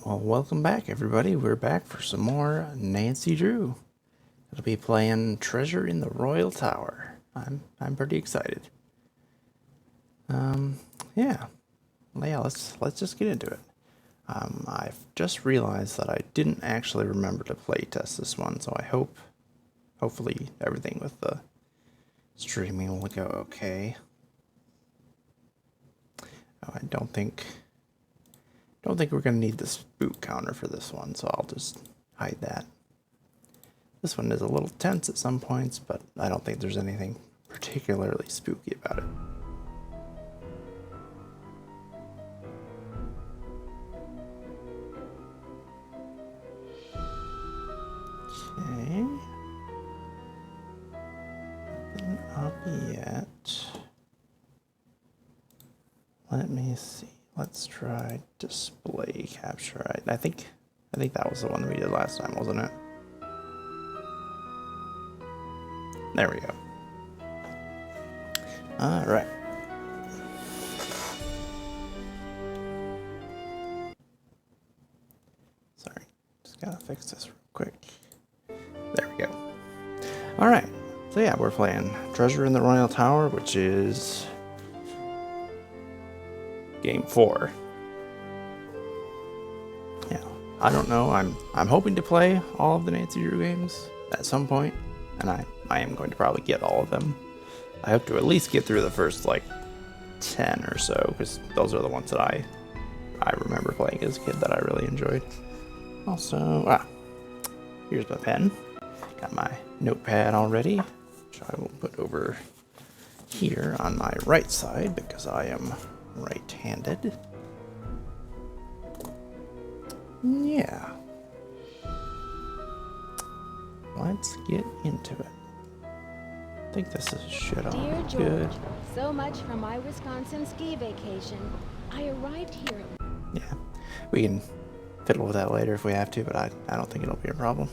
well, welcome back, everybody. We're back for some more Nancy Drew. It'll be playing Treasure in the Royal Tower. I'm pretty excited. Yeah. Well, yeah, let's just get into it. I've just realized that I didn't actually remember to play test this one, so hopefully everything with the streaming will go okay. Oh, I don't think we're gonna need the spook counter for this one, so I'll just hide that. This one is a little tense at some points, but I don't think there's anything particularly spooky about it. Okay. Nothing up yet. Let me see. Let's try display capture. I think that was the one we did last time, wasn't it? There we go. All right. Sorry, just gotta fix this real quick. There we go. All right. So yeah, we're playing Treasure in the Royal Tower, which is Game 4. Yeah, I don't know. I'm hoping to play all of the Nancy Drew games at some point, and I am going to probably get all of them. I hope to at least get through the first like 10 or so, because those are the ones that I remember playing as a kid that I really enjoyed. Also, here's my pen. Got my notepad already, which I will put over here on my right side because I am right-handed. Yeah. Let's get into it. I think this should all Dear be George, good. so much for my Wisconsin ski vacation. I arrived here. Yeah, we can fiddle with that later if we have to, but I don't think it'll be a problem.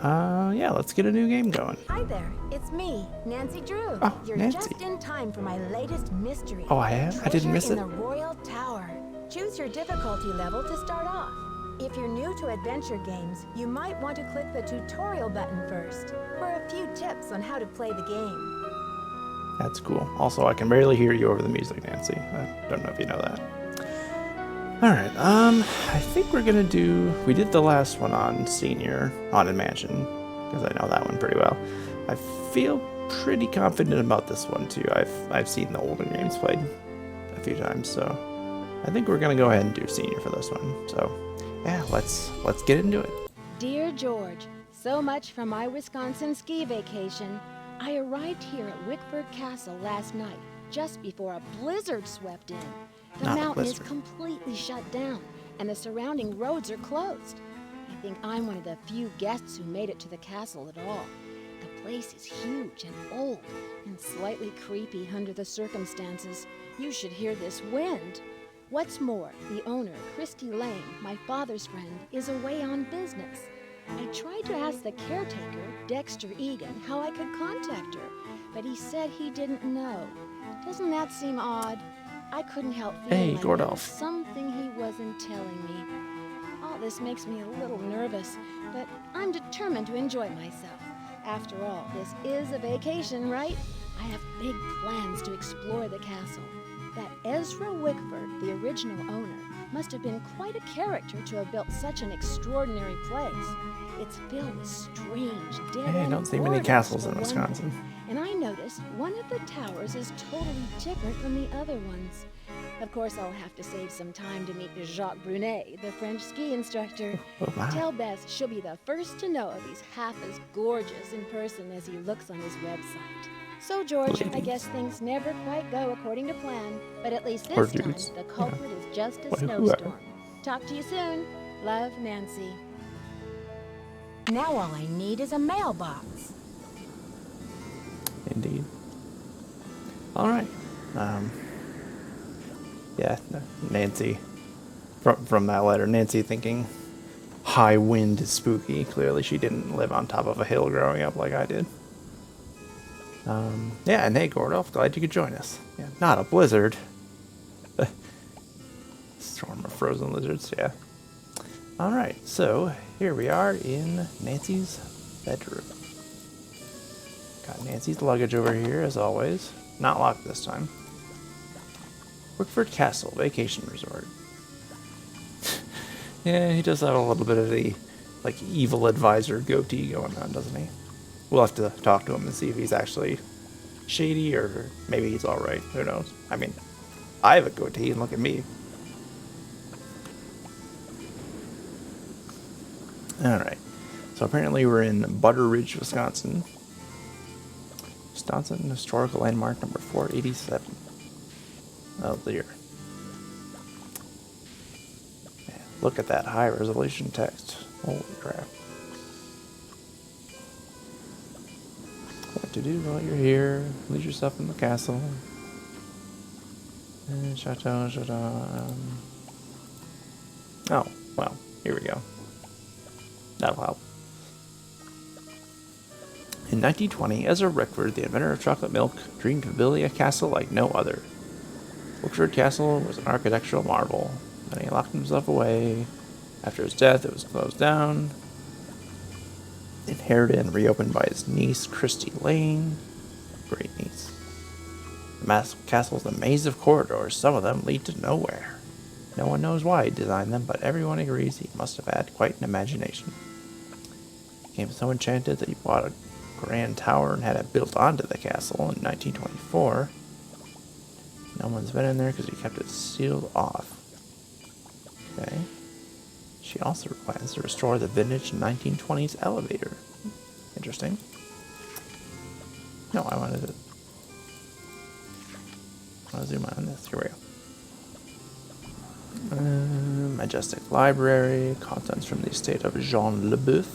Yeah, let's get a new game going. Hi there, it's me, Nancy Drew. Oh, You're Nancy. just in time for my latest mystery. Oh, I am? I didn't miss Treasure it. in the Royal Tower. Choose your difficulty level to start off. If you're new to adventure games, you might want to click the tutorial button first for a few tips on how to play the game. That's cool. Also, I can barely hear you over the music, Nancy. I don't know if you know that. Alright, I think we're gonna we did the last one on Senior, Haunted Mansion, because I know that one pretty well. I feel pretty confident about this one too. I've seen the older games played a few times, so I think we're gonna go ahead and do Senior for this one. So yeah, let's get into it. Dear George, so much for my Wisconsin ski vacation. I arrived here at Wickford Castle last night, just before a blizzard swept in. The Not a mountain is blizzard. completely shut down, and the surrounding roads are closed. I think I'm one of the few guests who made it to the castle at all. The place is huge and old, and slightly creepy under the circumstances. You should hear this wind. What's more, the owner, Christy Lane, my father's friend, is away on business. I tried to ask the caretaker, Dexter Egan, how I could contact her, but he said he didn't know. Doesn't that seem odd? I couldn't help feeling like there was Gordolf. something he wasn't telling me. All this makes me a little nervous, but I'm determined to enjoy myself. After all, this is a vacation, right? I have big plans to explore the castle. That Ezra Wickford, the original owner, must have been quite a character to have built such an extraordinary place. It's filled with strange, dead-end Hey, I don't see many corridors, castles for in one Wisconsin. thing. And I noticed one of the towers is totally different from the other ones. Of course, I'll have to save some time to meet Jacques Brunet, the French ski instructor. Oh my. Tell Bess she'll be the first to know if he's half as gorgeous in person as he looks on his website. So, George, I guess things never quite go according to plan, but at least Or this time, dudes. the culprit is just a Whoever. snowstorm. Talk to you soon. Love, Nancy. Now all I need is a mailbox. Indeed. Alright. Yeah, Nancy. From that letter, Nancy thinking high wind is spooky. Clearly she didn't live on top of a hill growing up like I did. Yeah, and hey, Gordolf, glad you could join us. Yeah, not a blizzard. Storm of frozen lizards, yeah. Alright, so here we are in Nancy's bedroom. Got Nancy's luggage over here, as always. Not locked this time. Wickford Castle Vacation Resort. Yeah, he does have a little bit of the, like, evil advisor goatee going on, doesn't he? We'll have to talk to him and see if he's actually shady, or maybe he's alright. Who knows? I mean, I have a goatee, and look at me. Alright. So apparently we're in Butter Ridge, Wisconsin. Wisconsin Historical Landmark number 487. Oh dear. Man, look at that high resolution text. Holy crap. What to do while you're here? Lose yourself in the castle. Chateau. Oh, well, here we go. That'll help. In 1920, Ezra Rickford, the inventor of chocolate milk, dreamed of building a castle like no other. Wickford Castle was an architectural marvel. Then he locked himself away. After his death, it was closed down, inherited and reopened by his niece, Christy Lane. Great niece. The massive castle is a maze of corridors. Some of them lead to nowhere. No one knows why he designed them, but everyone agrees he must have had quite an imagination. He became so enchanted that he bought a grand tower and had it built onto the castle in 1924. No one's been in there because he kept it sealed off. Okay. She also plans to restore the vintage 1920s elevator. Interesting. No, I wanted to zoom in on this. Here we go. Majestic Library. Contents from the estate of Jean Leboeuf.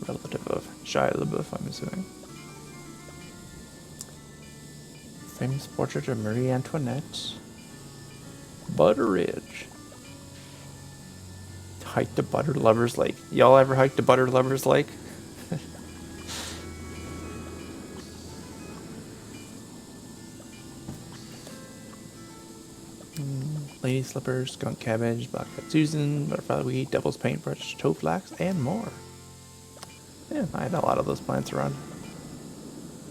Relative of Shia LaBeouf, I'm assuming. Famous portrait of Marie Antoinette. Butter Ridge. Hike to Butter Lovers Lake. Y'all ever hike to Butter Lovers Lake? Lady Slippers, Skunk Cabbage, Blackhead Susan, Butterfly Weed, Devil's Paintbrush, Toe Flax, and more. Yeah, I had a lot of those plants around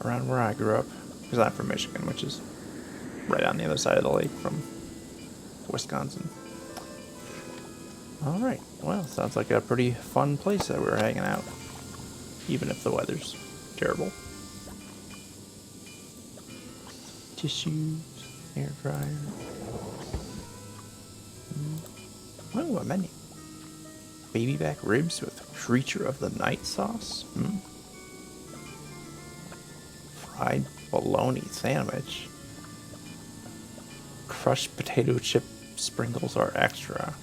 where I grew up, because I'm from Michigan, which is right on the other side of the lake from Wisconsin. Alright, well, sounds like a pretty fun place that we're hanging out, even if the weather's terrible. Tissues, air dryer. Oh, a menu. Baby back ribs with creature of the night sauce. Fried bologna sandwich. Crushed potato chip sprinkles are extra.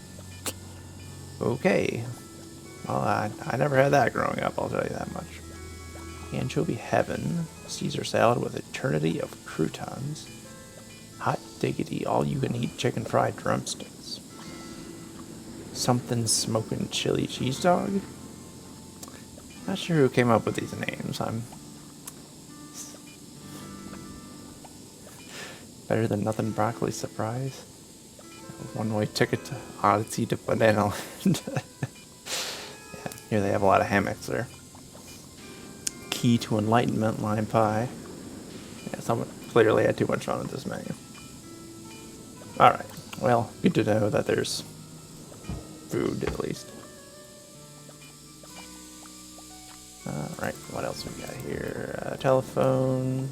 Okay. Well, I never had that growing up, I'll tell you that much. Anchovy heaven. Caesar salad with eternity of croutons. Hot diggity all-you-can-eat chicken fried drumsticks. Something smoking chili cheese dog. Not sure who came up with these names. I'm better than nothing broccoli surprise. One-way ticket to Odyssey to Banana Land. Yeah, here they have a lot of hammocks there. Key to Enlightenment lime pie. Yeah, someone clearly had too much fun with this menu. Alright, well, good to know that there's food, at least. Alright, what else we got here? Telephone.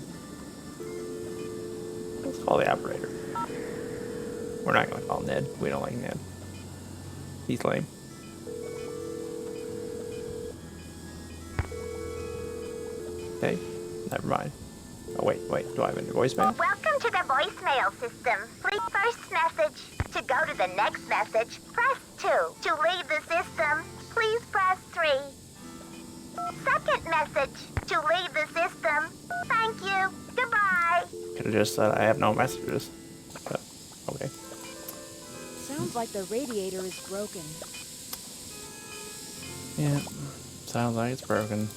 Let's call the operator. We're not going to call Ned. We don't like Ned. He's lame. Okay, never mind. Oh, wait, do I have any voicemail? Welcome to the voicemail system. Leave first message. To go to the next message, press 2. To leave the system, please press 3. Second message. To leave the system, thank you. Goodbye. Could have just said I have no messages. But, okay. Sounds like the radiator is broken. Yeah, sounds like it's broken.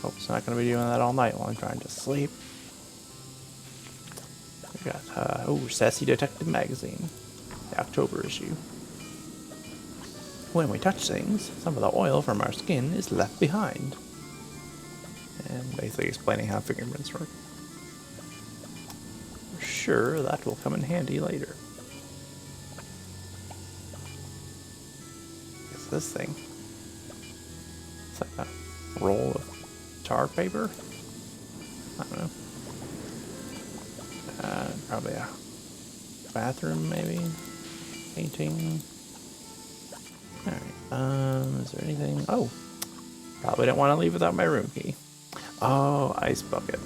Hope it's not going to be doing that all night while I'm trying to sleep. We got, Sassy Detective Magazine. the October issue. When we touch things, some of the oil from our skin is left behind. And basically explaining how fingerprints work. For sure, that will come in handy later. It's this thing. It's like a roll of tar paper. I don't know. Probably a bathroom, maybe. Painting. Alright, is there anything? Oh, probably don't want to leave without my room key. Oh, ice bucket.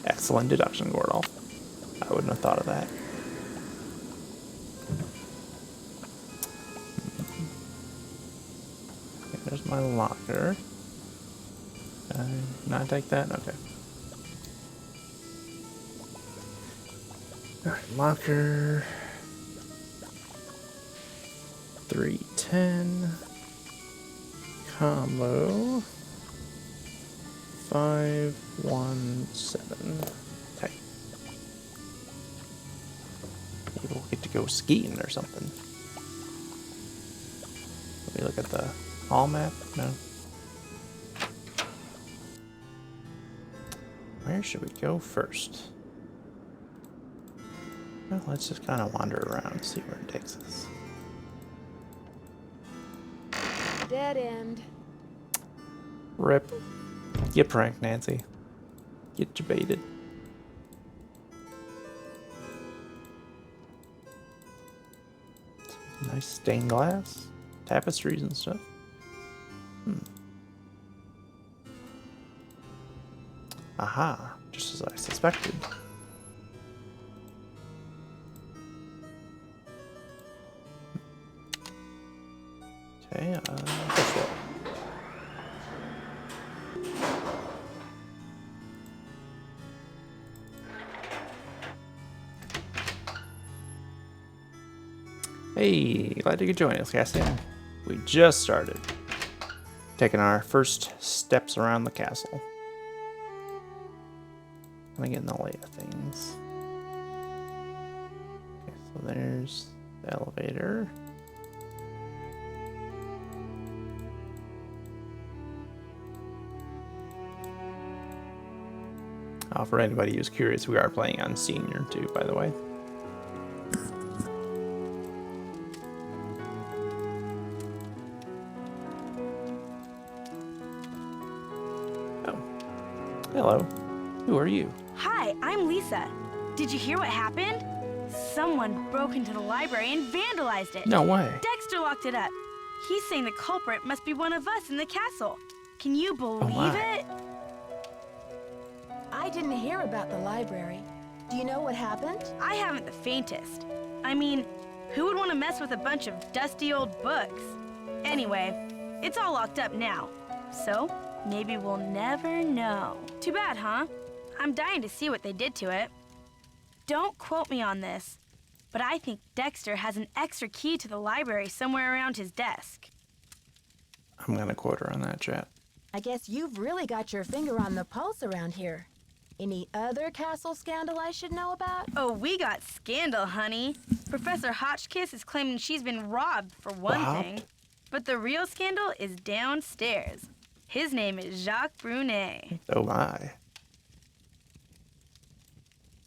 Excellent deduction, Gordolf. I wouldn't have thought of that. Okay, there's my locker. Not take that? Okay. Alright, locker. 310. Combo. 517. Okay. Maybe we'll get to go skiing or something. Let me look at the hall map. No. Where should we go first? Well, let's just kind of wander around, see where it takes us. Dead end. Rip. Get pranked, Nancy. Get you baited. Nice stained glass. Tapestries and stuff. Aha. Just as I suspected. Okay, this way. Hey, glad you could join us, Cassian. We just started. Taking our first steps around the castle. Kind of getting the lay of things. Okay, so there's the elevator. For anybody who's curious, we are playing on Senior too, by the way. Oh. Hello. Who are you? Hi, I'm Lisa. Did you hear what happened? Someone broke into the library and vandalized it. No way. Dexter locked it up. He's saying the culprit must be one of us in the castle. Can you believe it? I didn't hear about the library. Do you know what happened? I haven't the faintest. I mean, who would want to mess with a bunch of dusty old books? Anyway, it's all locked up now. So, maybe we'll never know. Too bad, huh? I'm dying to see what they did to it. Don't quote me on this, but I think Dexter has an extra key to the library somewhere around his desk. I'm gonna quote her on that, chat. I guess you've really got your finger on the pulse around here. Any other castle scandal I should know about? Oh, we got scandal, honey. Professor Hotchkiss is claiming she's been robbed, for one thing. But the real scandal is downstairs. His name is Jacques Brunet. Oh my.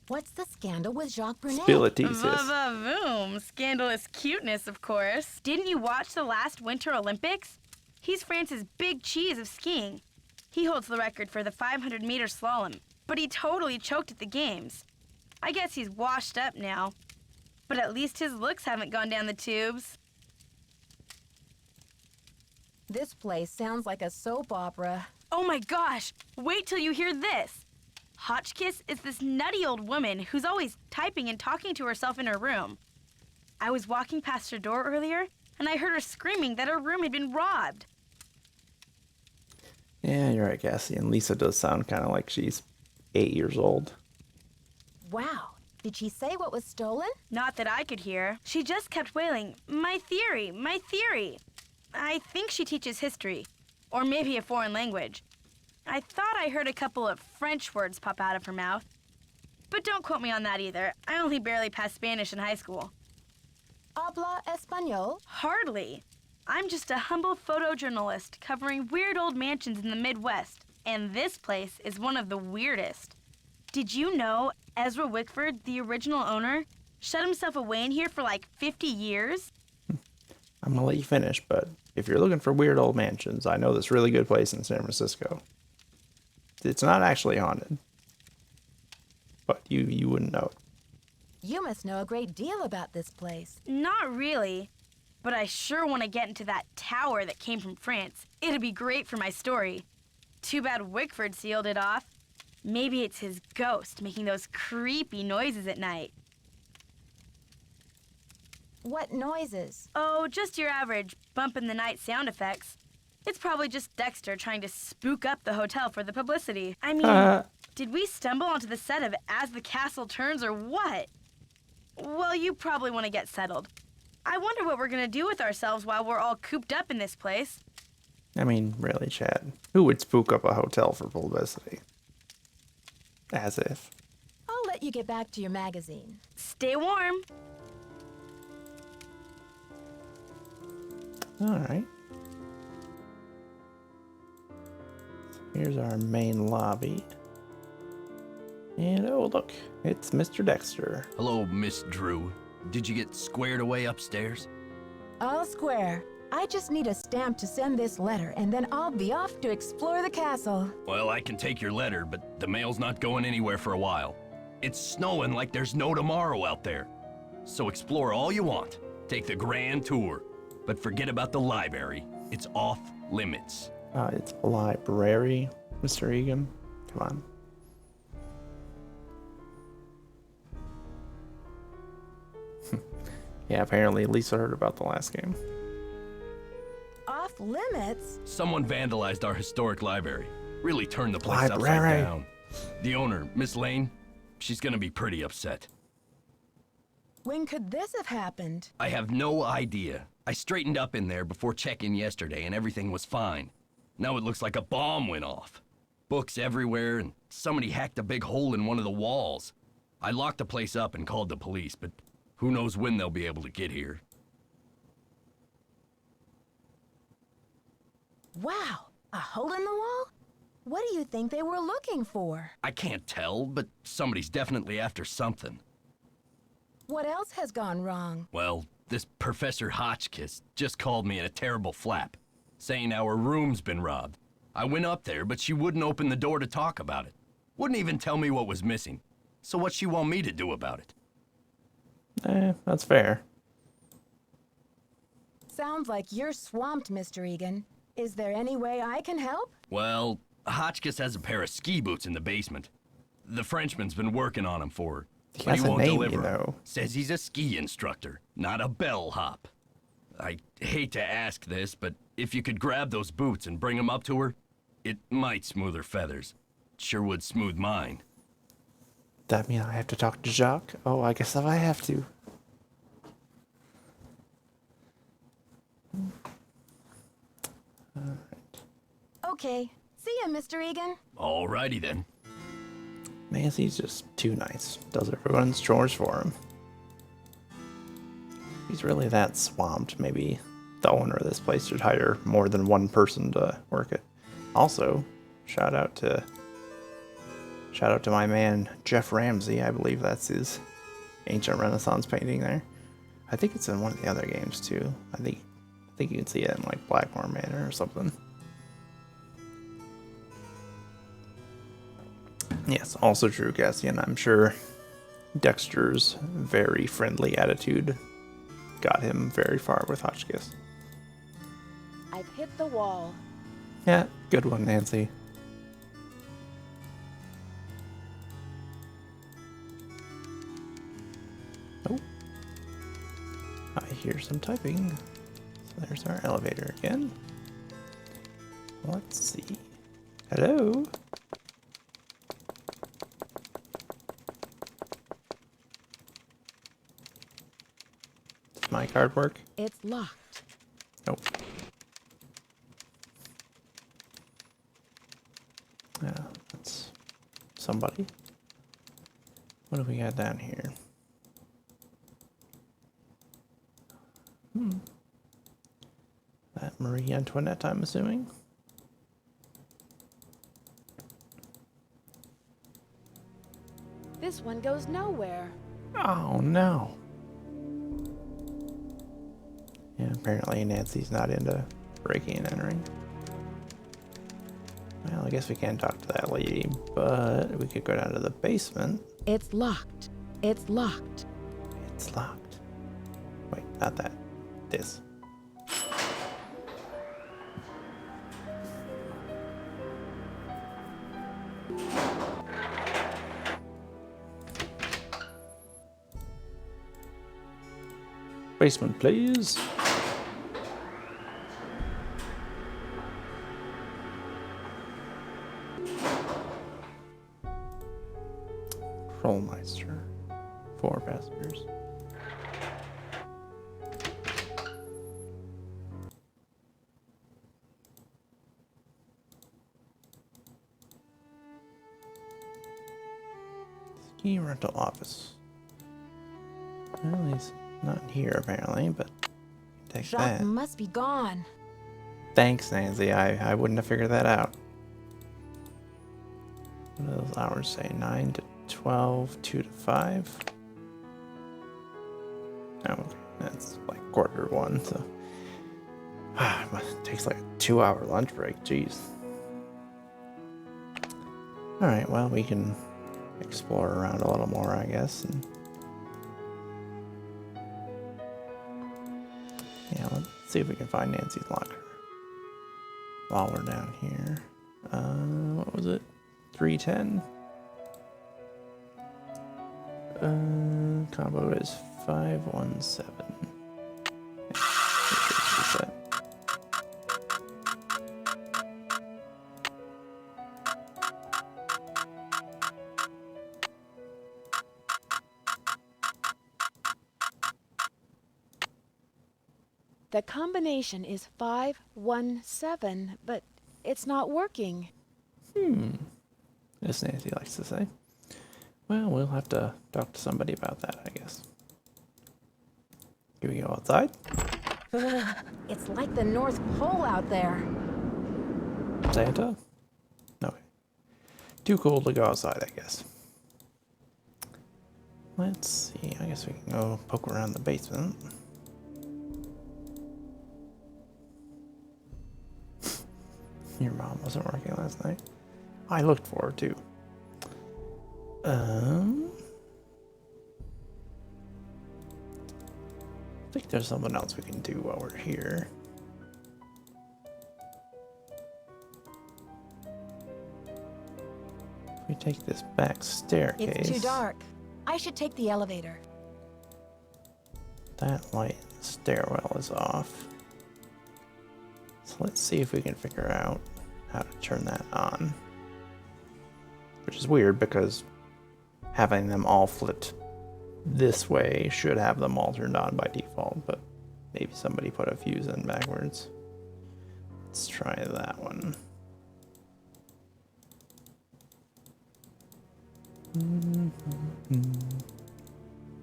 What's the scandal with Jacques Brunet? Spill it, sis. Va-va-voom. Scandalous cuteness, of course. Didn't you watch the last Winter Olympics? He's France's big cheese of skiing. He holds the record for the 500-meter slalom, but he totally choked at the games. I guess he's washed up now, but at least his looks haven't gone down the tubes. This place sounds like a soap opera. Oh my gosh, wait till you hear this. Hotchkiss is this nutty old woman who's always typing and talking to herself in her room. I was walking past her door earlier, and I heard her screaming that her room had been robbed. Yeah, you're right, Cassie. And Lisa does sound kind of like she's 8 years old. Wow. Did she say what was stolen? Not that I could hear. She just kept wailing, "My theory, my theory." I think she teaches history, or maybe a foreign language. I thought I heard a couple of French words pop out of her mouth. but don't quote me on that either. I only barely passed Spanish in high school. Habla español? Hardly. I'm just a humble photojournalist covering weird old mansions in the Midwest, and this place is one of the weirdest. Did you know Ezra Wickford, the original owner, shut himself away in here for like 50 years? I'm gonna let you finish, but if you're looking for weird old mansions, I know this really good place in San Francisco. It's not actually haunted, but you wouldn't know it. You must know a great deal about this place. Not really, but I sure want to get into that tower that came from France. It'd be great for my story. Too bad Wickford sealed it off. Maybe it's his ghost making those creepy noises at night. What noises? Oh, just your average bump in the night sound effects. It's probably just Dexter trying to spook up the hotel for the publicity. I mean, did we stumble onto the set of As the Castle Turns or what? Well, you probably want to get settled. I wonder what we're gonna do with ourselves while we're all cooped up in this place. I mean, really, Chad. Who would spook up a hotel for publicity? As if. I'll let you get back to your magazine. Stay warm. Alright. Here's our main lobby. And oh, look, it's Mr. Dexter. Hello, Miss Drew. Did you get squared away upstairs? All square. I just need a stamp to send this letter, and then I'll be off to explore the castle. Well, I can take your letter, but the mail's not going anywhere for a while. It's snowing like there's no tomorrow out there. So explore all you want. Take the grand tour. But forget about the library. It's off limits. It's a library, Mr. Egan. Come on. Yeah, apparently Lisa heard about the last game. Off limits? Someone vandalized our historic library. Really turned the place Library. upside down. The owner, Miss Lane, she's gonna be pretty upset. When could this have happened? I have no idea. I straightened up in there before check-in yesterday and everything was fine. Now it looks like a bomb went off. Books everywhere and somebody hacked a big hole in one of the walls. I locked the place up and called the police, but who knows when they'll be able to get here. Wow, a hole in the wall? What do you think they were looking for? I can't tell, but somebody's definitely after something. What else has gone wrong? Well, this Professor Hotchkiss just called me in a terrible flap, saying our room's been robbed. I went up there, but she wouldn't open the door to talk about it. Wouldn't even tell me what was missing. So what's she want me to do about it? That's fair. Sounds like you're swamped, Mr. Egan. Is there any way I can help? Well, Hotchkiss has a pair of ski boots in the basement. The Frenchman's been working on them for her. He But has he a won't name, deliver you 'em. know. Says he's a ski instructor, not a bellhop. I hate to ask this, but if you could grab those boots and bring them up to her, it might smooth her feathers. Sure would smooth mine. That mean I have to talk to Jacques? Oh, I guess I have to. Okay. See ya, Mr. Egan. Alrighty then. Nancy's just too nice. Does everyone's chores for him. He's really that swamped. Maybe the owner of this place should hire more than one person to work it. Also, shout out to my man Jeff Ramsey. I believe that's his ancient Renaissance painting there. I think it's in one of the other games too. I think you can see it in like Blackmore Manor or something. Yes, also true, Cassian. I'm sure Dexter's very friendly attitude got him very far with Hotchkiss. I've hit the wall. Yeah, good one, Nancy. Oh. I hear some typing. So there's our elevator again. Let's see. Hello? Does my card work? It's locked. Nope. Yeah, that's somebody. What do we got down here? That Marie Antoinette, I'm assuming. This one goes nowhere. Oh no. Yeah, apparently Nancy's not into breaking and entering. Well, I guess we can't talk to that lady, but we could go down to the basement. It's locked. It's locked. It's locked. Wait, not that. This. Basement, please. Trollmeister. 4 passengers. Ski rental office. Well, he's not here apparently, but take Jacques that. must be gone. Thanks, Nancy. I wouldn't have figured that out. What do those hours say? 9 to 12, 2 to 5. Oh, okay. That's like 1:15, so it takes like a 2-hour lunch break. Jeez. All right. Well, we can explore around a little more, I guess. And yeah, let's see if we can find Nancy's locker while we're down here. What was it? 310. Combo is 517. Yeah, pretty sure it's reset. The combination is 517, but it's not working. As Nancy likes to say. Well, we'll have to talk to somebody about that, I guess. Can we go outside? It's like the North Pole out there. Santa? No. Too cold to go outside, I guess. Let's see. I guess we can go poke around the basement. Your mom wasn't working last night. I looked for her too. I think there's something else we can do while we're here. If we take this back staircase. It's too dark. I should take the elevator. That light in the stairwell is off. So let's see if we can figure out how to turn that on. Which is weird because having them all flipped this way should have them all turned on by default, but maybe somebody put a fuse in backwards. Let's try that one.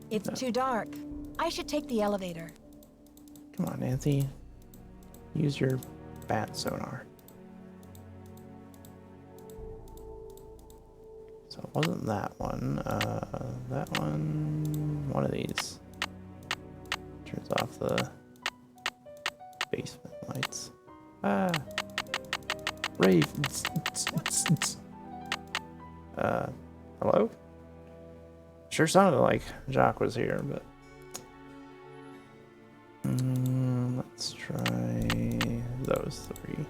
It's too dark. I should take the elevator. Come on, Nancy. Use your bat sonar. So it wasn't that one. That one of these. Turns off the basement lights. Ah. Rave. Hello? Sure sounded like Jacques was here, but let's try those 3.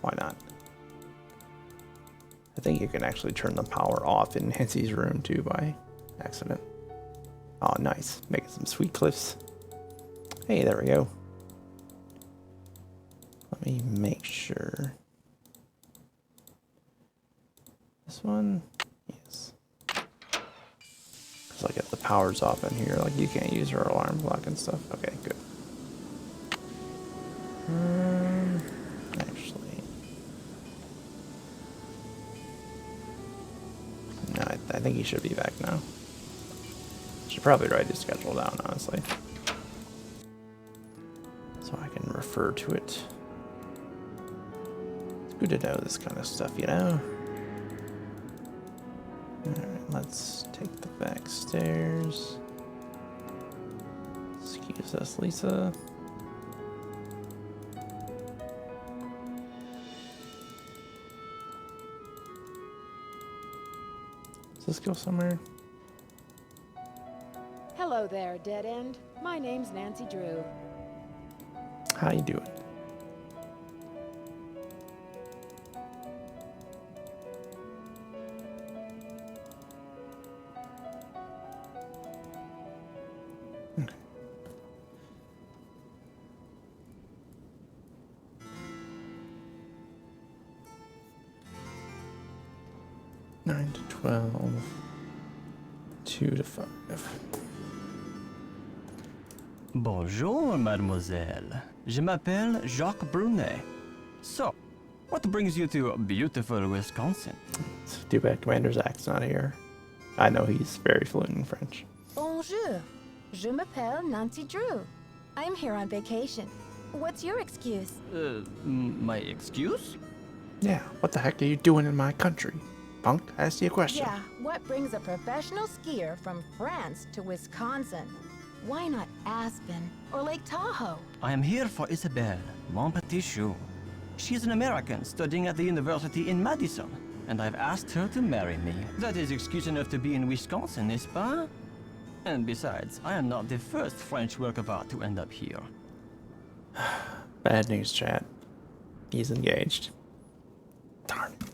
Why not? I think you can actually turn the power off in Nancy's room too by accident. Oh, nice. Making some sweet cliffs. Hey, there we go. Let me make sure. This one? Yes. Because like if the power's off in here, like you can't use her alarm clock and stuff. Okay, good. Actually. No, I think he should be back now. Should probably write his schedule down, honestly, so I can refer to it. It's good to know this kind of stuff, you know? Alright, let's take the back stairs. Excuse us, Lisa. Does this go somewhere? Hello there, Dead End. My name's Nancy Drew. How you doing? Okay. Nine to 12. 2 to 5. Bonjour, mademoiselle. Je m'appelle Jacques Brunet. So, what brings you to beautiful Wisconsin? Too bad Commander's Act's not here. I know he's very fluent in French. Bonjour. Je m'appelle Nancy Drew. I'm here on vacation. What's your excuse? My excuse? Yeah, what the heck are you doing in my country? Punk, ask you a question. Yeah, what brings a professional skier from France to Wisconsin? Why not Aspen or Lake Tahoe? I am here for Isabelle, mon petit chou. She is an American studying at the university in Madison, and I've asked her to marry me. That is excuse enough to be in Wisconsin, n'est-ce pas? And besides, I am not the first French work of art to end up here. Bad news, chat. He's engaged. Darn it.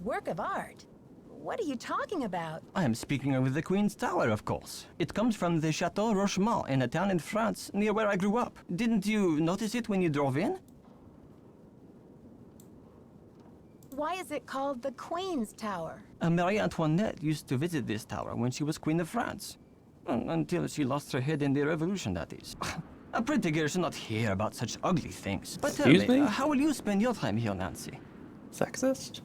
Work of art? What are you talking about? I am speaking of the Queen's Tower, of course. It comes from the Chateau Rochemont in a town in France near where I grew up. Didn't you notice it when you drove in? Why is it called the Queen's Tower? Marie Antoinette used to visit this tower when she was Queen of France. Until she lost her head in the revolution, that is. A pretty girl should not hear about such ugly things. But tell Excuse me, me? how will you spend your time here, Nancy? Sexist?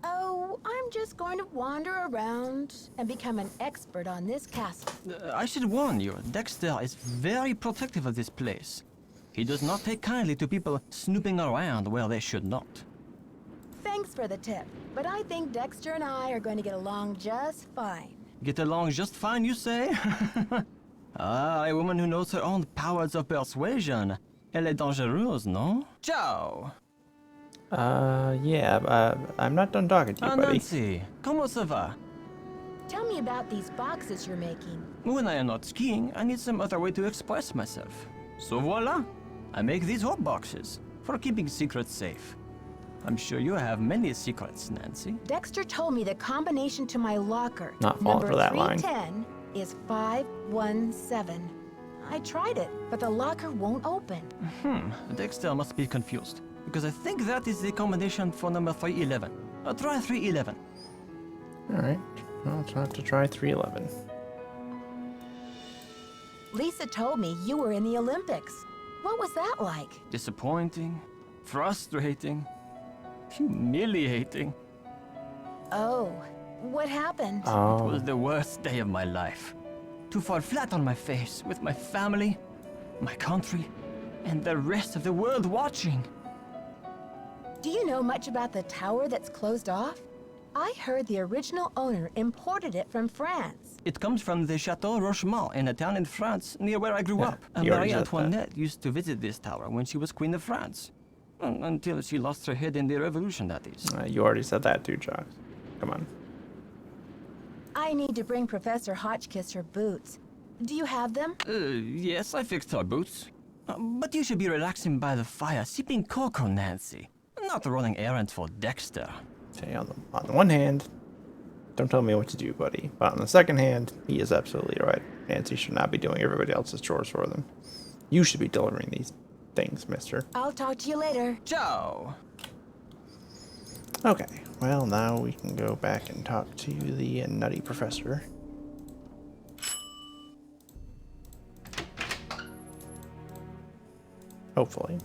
Oh, I'm just going to wander around and become an expert on this castle. I should warn you, Dexter is very protective of this place. He does not take kindly to people snooping around where they should not. Thanks for the tip, but I think Dexter and I are going to get along just fine. Get along just fine, you say? Ah, a woman who knows her own powers of persuasion. Elle est dangereuse, no? Ciao! Yeah, I'm not done talking to you, buddy. Nancy, comment ça va? Tell me about these boxes you're making. When I am not skiing, I need some other way to express myself. So voila! I make these hot boxes for keeping secrets safe. I'm sure you have many secrets, Nancy. Dexter told me the combination to my locker, Not falling number for that line. 310, is 517. I tried it, but the locker won't open. Dexter must be confused, because I think that is the combination for number 311. Try 311. Alright, I'll have to try 311. Lisa told me you were in the Olympics. What was that like? Disappointing, frustrating, humiliating. Oh, what happened? It Oh, was the worst day of my life. To fall flat on my face with my family, my country, and the rest of the world watching. Do you know much about the tower that's closed off? I heard the original owner imported it from France. It comes from the Chateau Rochemont in a town in France near where I grew Yeah, up. you already Marie said that. Antoinette used to visit this tower when she was Queen of France. Until she lost her head in the revolution, that is. you already said that too, Chuck. Come on. I need to bring Professor Hotchkiss her boots. Do you have them? Yes, I fixed her boots. But you should be relaxing by the fire, sipping cocoa, Nancy. Not running errands for Dexter. Okay, on the one hand, don't tell me what to do, buddy. But on the second hand, he is absolutely right. Nancy should not be doing everybody else's chores for them. You should be delivering these things, mister. I'll talk to you later. Ciao! Okay, well, now we can go back and talk to the nutty professor. Hopefully.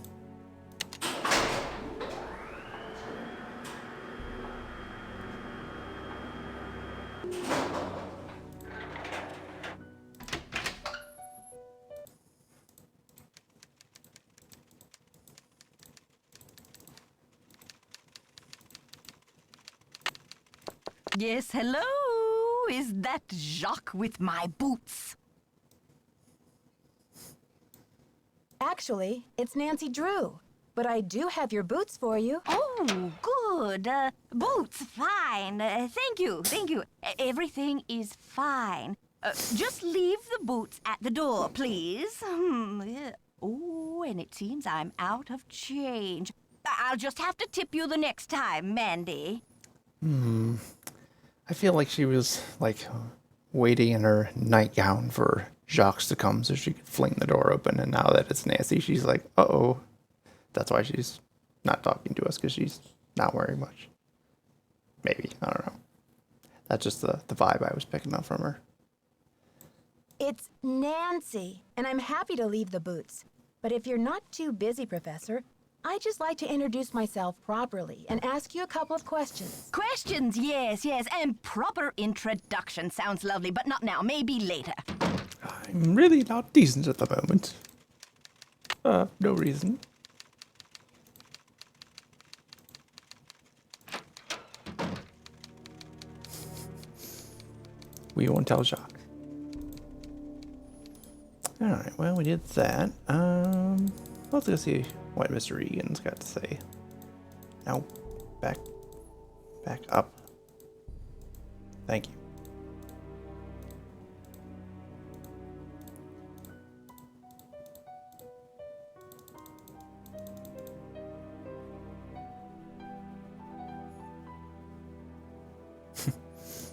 Yes, hello? Is that Jacques with my boots? Actually, it's Nancy Drew. But I do have your boots for you. Oh, good. Boots, fine. Thank you, thank you. Everything is fine. Just leave the boots at the door, please. Yeah. Oh, and it seems I'm out of change. I'll just have to tip you the next time, Mandy. I feel like she was, like, waiting in her nightgown for Jacques to come so she could fling the door open. And now that it's Nancy, she's like, uh-oh. That's why she's not talking to us, because she's not wearing much. Maybe. I don't know. That's just the vibe I was picking up from her. It's Nancy, and I'm happy to leave the boots. But if you're not too busy, Professor, I'd just like to introduce myself properly and ask you a couple of questions. Questions, yes, yes. And proper introduction sounds lovely, but not now. Maybe later. I'm really not decent at the moment. No reason. We won't tell Jacques. Alright, well, we did that. Let's go see what Mr. Egan's got to say. No, back up. Thank you.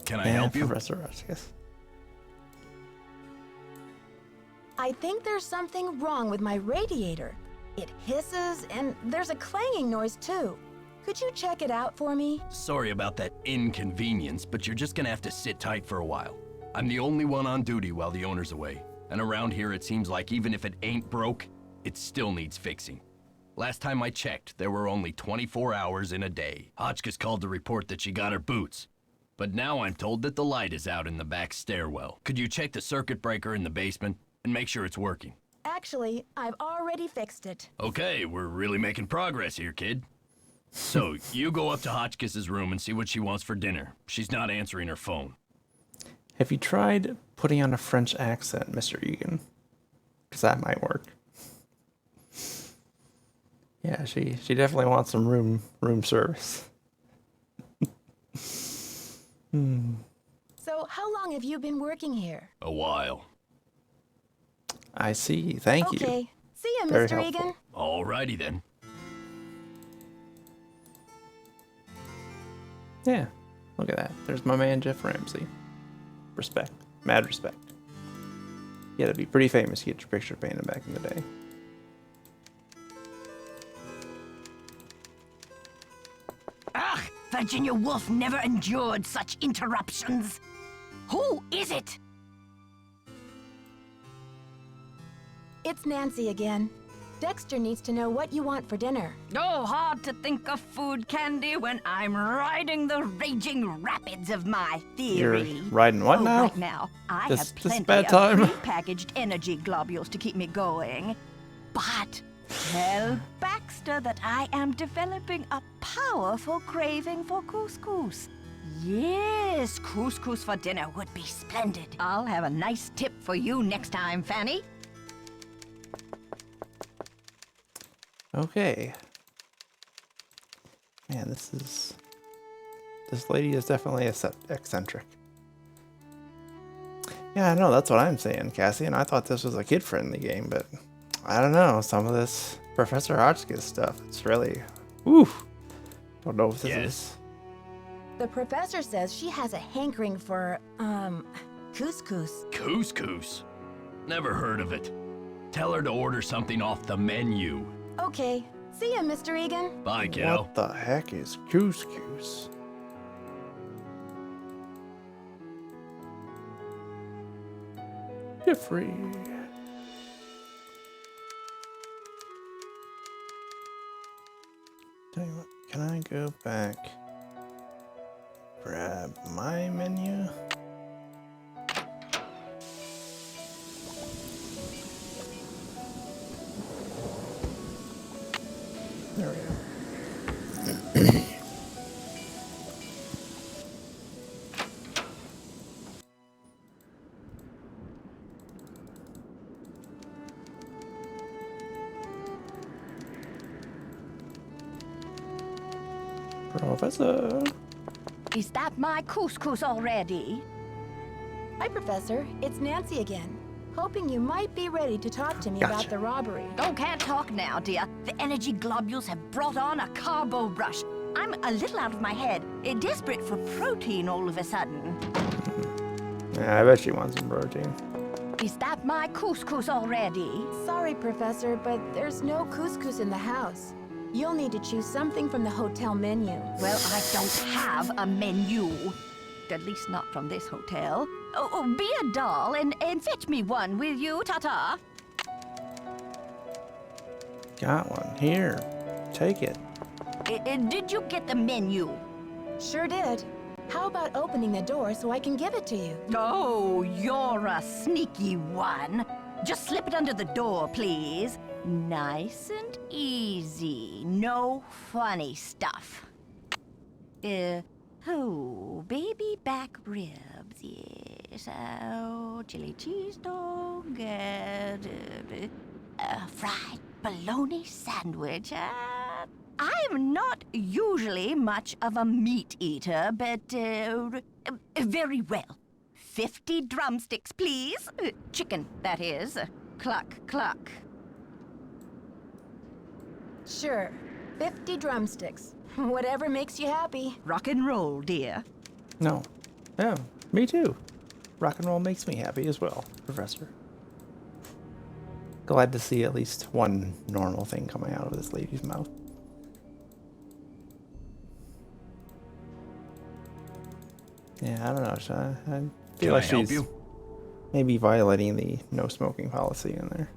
Can I help you? Professor Rodriguez. I think there's something wrong with my radiator. It hisses, and there's a clanging noise too. Could you check it out for me? Sorry about that inconvenience, but you're just gonna have to sit tight for a while. I'm the only one on duty while the owner's away. And around here it seems like even if it ain't broke, it still needs fixing. Last time I checked, there were only 24 hours in a day. Hotchkiss called to report that she got her boots. But now I'm told that the light is out in the back stairwell. Could you check the circuit breaker in the basement and make sure it's working? Actually, I've already fixed it. Okay, we're really making progress here, kid. So, you go up to Hotchkiss's room and see what she wants for dinner. She's not answering her phone. Have you tried putting on a French accent, Mr. Egan? Because that might work. Yeah, she definitely wants some room service. So, how long have you been working here? A while. I see. Thank you. Okay. See ya, Very Mr. helpful. Egan. Alrighty then. Yeah, look at that. There's my man Jeff Ramsey. Respect. Mad respect. You had to be pretty famous to get your picture painted back in the day. Ugh, Virginia Woolf never endured such interruptions. Who is it? It's Nancy again. Dexter needs to know what you want for dinner. Oh, hard to think of food candy when I'm riding the raging rapids of my theory. You're riding what now? Right now, I This have plenty bad of time? pre-packaged energy globules to keep me going. But tell Baxter that I am developing a powerful craving for couscous. Yes, couscous for dinner would be splendid. I'll have a nice tip for you next time, Fanny. Okay. Man, this lady is definitely eccentric. Yeah, I know, that's what I'm saying, Cassie, and I thought this was a kid-friendly game, but I don't know, some of this Professor Hotchkiss stuff, it's really, oof. Don't know if this is. The professor says she has a hankering for, couscous. Couscous? Never heard of it. Tell her to order something off the menu. Okay. See ya, Mr. Egan. Bye, kiddo. What the heck is couscous? Jeffrey. Tell you what, can I go back? Grab my menu. There we go. Professor. Is that my couscous already? Hi, Professor. It's Nancy again. Hoping you might be ready to talk to me about Gotcha. the robbery. Oh, can't talk now, dear. The energy globules have brought on a carbo rush. I'm a little out of my head, desperate for protein all of a sudden. Yeah, I bet she wants some protein. Is that my couscous already? Sorry, Professor, but there's no couscous in the house. You'll need to choose something from the hotel menu. Well, I don't have a menu. At least not from this hotel. Oh, be a doll and fetch me one, will you, Tata? Got one. Here. Take it. Did you get the menu? Sure did. How about opening the door so I can give it to you? Oh, you're a sneaky one. Just slip it under the door, please. Nice and easy. No funny stuff. Baby back ribs, yes. Oh, chili cheese dog, fried bologna sandwich. I'm not usually much of a meat eater, but very well. 50 drumsticks, please. Chicken, that is. Cluck, cluck. Sure. 50 drumsticks. Whatever makes you happy. Rock and roll, dear. No. Yeah, me too. Rock and roll makes me happy as well, Professor. Glad to see at least one normal thing coming out of this lady's mouth. Yeah, I don't know. I feel Can like I help she's you? maybe violating the no smoking policy in there.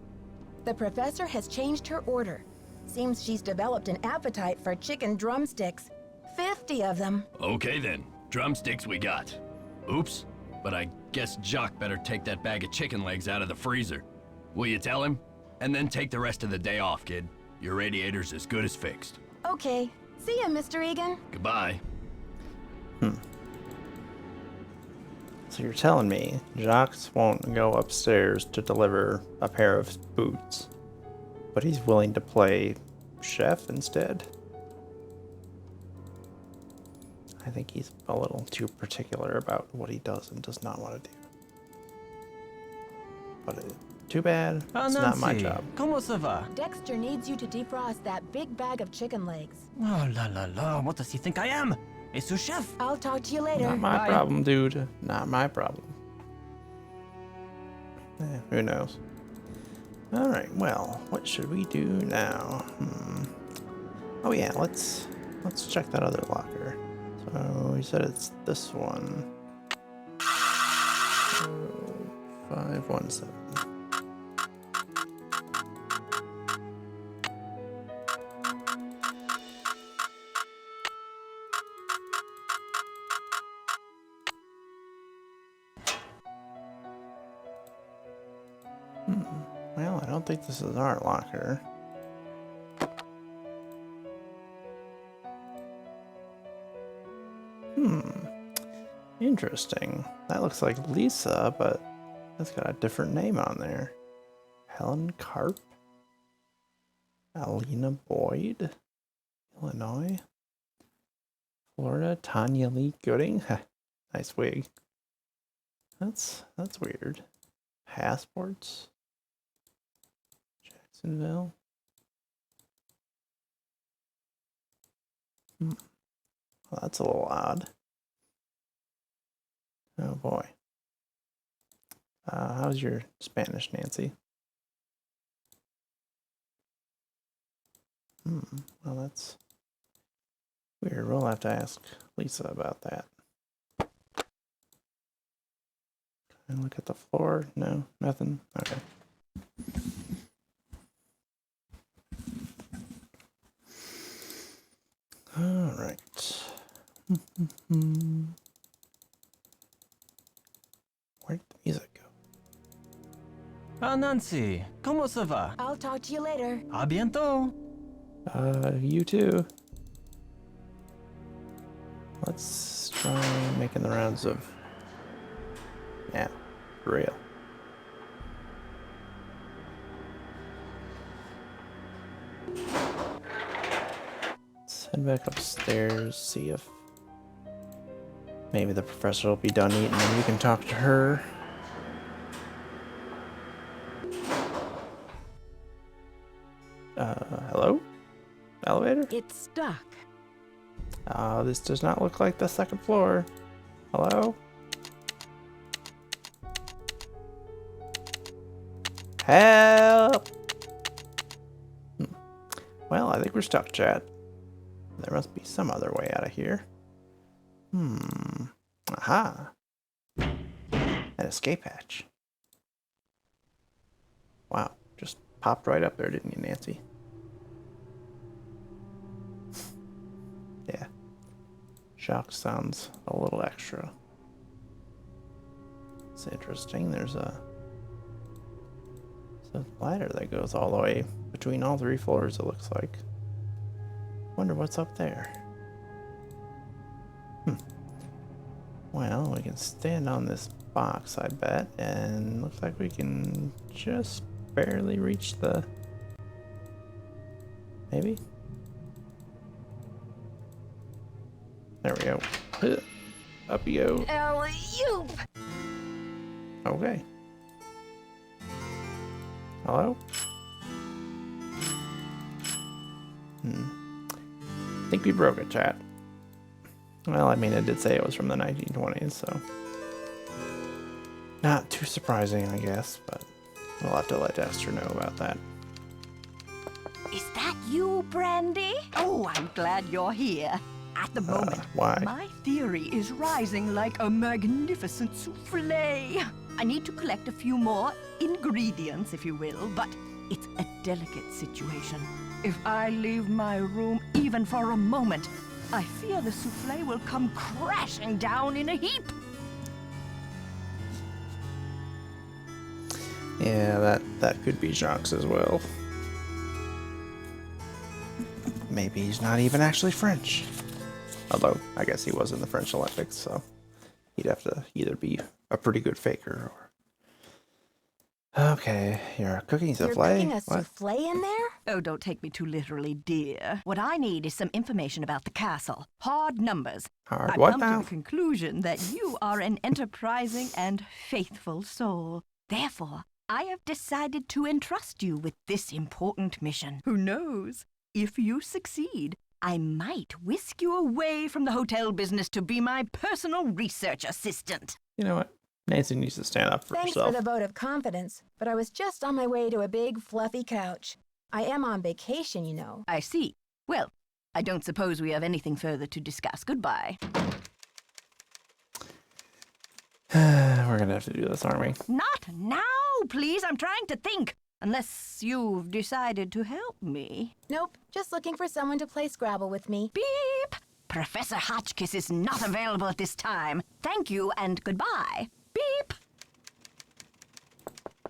The professor has changed her order. Seems she's developed an appetite for chicken drumsticks. 50 of them. Okay then, drumsticks we got. Oops, but I guess Jock better take that bag of chicken legs out of the freezer. Will you tell him? And then take the rest of the day off, kid. Your radiator's as good as fixed. Okay. See ya, Mr. Egan. Goodbye. So you're telling me Jacques won't go upstairs to deliver a pair of boots, but he's willing to play chef instead? I think he's a little too particular about what he does and does not want to do. But too bad, it's not my job. Comment ça va? Dexter needs you to defrost that big bag of chicken legs. Oh la la la, what does he think I am? A sous chef? I'll talk to you later. Not my Bye. problem, dude. Not my problem. Who knows? Alright, well, what should we do now? Oh yeah, let's check that other locker. So you said it's this one. 517. Well, I don't think this is our locker. Interesting. That looks like Lisa, but that's got a different name on there. Helen Karp? Alina Boyd? Illinois? Florida? Tanya Lee Gooding? Nice wig. That's weird. Passports? Jacksonville? Well, that's a little odd. Oh boy. How's your Spanish, Nancy? Well, that's weird. We'll have to ask Lisa about that. Can I look at the floor? No, nothing. Okay. Where'd the music go? Ah, Nancy, ¿cómo se va? I'll talk to you later. A bientôt. You too. Let's try making the rounds of... Yeah, for real. Let's head back upstairs, see if maybe the professor will be done eating and we can talk to her. Hello? Elevator? It's stuck. This does not look like the second floor. Hello? Help! Well, I think we're stuck, chat. There must be some other way out of here. Aha! An escape hatch. Wow, just popped right up there, didn't you, Nancy? Yeah. Shock sounds a little extra. It's interesting. There's a ladder that goes all the way between all 3 floors, it looks like. Wonder what's up there. Well, we can stand on this box, I bet, and looks like we can just barely reach the... Maybe? There we go. Up you go. Alley-oop! Okay. Hello? I think we broke it, chat. Well, I mean, it did say it was from the 1920s, so... Not too surprising, I guess, but we'll have to let Esther know about that. Is that you, Brandy? Oh, I'm glad you're here. At the moment, why? my theory is rising like a magnificent souffle. I need to collect a few more ingredients, if you will, but it's a delicate situation. If I leave my room even for a moment, I fear the souffle will come crashing down in a heap. Yeah, that could be Jacques as well. Maybe he's not even actually French. Although, I guess he was in the French Olympics, so he'd have to either be a pretty good faker or... Okay, you're cooking souffle? You're cooking a souffle in there? Oh, don't take me too literally, dear. What I need is some information about the castle. Hard numbers. Hard I've what come now? to the conclusion that you are an enterprising and faithful soul. Therefore, I have decided to entrust you with this important mission. Who knows? If you succeed, I might whisk you away from the hotel business to be my personal research assistant. You know what? Nancy needs to stand up for Thanks herself. for the vote of confidence, but I was just on my way to a big, fluffy couch. I am on vacation, you know. I see. Well, I don't suppose we have anything further to discuss. Goodbye. We're gonna have to do this, aren't we? Not now, please. I'm trying to think. Unless you've decided to help me. Nope, just looking for someone to play Scrabble with me. Beep! Professor Hotchkiss is not available at this time. Thank you and goodbye. Beep!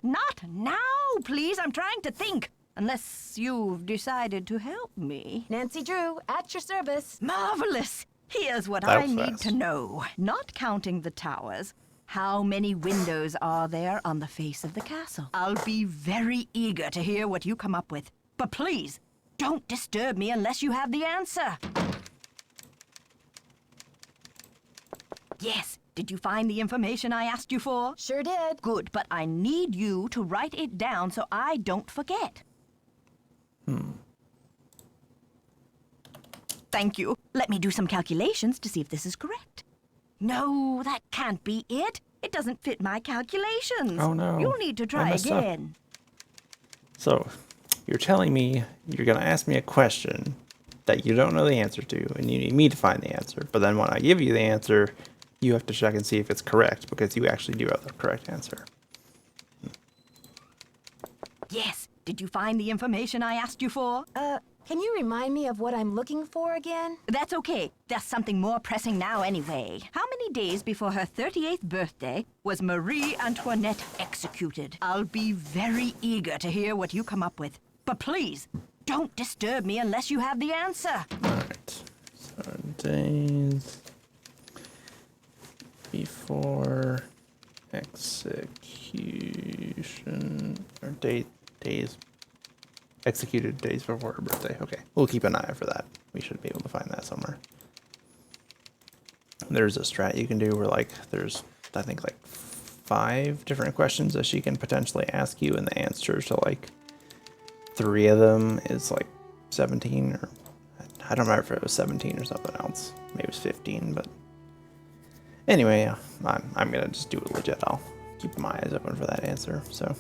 Not now, please. I'm trying to think. Unless you've decided to help me. Nancy Drew, at your service. Marvelous! Here's what That I was need fast. to know. Not counting the towers, how many windows are there on the face of the castle? I'll be very eager to hear what you come up with. But please, don't disturb me unless you have the answer. Yes, did you find the information I asked you for? Sure did. Good, but I need you to write it down so I don't forget. Thank you. Let me do some calculations to see if this is correct. No, that can't be it. It doesn't fit my calculations. Oh, no. You'll need to I try messed up. again. So, you're telling me you're gonna ask me a question that you don't know the answer to, and you need me to find the answer. But then when I give you the answer, you have to check and see if it's correct, because you actually do have the correct answer. Yes. Did you find the information I asked you for? Can you remind me of what I'm looking for again? That's okay. There's something more pressing now anyway. How many days before her 38th birthday was Marie Antoinette executed? I'll be very eager to hear what you come up with. But please, don't disturb me unless you have the answer. Alright. So days before execution, or days executed days before her birthday. Okay, we'll keep an eye out for that. We should be able to find that somewhere. There's a strat you can do where like there's I think like 5 different questions that she can potentially ask you, and the answer to like 3 of them is like 17, or I don't remember if it was 17 or something else. Maybe it was 15, but anyway, yeah, I'm gonna just do it legit. I'll keep my eyes open for that answer. So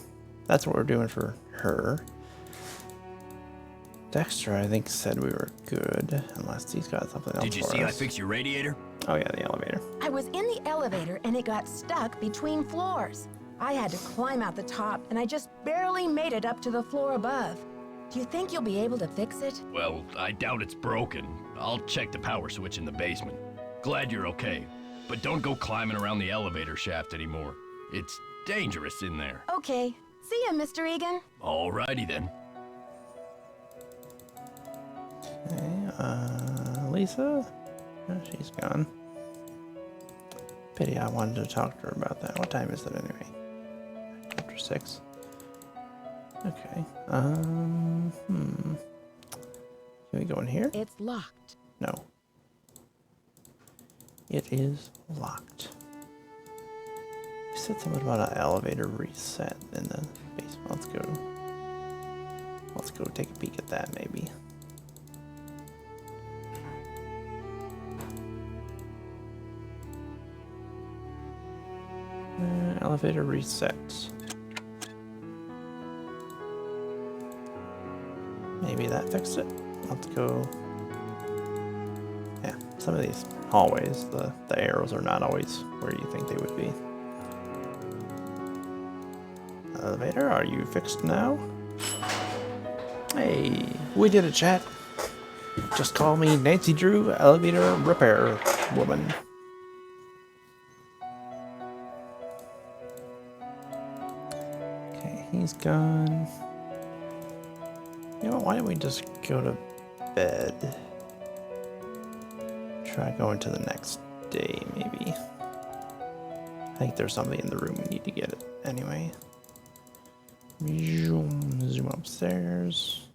that's what we're doing for her. Dexter, I think, said we were good, unless he's got something else. Did you see I fixed your radiator? Oh yeah, the elevator. I was in the elevator and it got stuck between floors. I had to climb out the top and I just barely made it up to the floor above. Do you think you'll be able to fix it? Well, I doubt it's broken. I'll check the power switch in the basement. Glad you're okay. But don't go climbing around the elevator shaft anymore. It's dangerous in there. Okay. See ya, Mr. Egan. Alrighty then. Okay, Lisa? Oh, she's gone. Pity, I wanted to talk to her about that. What time is it anyway? Chapter 6. Okay, Can we go in here? It's locked. No. It is locked. You said something about an elevator reset in the basement. Let's go take a peek at that maybe. Elevator reset. Maybe that fixed it. Let's go. Yeah, some of these hallways, the arrows are not always where you think they would be. Elevator, are you fixed now? Hey, we did it, chat. Just call me Nancy Drew, elevator repair woman. Okay, he's gone. You know what, why don't we just go to bed? Try going to the next day, maybe. I think there's something in the room we need to get it anyway. Zoom upstairs.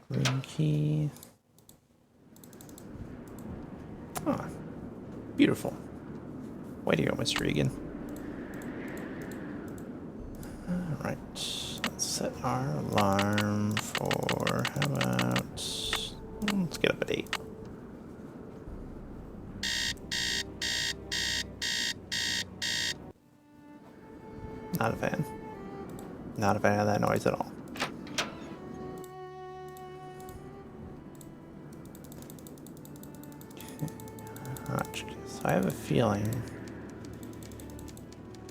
Room key. Ah, beautiful. Way to go, Mr. Egan. Alright, let's set our alarm for, how about, let's get up at 8. Not a fan. Not a fan of that noise at all. So I have a feeling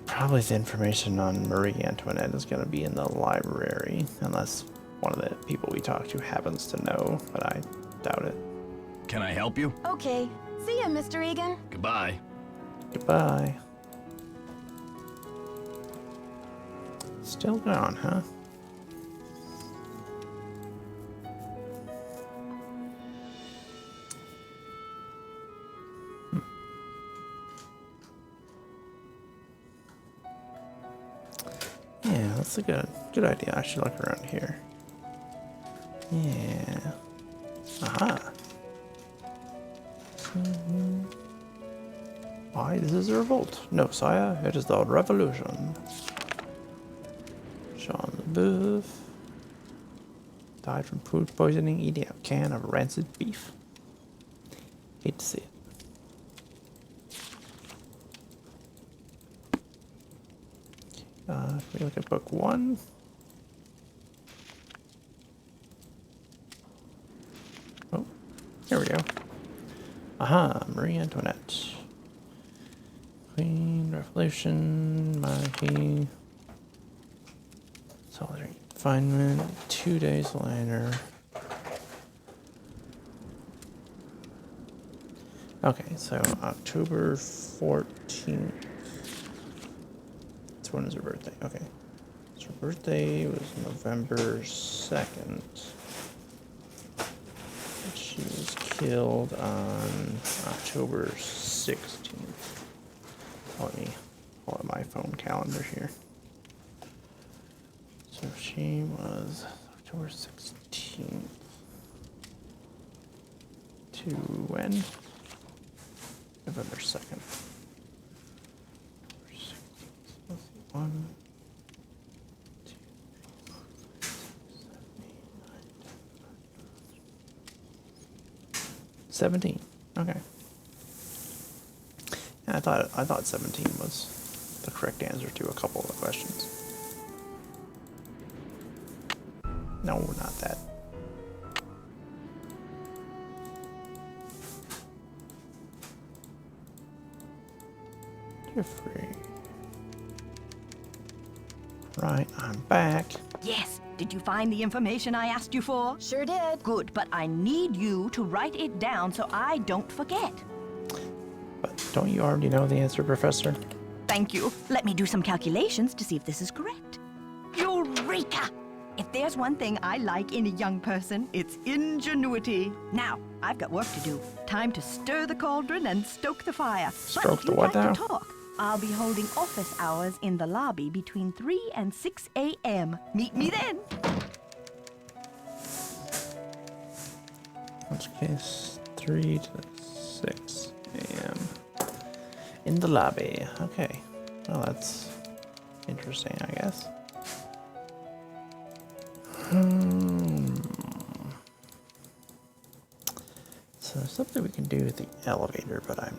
probably the information on Marie Antoinette is going to be in the library, unless one of the people we talked to happens to know, but I doubt it. Can I help you? Okay. See ya, Mr. Egan. Goodbye. Goodbye. Still gone, huh? Yeah, that's a good idea. I should look around here. Yeah. Aha. Why, this is a revolt. No, sire, it is the revolution. Jean LeBeouf died from food poisoning eating a can of rancid beef. Hate to see it. If we look at book 1. Oh, here we go. Aha, Marie Antoinette. Queen Revolution, monarchy, solitary confinement, 2 days later. Okay, so October 14th. That's when is her birthday? Okay. So her birthday was November 2nd. She was killed on October 16th. Let me pull up my phone calendar here. So she was October 16th to when? November 2nd. Let's see, 1, 2, 3, 4, 5, 6, 7, 8, 9, 10, 17. Okay. Yeah, I thought 17 was the correct answer to a couple of the questions. No, not that. You're free. Right, I'm back. Yes. Did you find the information I asked you for? Sure did. Good, but I need you to write it down so I don't forget. But don't you already know the answer, Professor? Thank you. Let me do some calculations to see if this is correct. Eureka! If there's one thing I like in a young person, it's ingenuity. Now, I've got work to do. Time to stir the cauldron and stoke the fire. Stoke but the if what you'd like now? to talk, I'll be holding office hours in the lobby between 3 and 6 a.m. Meet me then. Which case, 3 to 6 a.m. in the lobby. Okay. Well, that's interesting, I guess. So there's something we can do with the elevator, but I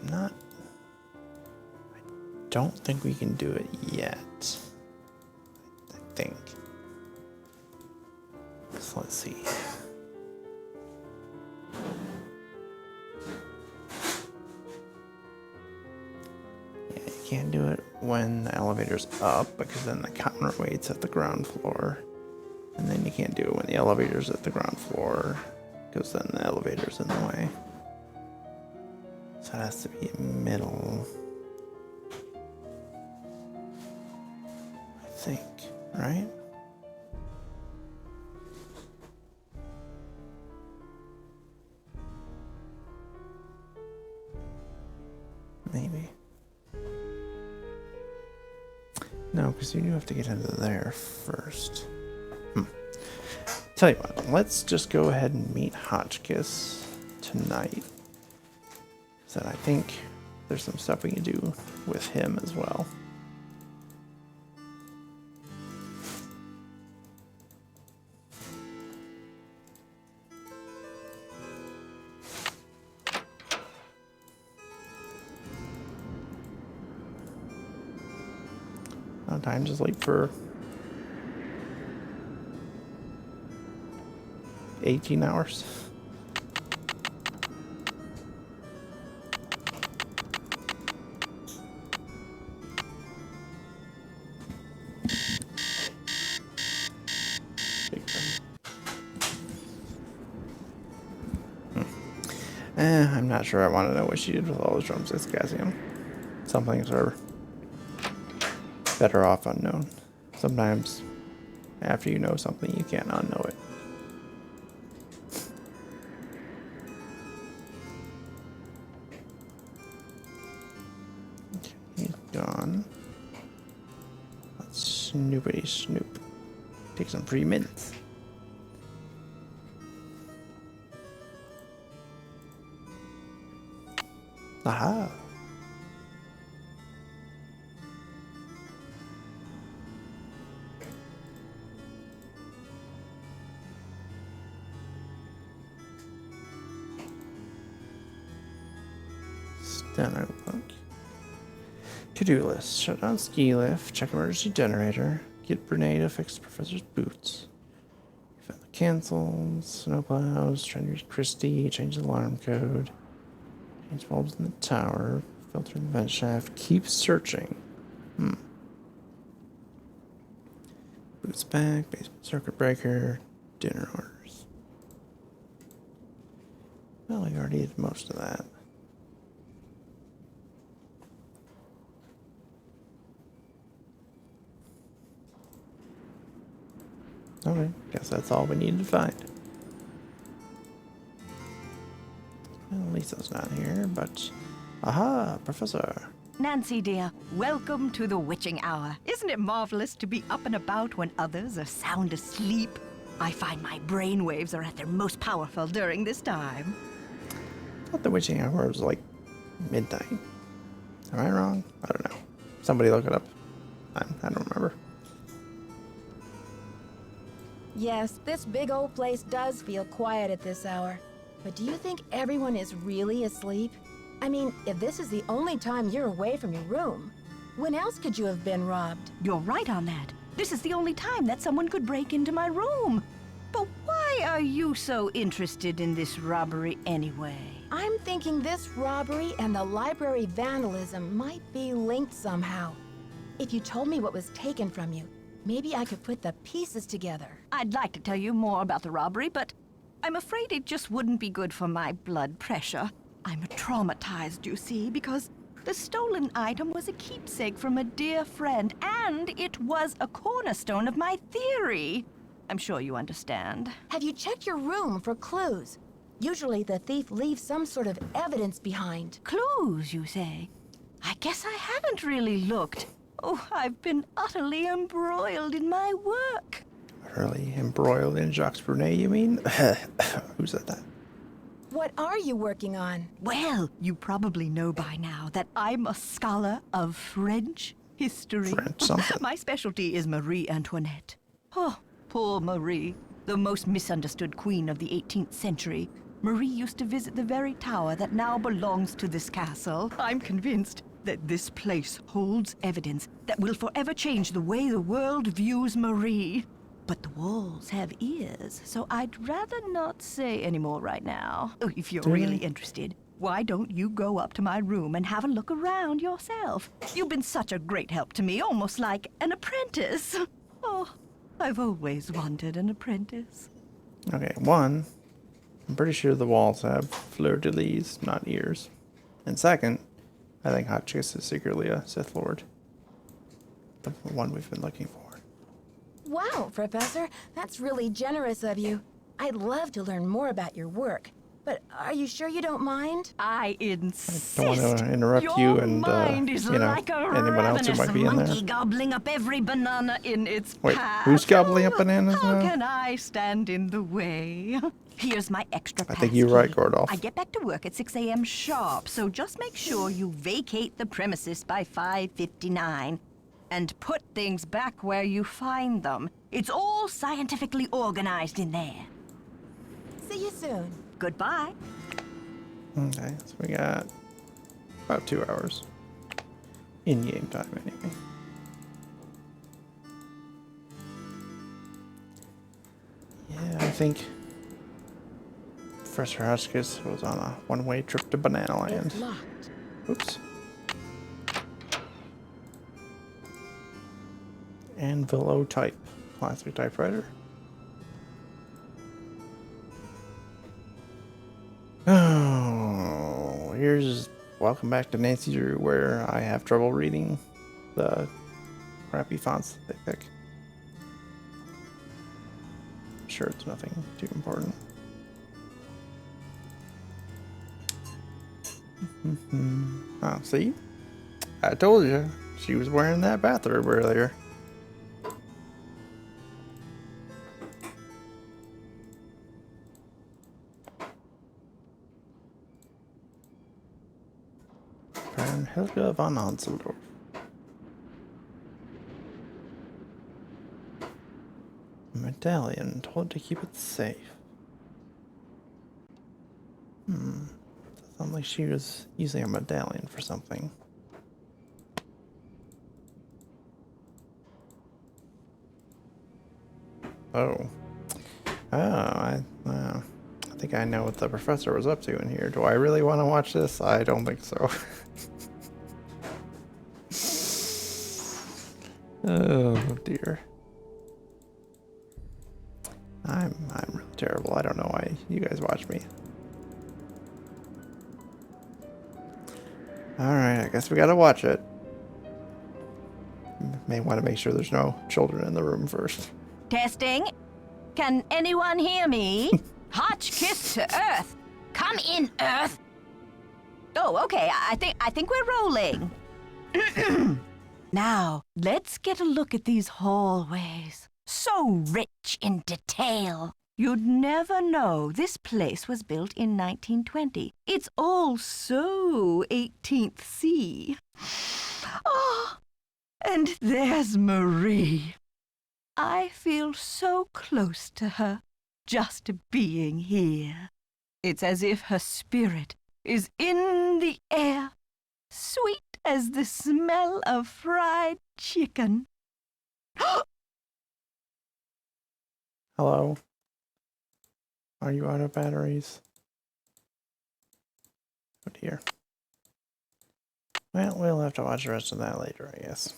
don't think we can do it yet. I think. So let's see. Yeah, you can't do it when the elevator's up because then the counterweight's at the ground floor. And then you can't do it when the elevator's at the ground floor because then the elevator's in the way. So it has to be middle. I think, right? Maybe. No, because you do have to get into there first. Tell you what, let's just go ahead and meet Hotchkiss tonight. So I think there's some stuff we can do with him as well. Sometimes just late for 18 hours. I'm not sure I want to know what she did with all those drumsticks, Cassian. Some things are better off unknown. Sometimes, after you know something, you can't unknow it. Okay, he's gone. Let's snoopity snoop. Take some free mints. Aha. Stunner book. To-do list. Shut down ski lift. Check emergency generator. Get Brene to fix the professor's boots. Find the cancels. Snowplows. Try to reach Christie. Change the alarm code. Change bulbs in the tower. Filter in the vent shaft. Keep searching. Boots back, basement circuit breaker, dinner orders. Well, we already did most of that. Okay, guess that's all we needed to find. Well, Lisa's not here, but... Aha, Professor. Nancy, dear, welcome to the witching hour. Isn't it marvelous to be up and about when others are sound asleep? I find my brain waves are at their most powerful during this time. I thought the witching hour was like midnight. Am I wrong? I don't know. Somebody look it up. I don't remember. Yes, this big old place does feel quiet at this hour. But do you think everyone is really asleep? I mean, if this is the only time you're away from your room, when else could you have been robbed? You're right on that. This is the only time that someone could break into my room. But why are you so interested in this robbery anyway? I'm thinking this robbery and the library vandalism might be linked somehow. If you told me what was taken from you, maybe I could put the pieces together. I'd like to tell you more about the robbery, but I'm afraid it just wouldn't be good for my blood pressure. I'm traumatized, you see, because the stolen item was a keepsake from a dear friend, and it was a cornerstone of my theory. I'm sure you understand. Have you checked your room for clues? Usually the thief leaves some sort of evidence behind. Clues, you say? I guess I haven't really looked. Oh, I've been utterly embroiled in my work. Really embroiled in Jacques Brunet, you mean? Who said that? What are you working on? Well, you probably know by now that I'm a scholar of French history. French something. My specialty is Marie Antoinette. Oh, poor Marie, the most misunderstood queen of the 18th century. Marie used to visit the very tower that now belongs to this castle. I'm convinced that this place holds evidence that will forever change the way the world views Marie. But the walls have ears, so I'd rather not say any more right now. Oh, if you're really interested, why don't you go up to my room and have a look around yourself? You've been such a great help to me, almost like an apprentice. Oh, I've always wanted an apprentice. Okay, one, I'm pretty sure the walls have fleur-de-lis, not ears. And second, I think Hotchkiss is secretly a Sith Lord. The one we've been looking for. Wow, Professor, that's really generous of you. I'd love to learn more about your work, but are you sure you don't mind? I insist. I don't want to interrupt Your you and, mind is you know, like a anyone else who might be in monkey there. gobbling up every banana in its Wait, path. who's gobbling up bananas How now? can I stand in the way? Here's my extra I think you're right, Gordolf. I get back to work at 6 a.m. sharp, so just make sure you vacate the premises by 5:59. And put things back where you find them. It's all scientifically organized in there. See you soon. Goodbye. Okay, so we got about 2 hours. In-game time, anyway. Yeah, I think Professor Hotchkiss was on a one-way trip to Banana Land. It's locked. Oops. Anvil type, classic typewriter. Oh, here's welcome back to Nancy Drew, where I have trouble reading the crappy fonts they pick. I'm sure it's nothing too important. Oh, see? I told you she was wearing that bathrobe earlier. Helga von Onsendorf. Medallion, told to keep it safe. Sounds like she was using a medallion for something. Oh. I think I know what the professor was up to in here. Do I really want to watch this? I don't think so. Oh dear. I'm really terrible. I don't know why you guys watch me. Alright, I guess we gotta watch it. May want to make sure there's no children in the room first. Testing. Can anyone hear me? Hotch kiss to Earth. Come in, Earth. Oh, okay. I think we're rolling. Now, let's get a look at these hallways. So rich in detail. You'd never know this place was built in 1920. It's all so 18th C. Oh, and there's Marie. I feel so close to her, just being here. It's as if her spirit is in the air, sweet as the smell of fried chicken. Hello? Are you out of batteries? Oh dear. Well, we'll have to watch the rest of that later, I guess.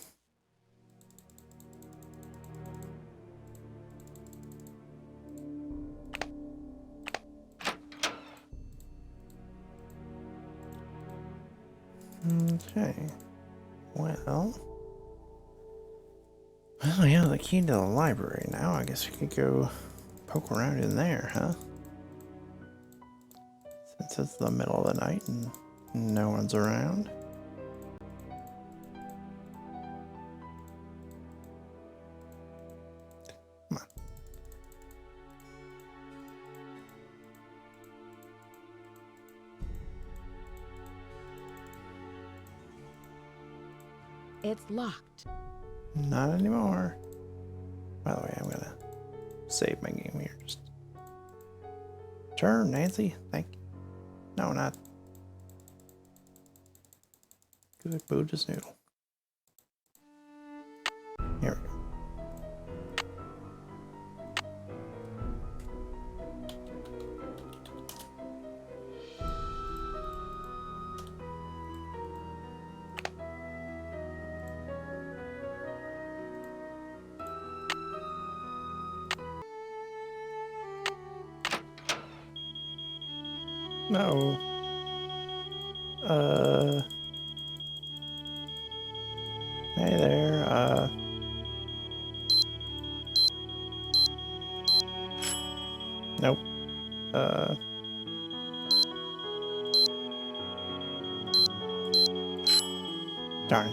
Okay. Well, yeah, the key to the library now. I guess we could go poke around in there, huh? Since it's the middle of the night and no one's around. Come on. It's locked. Not anymore. By the way, I'm gonna save my game here. Just turn, Nancy. Thank you. No, not. Good Buddha's noodle. Here we go. No. Hey there, nope. Darn.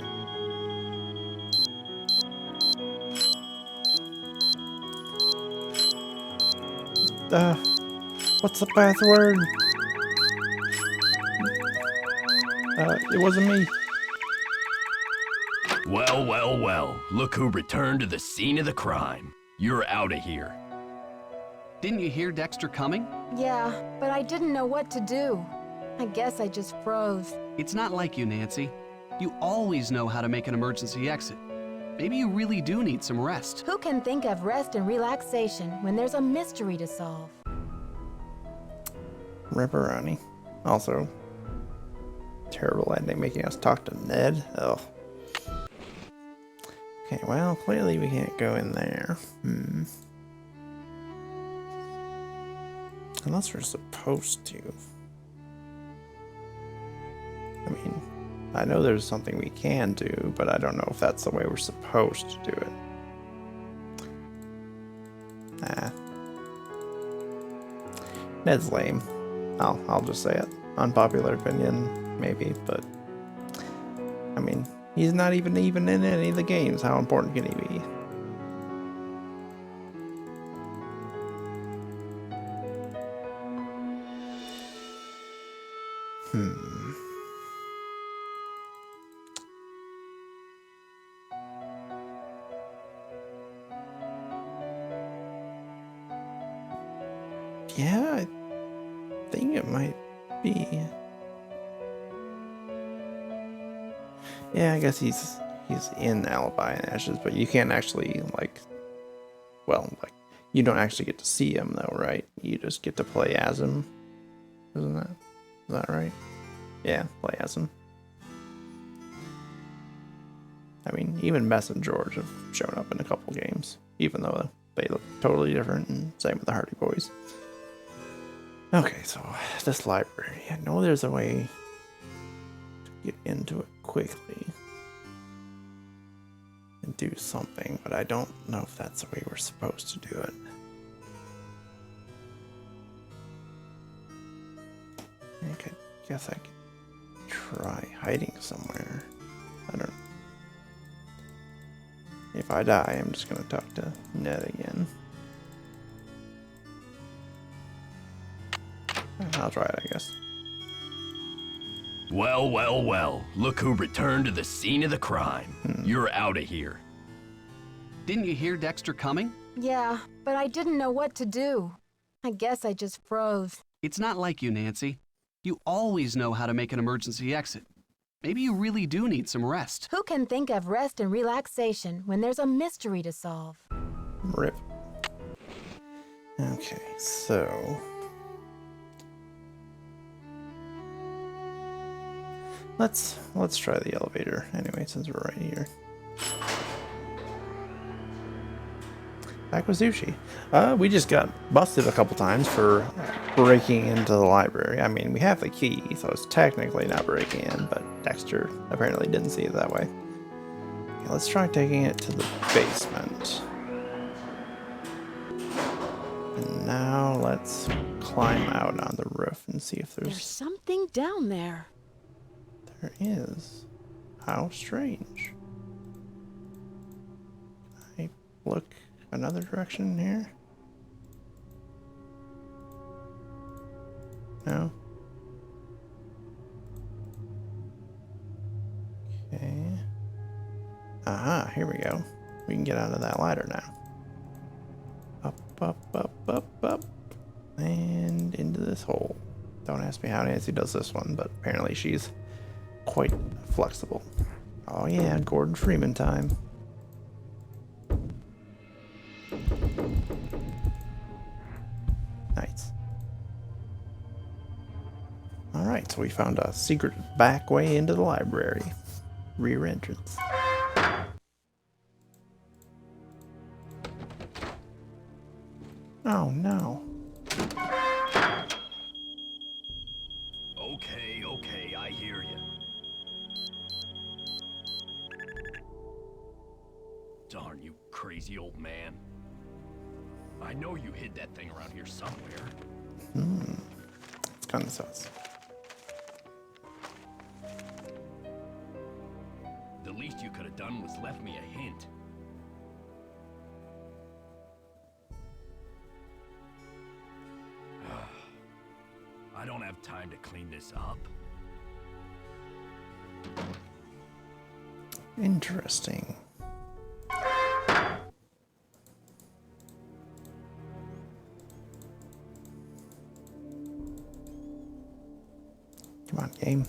What's the password? It wasn't me. Well, well, well. Look who returned to the scene of the crime. You're out of here. Didn't you hear Dexter coming? Yeah, but I didn't know what to do. I guess I just froze. It's not like you, Nancy. You always know how to make an emergency exit. Maybe you really do need some rest. Who can think of rest and relaxation when there's a mystery to solve? Ripperoni. Also, terrible ending making us talk to Ned. Ugh. Okay, well, clearly we can't go in there. Unless we're supposed to. I mean, I know there's something we can do, but I don't know if that's the way we're supposed to do it. Nah. Ned's lame. I'll just say it. Unpopular opinion, maybe, but I mean, he's not even in any of the games. How important can he be? Yeah, I think it might be. Yeah, I guess he's in Alibi and Ashes, but you can't actually you don't actually get to see him though, right? You just get to play as him. Is that right? Yeah, play as him. I mean, even Bess and George have shown up in a couple games, even though they look totally different, and same with the Hardy Boys. Okay, so this library. I know there's a way to get into it quickly and do something, but I don't know if that's the way we're supposed to do it. I guess I could try hiding somewhere. I don't know. If I die, I'm just gonna talk to Ned again. I'll try it, I guess. Well, well, well. Look who returned to the scene of the crime. You're out of here. Didn't you hear Dexter coming? Yeah, but I didn't know what to do. I guess I just froze. It's not like you, Nancy. You always know how to make an emergency exit. Maybe you really do need some rest. Who can think of rest and relaxation when there's a mystery to solve? Rip. Okay, so let's try the elevator anyway, since we're right here. Back with Zushi. We just got busted a couple times for breaking into the library. I mean, we have the key, so it's technically not breaking in, but Dexter apparently didn't see it that way. Okay, let's try taking it to the basement. And now let's climb out on the roof and see if There's there's... something down there. There is. How strange. Can I look another direction here? No? Okay. Aha, here we go. We can get onto that ladder now. Up, up, up, up, up. And into this hole. Don't ask me how Nancy does this one, but apparently she's quite flexible. Oh yeah, Gordon Freeman time. Nice. Alright, so we found a secret back way into the library. Rear entrance. Oh no. Okay, I hear you. Darn you, crazy old man. I know you hid that thing around here somewhere. It's kind of sus. The least you could have done was left me a hint. I don't have time to clean this up. Interesting. Come on, game.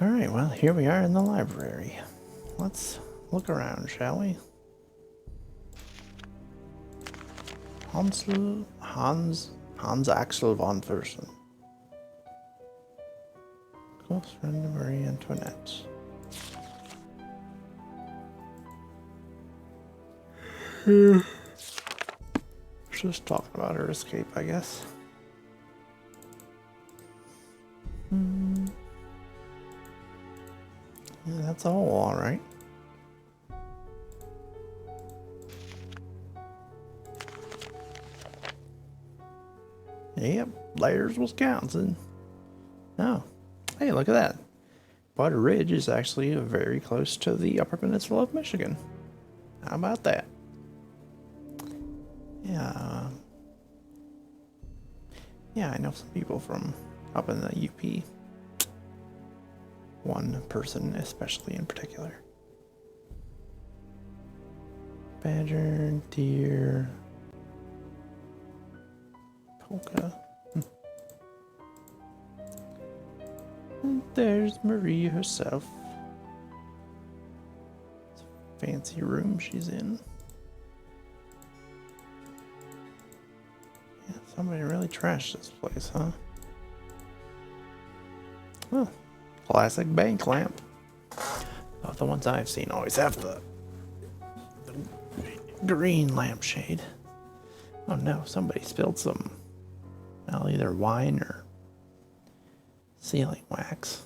Alright, well, here we are in the library. Let's look around, shall we? Hans Axel von Fersen. Close friend of Marie Antoinette. Just talking about her escape, I guess. Yeah, that's all right. Yep, Lairds, Wisconsin. Oh, hey, look at that. Butter Ridge is actually very close to the Upper Peninsula of Michigan. How about that? Yeah. Yeah, I know some people from up in the UP. One person especially in particular. Badger, deer, polka. And there's Marie herself. It's a fancy room she's in. Yeah, somebody really trashed this place, huh? Well, classic bank lamp. the ones I've seen always have the green lampshade. Oh no, somebody spilled some, well, either wine or sealing wax.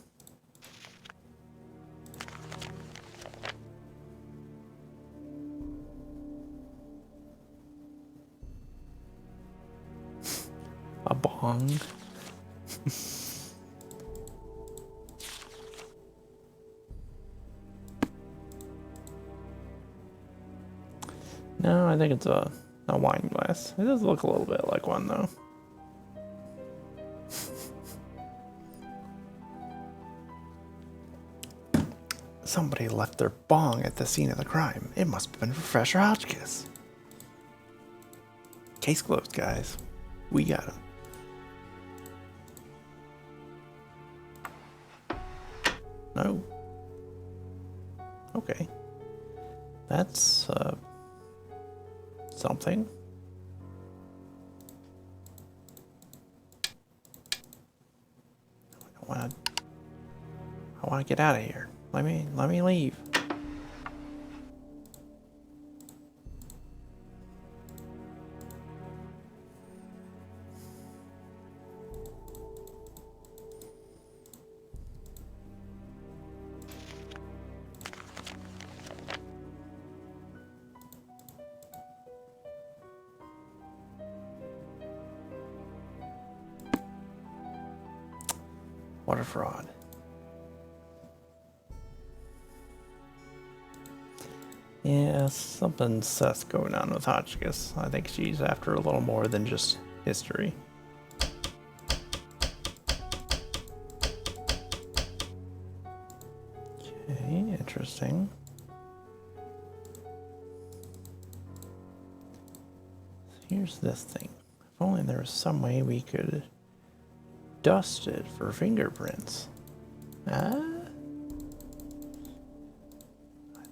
A bong. No, I think it's a wine glass. It does look a little bit like one, though. Somebody left their bong at the scene of the crime. It must have been Professor Hotchkiss. Case closed, guys. We got him. No. Okay. That's, something. I want to get out of here. Let me leave. What a fraud. Yeah, something sus going on with Hotchkiss. I think she's after a little more than just history. Okay, interesting. Here's this thing. If only there was some way we could dust it for fingerprints. I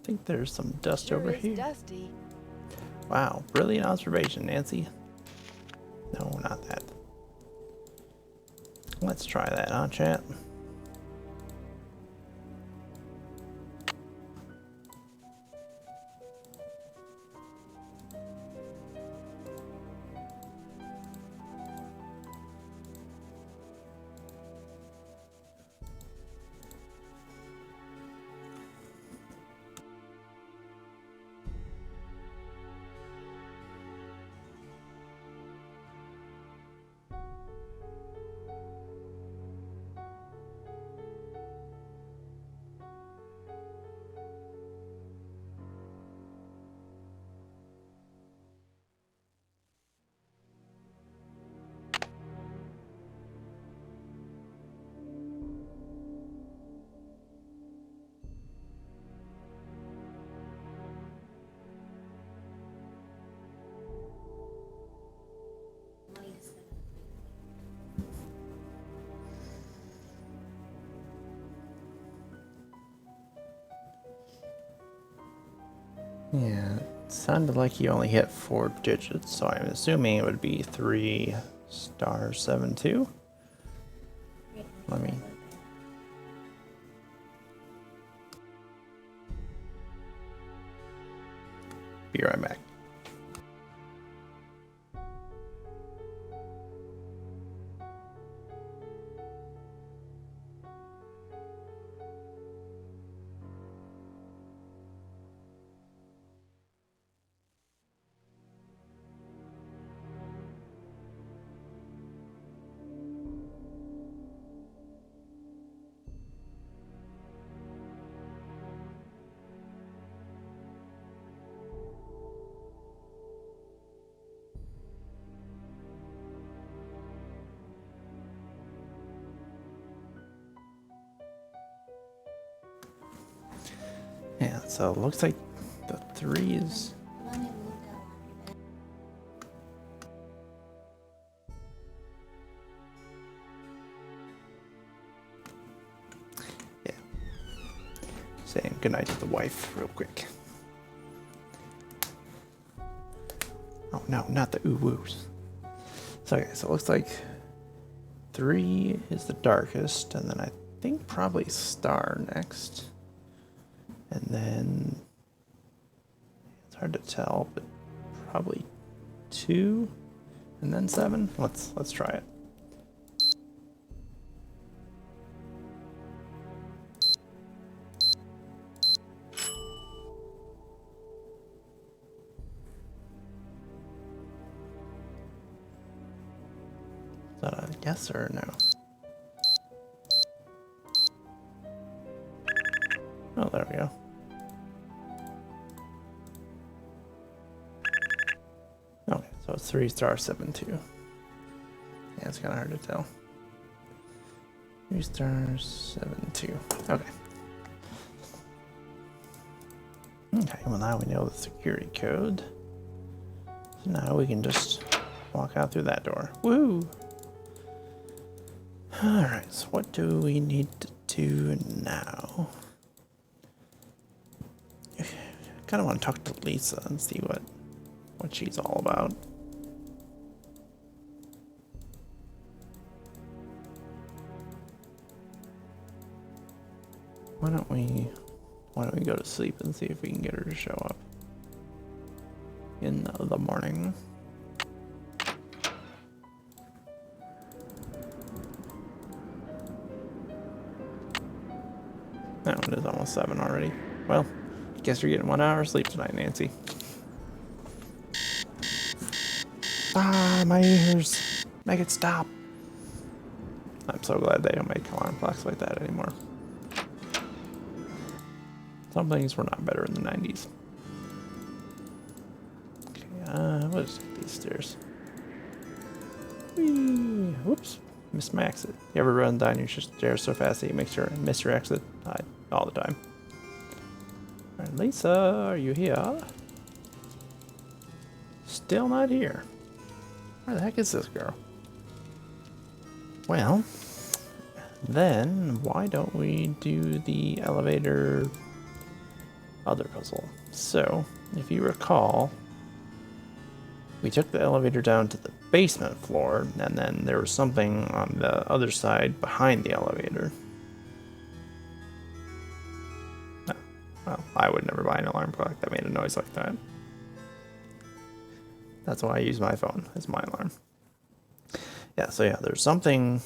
think there's some dust over here. Dusty. Wow, brilliant observation, Nancy. No, not that. Let's try that, huh, chat? Yeah, it sounded like he only hit 4 digits, so I'm assuming it would be 3*72. Let me. Be right back. Yeah, so it looks like the 3 is. Yeah. Saying goodnight to the wife real quick. Oh no, not the ooh-woos. So, okay, so it looks like 3 is the darkest, and then I think probably star next. then it's hard to tell, but probably 2 and then 7. Let's try it. Is that a yes or no? Oh, there we go. Okay, so it's 3 star 7 2. Yeah, it's kind of hard to tell. 3 stars 7 2. Okay. Okay, well now we know the security code. So now we can just walk out through that door. Woo! Alright, so what do we need to do now? I kind of want to talk to Lisa and see what she's all about. Why don't we go to sleep and see if we can get her to show up in the morning? No, it is almost 7 already. Well, guess you're getting 1 hour of sleep tonight, Nancy. Ah, my ears. Make it stop. I'm so glad they don't make alarm clocks like that anymore. Some things were not better in the 90s. Okay, we'll just take these stairs. Whee! Whoops. Miss my exit. You ever run down your stairs so fast that you miss your exit? All the time. Alright, Lisa, are you here? Still not here. Where the heck is this girl? Well, then why don't we do the elevator other puzzle? So, if you recall, we took the elevator down to the basement floor, and then there was something on the other side behind the elevator. No. Well, I would never buy an alarm clock that made a noise like that. That's why I use my phone as my alarm. Yeah, so yeah, there's something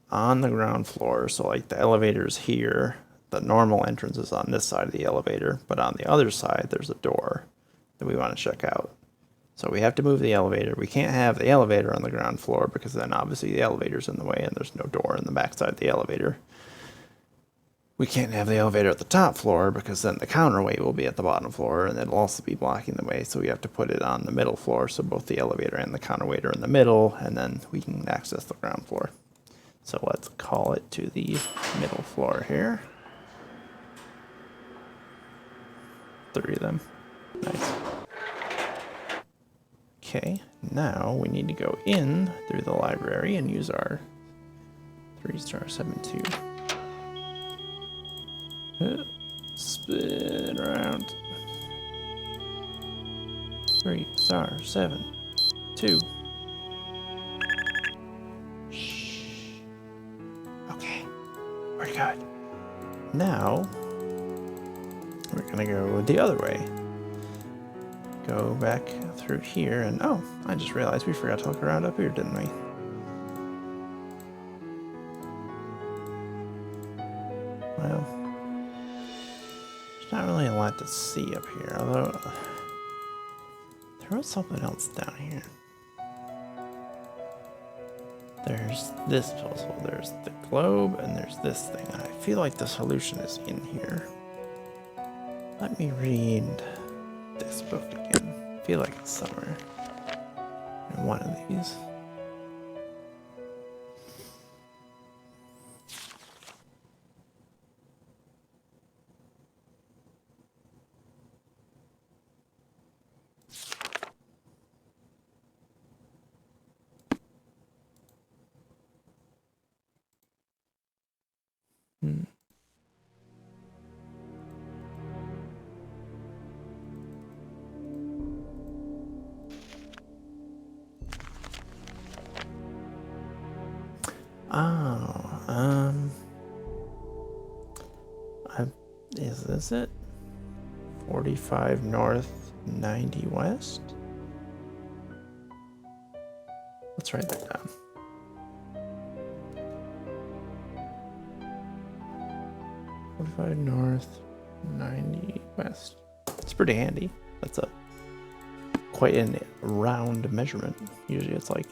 on the ground floor. So like the elevator's here, the normal entrance is on this side of the elevator, but on the other side there's a door that we want to check out. So we have to move the elevator. We can't have the elevator on the ground floor because then obviously the elevator's in the way and there's no door in the backside of the elevator. We can't have the elevator at the top floor because then the counterweight will be at the bottom floor and it'll also be blocking the way. So we have to put it on the middle floor so both the elevator and the counterweight are in the middle, and then we can access the ground floor. So let's call it to the middle floor here. 3 of them. Nice. Okay, now we need to go in through the library and use our 3 star 7 2. Spin around. 3 star 7 2. Shh. Okay, we're good. Now we're gonna go the other way. Go back through here, and oh, I just realized we forgot to look around up here, didn't we? Well, there's not really a lot to see up here, although there was something else down here. There's this puzzle, there's the globe, and there's this thing, and I feel like the solution is in here. Let me read this book again. I feel like it's somewhere in one of these. Is this it? 45 north, 90 west. Let's write that down. "45 north, 90 west." It's pretty handy. That's a quite a round measurement. Usually it's like,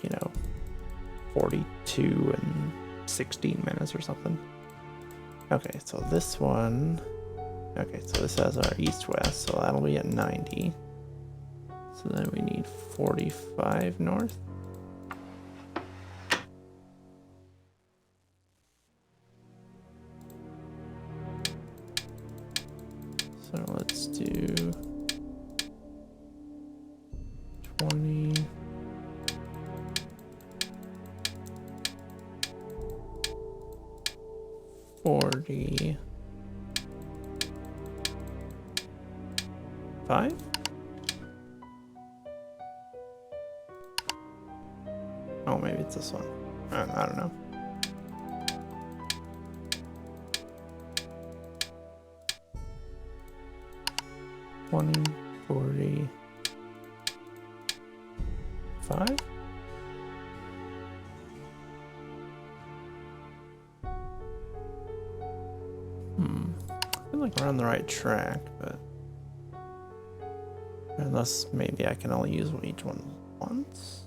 42 and 16 minutes or something. Okay, so this one. Okay, so this has our east-west, so that'll be at 90. So then we need 45 north. So let's do 20. $45. Oh, maybe it's this one. I don't know. $20, $45. I feel like we're on the right track, but unless maybe I can only use each one once.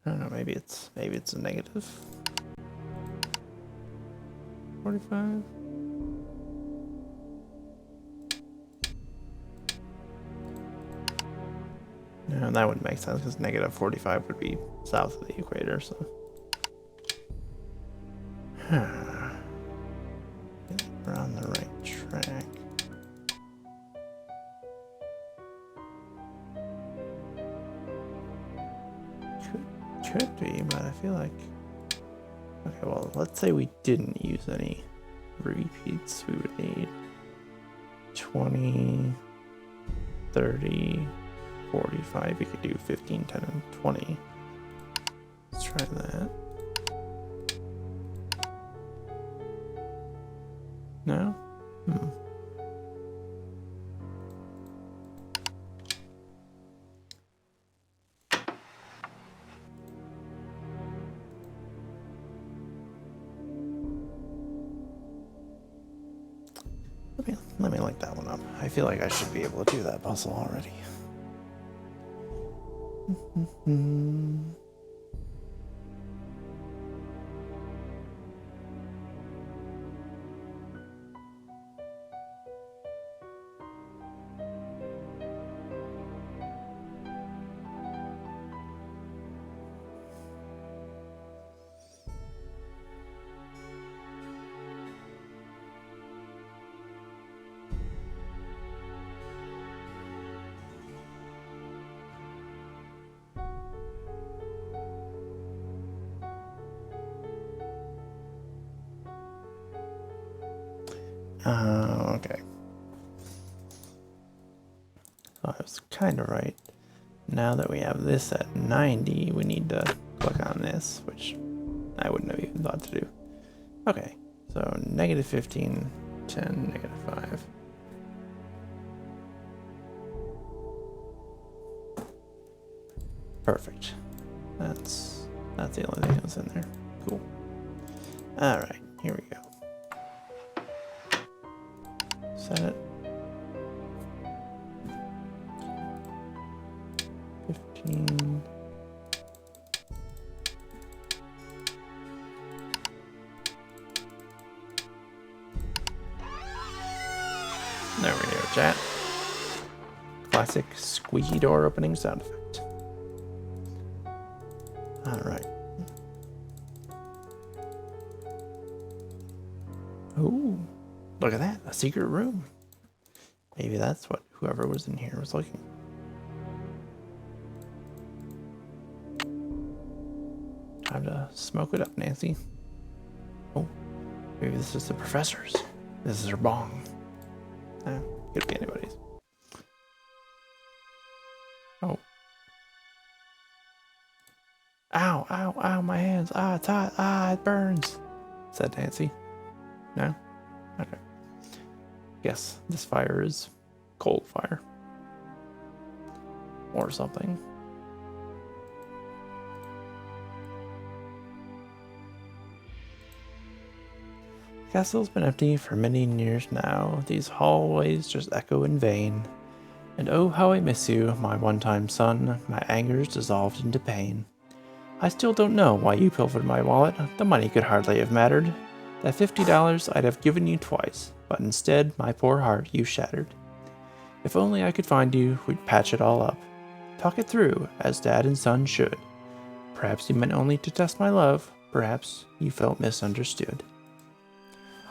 I don't know. Maybe it's a negative 45. No, that wouldn't make sense because negative 45 would be south of the equator. So. We're on the right track. Could be, but I feel like... Okay, well, let's say we didn't use any repeats. We would need 20, 30, 45. We could do 15, 10, and 20. Let's try that. No? Let me look that one up. I feel like I should be able to do that puzzle already. Okay. So I was kind of right. Now that we have this at 90, we need to click on this, which I wouldn't have even thought to do. Okay, so negative 15, 10, negative 5. Perfect. That's the only thing that's in there. Cool. All right, here we go. Set it. 15. There we go, chat. Classic squeaky door opening sound effect. All right. Ooh, look at that, a secret room. Maybe that's what whoever was in here was looking. Time to smoke it up, Nancy. Oh, maybe this is the professor's. This is her bong. Could be anybody's. Oh. Ow, ow, ow, my hands. Ah, it's hot. Ah, it burns, said Nancy. No? Okay. Guess this fire is cold fire. Or something. The castle's been empty for many years now. These hallways just echo in vain. And oh, how I miss you, my one-time son. My anger's dissolved into pain. I still don't know why you pilfered my wallet. The money could hardly have mattered. That $50 I'd have given you twice, but instead, my poor heart you shattered. If only I could find you, we'd patch it all up. Talk it through, as dad and son should. Perhaps you meant only to test my love. Perhaps you felt misunderstood.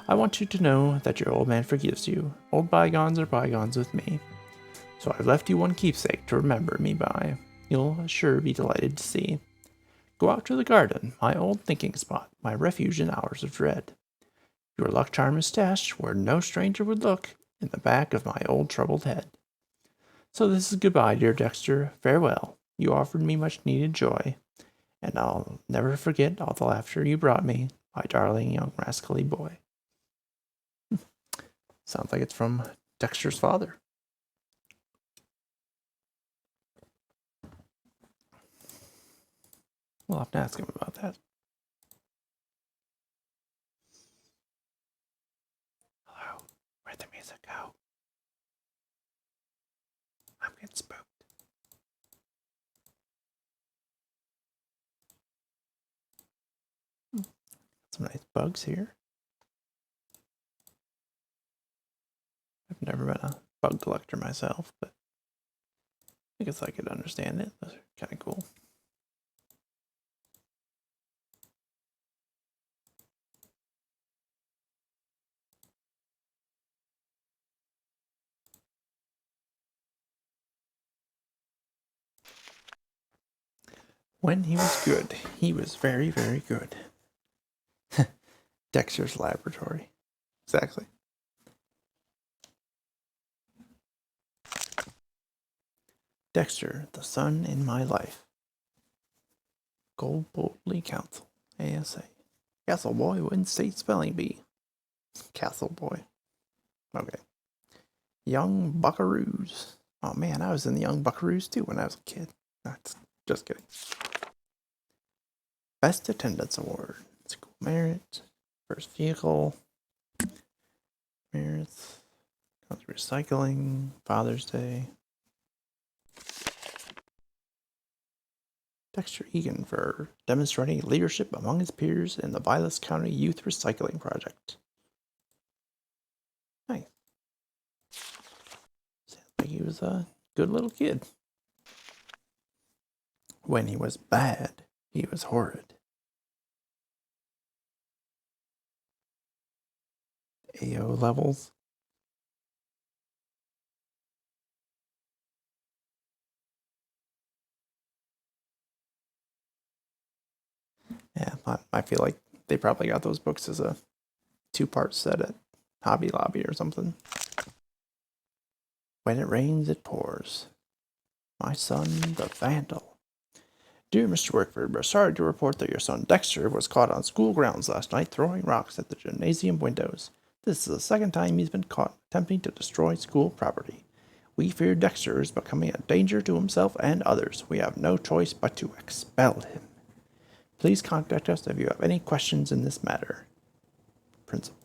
I want you to know that your old man forgives you. Old bygones are bygones with me. So I've left you one keepsake to remember me by. You'll sure be delighted to see. Go out to the garden, my old thinking spot, my refuge in hours of dread. Your luck charm is stashed where no stranger would look, in the back of my old troubled head. So this is goodbye, dear Dexter. Farewell. You offered me much needed joy, and I'll never forget all the laughter you brought me, my darling young rascally boy. Sounds like it's from Dexter's father. We'll have to ask him about that. Hello, where'd the music go? I'm getting spooked. Some nice bugs here. I've never been a bug collector myself, but I guess I could understand it. Those are kind of cool. When he was good, he was very, very good. Dexter's Laboratory. Exactly. Dexter, the son in my life. Gold Boldly Council. ASA. Castle Boy wouldn't state spelling bee. Castle Boy. Okay. Young Buckaroos. Oh man, I was in the Young Buckaroos too when I was a kid. That's just kidding. Best Attendance Award. School Merit. First Vehicle. Merits. Recycling. Father's Day. Dexter Egan for demonstrating leadership among his peers in the Vilas County Youth Recycling Project. Nice. Sounds like he was a good little kid. When he was bad, he was horrid. AO levels. Yeah, I feel like they probably got those books as a 2-part set at Hobby Lobby or something. When it rains, it pours. My son, the vandal. Dear Mr. Wickford, we're sorry to report that your son Dexter was caught on school grounds last night throwing rocks at the gymnasium windows. This is the second time he's been caught attempting to destroy school property. We fear Dexter is becoming a danger to himself and others. We have no choice but to expel him. Please contact us if you have any questions in this matter. Principal.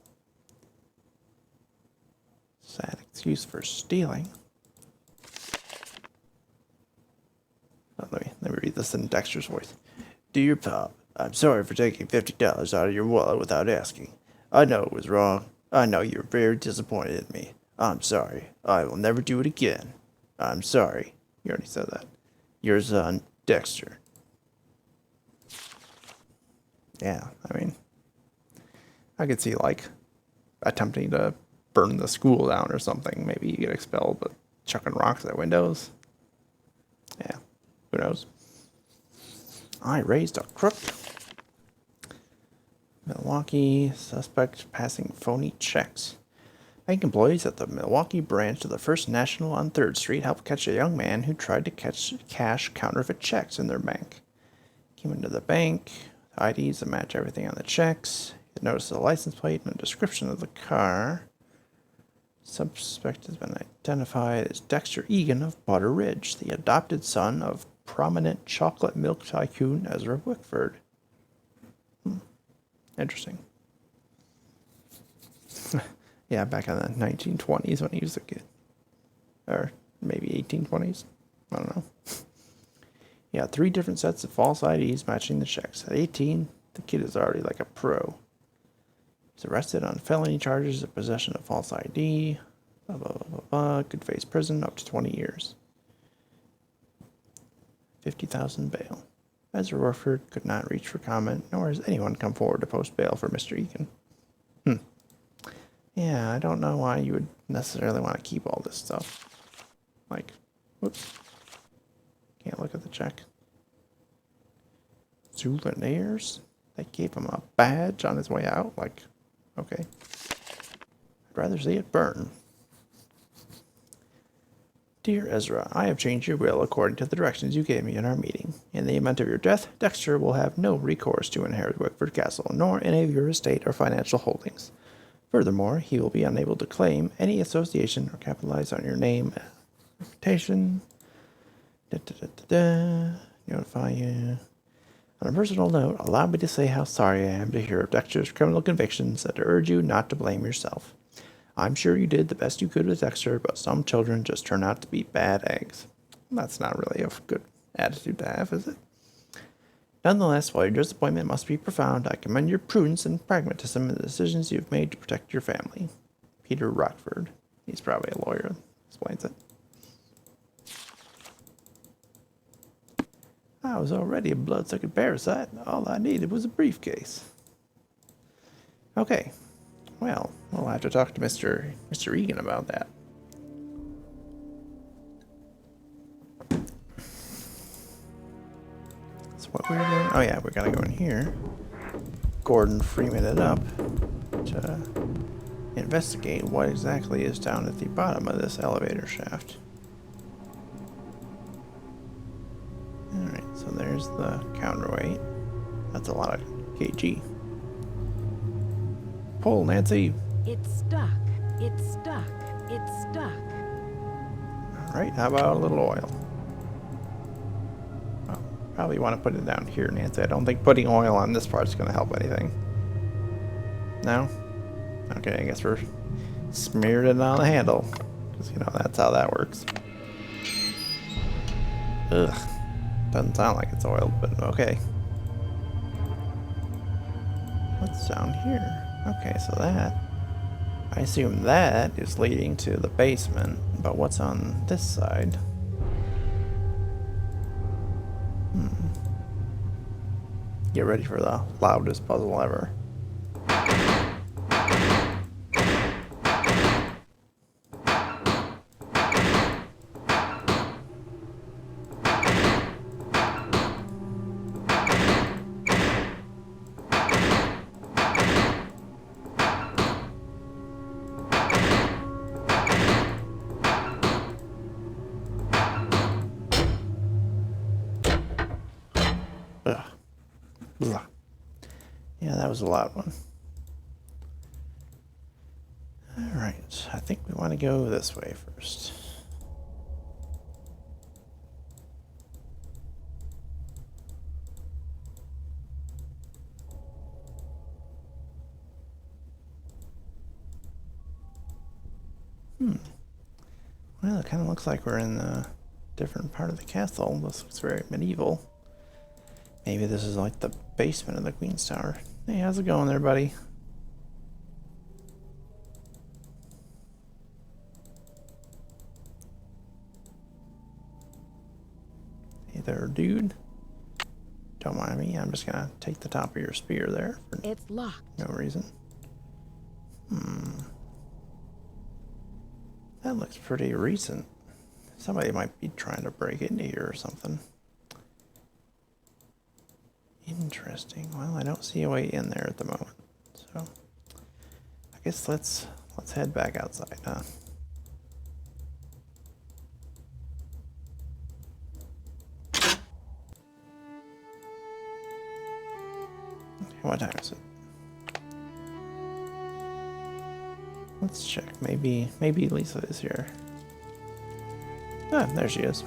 Sad excuse for stealing. Oh, let me read this in Dexter's voice. Dear Pop, I'm sorry for taking $50 out of your wallet without asking. I know it was wrong. I know you're very disappointed in me. I'm sorry. I will never do it again. I'm sorry. You already said that. Your son, Dexter. Yeah, I mean, I could see, like, attempting to burn the school down or something. Maybe you get expelled, but chucking rocks at windows? Yeah, who knows? I raised a crook. Milwaukee suspect passing phony checks. Bank employees at the Milwaukee branch of the First National on 3rd Street helped catch a young man who tried to cash counterfeit checks in their bank. Came into the bank. IDs that match everything on the checks. It noticed the license plate and a description of the car. Suspect has been identified as Dexter Egan of Butter Ridge, the adopted son of prominent chocolate milk tycoon Ezra Wickford. Interesting. Yeah, back in the 1920s when he was a kid. Or maybe 1820s. I don't know. Yeah, 3 different sets of false IDs matching the checks. At 18, the kid is already like a pro. He's arrested on felony charges of possession of false ID. Blah, blah, blah, blah, blah. Could face prison up to 20 years. 50,000 bail. Ezra Wickford could not reach for comment, nor has anyone come forward to post bail for Mr. Egan. Yeah, I don't know why you would necessarily want to keep all this stuff. Like, whoops. Can't look at the check. Souvenirs? They gave him a badge on his way out? Like, okay. I'd rather see it burn. Dear Ezra, I have changed your will according to the directions you gave me in our meeting. In the event of your death, Dexter will have no recourse to inherit Wickford Castle, nor any of your estate or financial holdings. Furthermore, he will be unable to claim any association or capitalize on your name, reputation, notify you. On a personal note, allow me to say how sorry I am to hear of Dexter's criminal convictions and to urge you not to blame yourself. I'm sure you did the best you could with Dexter, but some children just turn out to be bad eggs. That's not really a good attitude to have, is it? Nonetheless, while your disappointment must be profound, I commend your prudence and pragmatism in the decisions you've made to protect your family. Peter Rockford. He's probably a lawyer. Explains it. I was already a bloodsucking parasite. All I needed was a briefcase. Okay. Well, we'll have to talk to Mr. Egan about that. So what we're doing... Oh yeah, we gotta go in here. Gordon Freeman it up to investigate what exactly is down at the bottom of this elevator shaft. Alright, so there's the counterweight. That's a lot of kg. Pull, Nancy. It's stuck. It's stuck. It's stuck. Alright, how about a little oil? Well, probably want to put it down here, Nancy. I don't think putting oil on this part is going to help anything. No? Okay, I guess we're smeared it on the handle. Because, you know, that's how that works. Ugh. Doesn't sound like it's oiled, but okay. What's down here? Okay, so that... I assume that is leading to the basement, but what's on this side? Get ready for the loudest puzzle ever. Ugh. Yeah, that was a loud one. Alright, I think we want to go this way first. Well, it kind of looks like we're in a different part of the castle. This looks very medieval. Maybe this is like the basement of the Queen's Tower. Hey, how's it going there, buddy? Hey there, dude. Don't mind me. I'm just gonna take the top of your spear there. For It's locked. no reason. That looks pretty recent. Somebody might be trying to break into here or something. Interesting. Well, I don't see a way in there at the moment. So I guess let's head back outside, huh? Okay, what time is it? Let's check. Maybe Lisa is here. Ah, there she is.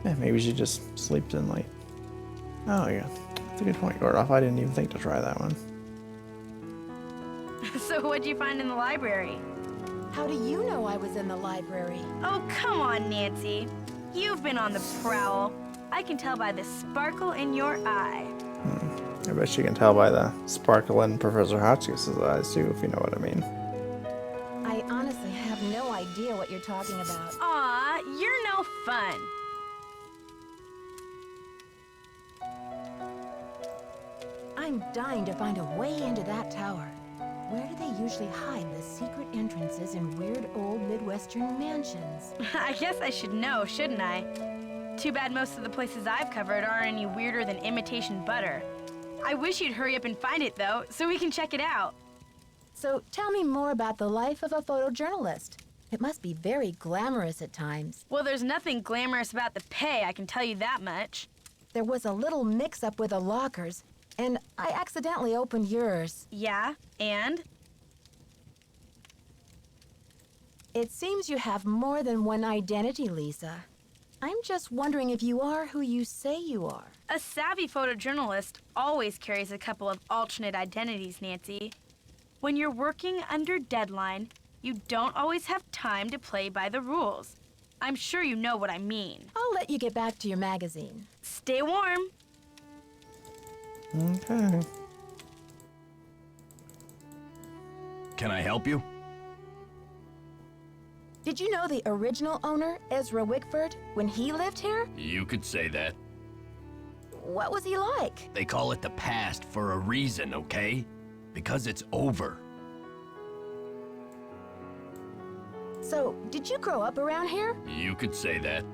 Yeah, maybe she just sleeps in late. Oh yeah, that's a good point, Gordoff. I didn't even think to try that one. So what'd you find in the library? How do you know I was in the library? Oh, come on, Nancy. You've been on the prowl. I can tell by the sparkle in your eye. I bet you can tell by the sparkle in Professor Hotchkiss' eyes too, if you know what I mean. I honestly have no idea what you're talking about. Aw, you're no fun. I'm dying to find a way into that tower. Where do they usually hide the secret entrances in weird old Midwestern mansions? I guess I should know, shouldn't I? Too bad most of the places I've covered aren't any weirder than imitation butter. I wish you'd hurry up and find it, though, so we can check it out. So tell me more about the life of a photojournalist. It must be very glamorous at times. Well, there's nothing glamorous about the pay, I can tell you that much. There was a little mix-up with the lockers, and I accidentally opened yours. Yeah, and? It seems you have more than one identity, Lisa. I'm just wondering if you are who you say you are. A savvy photojournalist always carries a couple of alternate identities, Nancy. When you're working under deadline, you don't always have time to play by the rules. I'm sure you know what I mean. I'll let you get back to your magazine. Stay warm. Okay. Can I help you? Did you know the original owner, Ezra Wickford, when he lived here? You could say that. What was he like? They call it the past for a reason, okay? Because it's over. So, did you grow up around here? You could say that.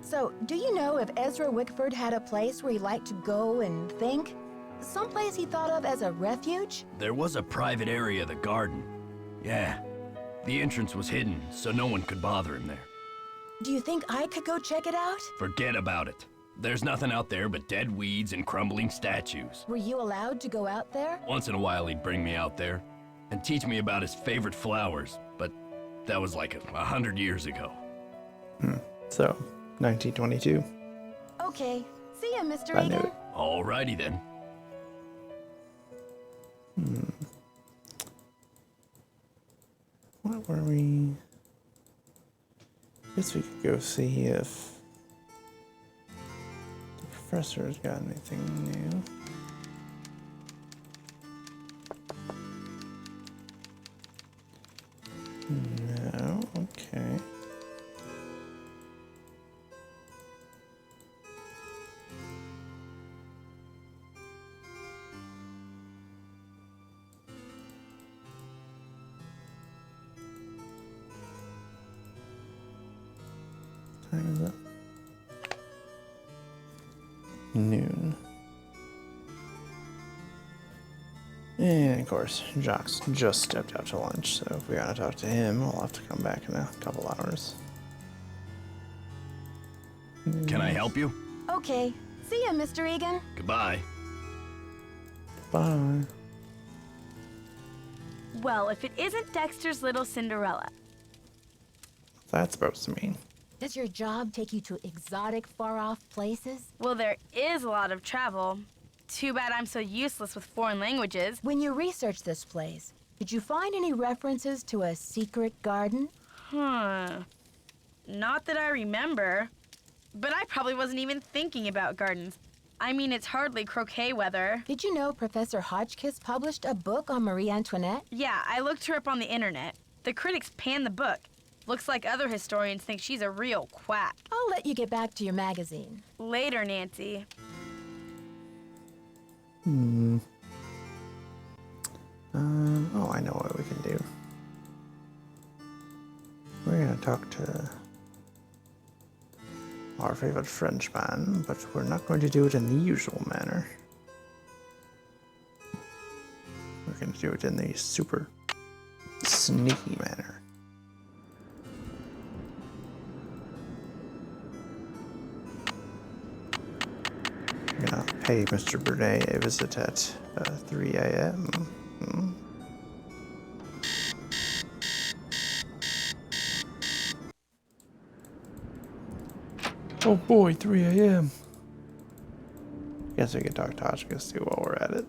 So, do you know if Ezra Wickford had a place where he liked to go and think? Someplace he thought of as a refuge? There was a private area, the garden. Yeah. The entrance was hidden, so no one could bother him there. Do you think I could go check it out? Forget about it. There's nothing out there but dead weeds and crumbling statues. Were you allowed to go out there? Once in a while he'd bring me out there and teach me about his favorite flowers, but that was like 100 years ago. So, 1922. Okay. See ya, Mr. I knew Egan. it. Alrighty then. What were we? Guess we could go see if the professor's got anything new. No, okay. Time is up. Noon. And of course, Jock's just stepped out to lunch, so if we gotta talk to him, we'll have to come back in a couple hours. Can I help you? Okay. See ya, Mr. Egan. Goodbye. Bye. Well, if it isn't Dexter's little Cinderella. What's that supposed to mean? Does your job take you to exotic, far-off places? Well, there is a lot of travel. Too bad I'm so useless with foreign languages. When you researched this place, did you find any references to a secret garden? Not that I remember. But I probably wasn't even thinking about gardens. I mean, it's hardly croquet weather. Did you know Professor Hotchkiss published a book on Marie Antoinette? Yeah, I looked her up on the internet. The critics panned the book. Looks like other historians think she's a real quack. I'll let you get back to your magazine. Later, Nancy. Oh, I know what we can do. We're gonna talk to our favorite Frenchman, but we're not going to do it in the usual manner. We're gonna do it in the super sneaky manner. I'm gonna pay Mr. Burnett a visit at 3 a.m. Oh boy, 3 a.m. Guess we could talk to Hotchkiss too while we're at it.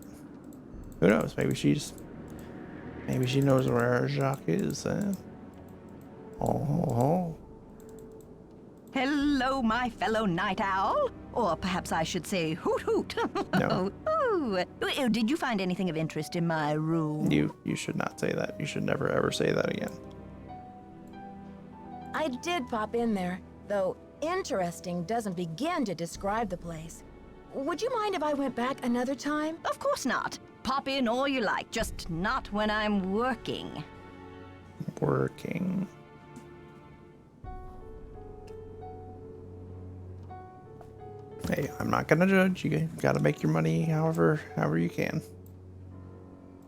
Who knows? Maybe she knows where Jacques is. Oh. Hello, my fellow night owl. Or perhaps I should say hoot hoot. No. Ooh. Did you find anything of interest in my room? You should not say that. You should never ever say that again. I did pop in there, though interesting doesn't begin to describe the place. Would you mind if I went back another time? Of course not. Pop in all you like, just not when I'm working. Working. Hey, I'm not gonna judge. You gotta make your money however you can.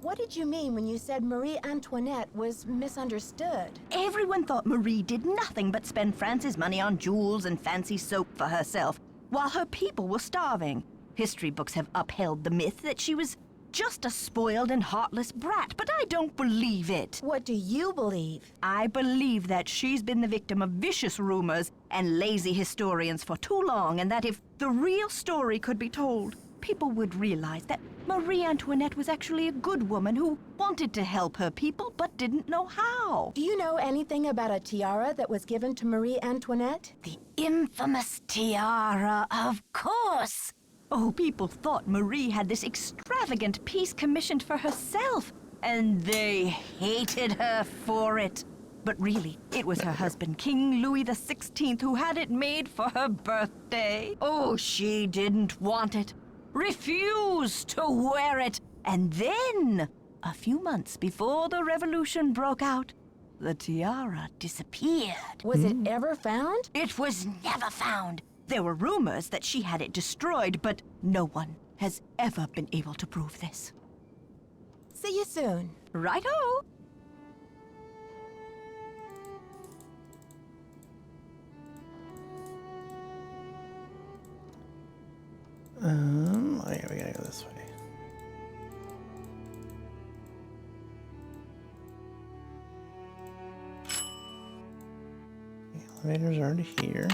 What did you mean when you said Marie Antoinette was misunderstood? Everyone thought Marie did nothing but spend France's money on jewels and fancy soap for herself, while her people were starving. History books have upheld the myth that she was just a spoiled and heartless brat, but I don't believe it. What do you believe? I believe that she's been the victim of vicious rumors and lazy historians for too long, and that if the real story could be told, people would realize that Marie Antoinette was actually a good woman who wanted to help her people but didn't know how. Do you know anything about a tiara that was given to Marie Antoinette? The infamous tiara, of course! Oh, people thought Marie had this extravagant piece commissioned for herself, and they hated her for it. But really, it was her husband, King Louis XVI, who had it made for her birthday. Oh, she didn't want it, refused to wear it, and then, a few months before the revolution broke out, the tiara disappeared. Was it ever found? It was never found. There were rumors that she had it destroyed, but no one has ever been able to prove this. See you soon. Righto! Yeah, we gotta go this way. The elevators are to here.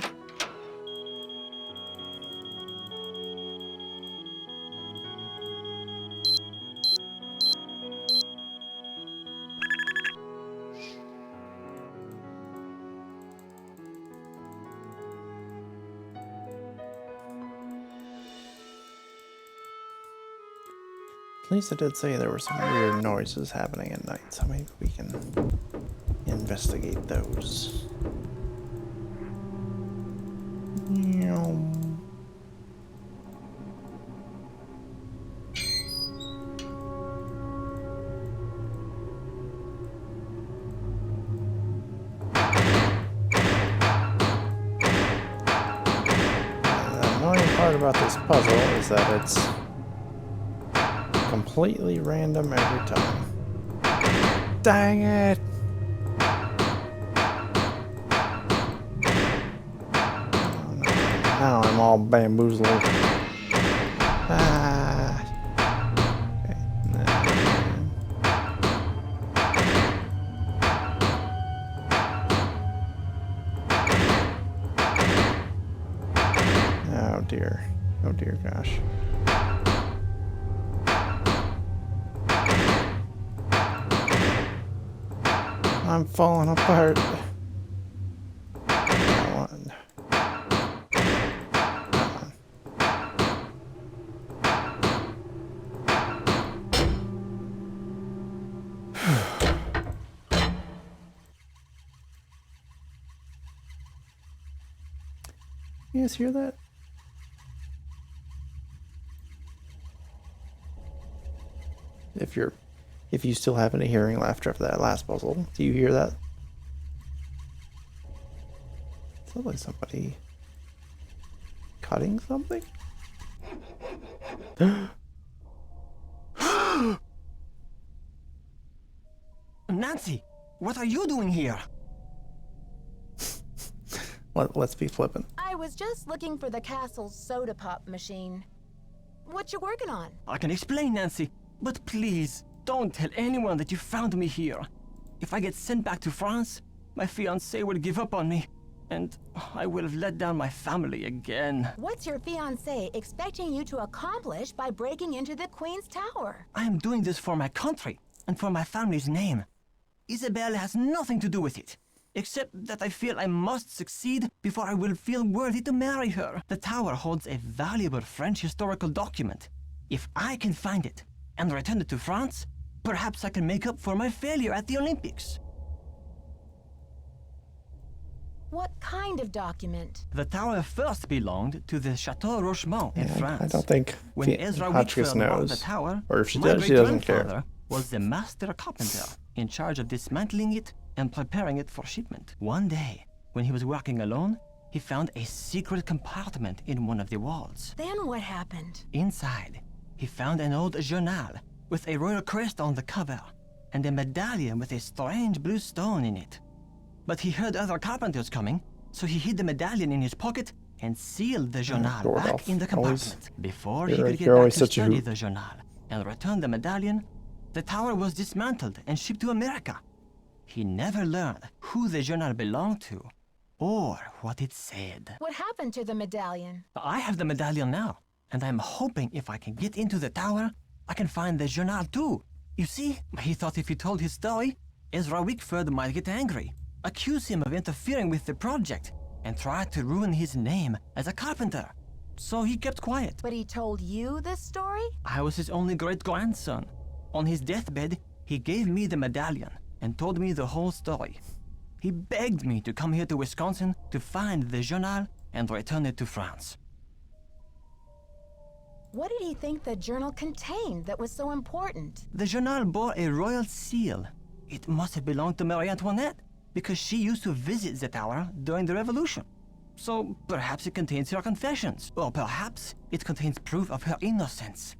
At least it did say there were some weird noises happening at night, so maybe we can investigate those. The annoying part about this puzzle is that it's completely random every time. Dang it! Oh, no. Now I'm all bamboozled. Ah. Okay. Oh dear. Oh dear gosh. I'm falling apart. Come on. You guys hear that? If you still have any hearing left after that last puzzle, do you hear that? Sounds like somebody cutting something? Nancy, what are you doing here? Let's be flippant. I was just looking for the castle's soda pop machine. What you working on? I can explain, Nancy, but please, don't tell anyone that you found me here. If I get sent back to France, my fiancé will give up on me. and I will have let down my family again. What's your fiancé expecting you to accomplish by breaking into the Queen's Tower? I am doing this for my country and for my family's name. Isabelle has nothing to do with it, except that I feel I must succeed before I will feel worthy to marry her. The tower holds a valuable French historical document. If I can find it and return it to France, perhaps I can make up for my failure at the Olympics. What kind of document? The tower first belonged to the Chateau Rochemont in France. I don't think When Ezra Hotchkiss Whitfield bought knows. the tower, Or if she my does, she doesn't care. great-grandfather was the master carpenter in charge of dismantling it and preparing it for shipment. One day, when he was working alone, he found a secret compartment in one of the walls. Then what happened? Inside, he found an old journal with a royal crest on the cover and a medallion with a strange blue stone in it. But he heard other carpenters coming, so he hid the medallion in his pocket and sealed the journal back in the compartment. Before he could get back to study the journal and return the medallion, the tower was dismantled and shipped to America. He never learned who the journal belonged to or what it said. What happened to the medallion? I have the medallion now, and I'm hoping if I can get into the tower, I can find the journal too. You see, he thought if he told his story, Ezra Wickford might get angry, accuse him of interfering with the project, and try to ruin his name as a carpenter. So he kept quiet. But he told you this story? I was his only great-grandson. On his deathbed, he gave me the medallion and told me the whole story. He begged me to come here to Wisconsin to find the journal and return it to France. What did he think the journal contained that was so important? The journal bore a royal seal. It must have belonged to Marie Antoinette, because she used to visit the tower during the Revolution. So perhaps it contains her confessions, or perhaps it contains proof of her innocence.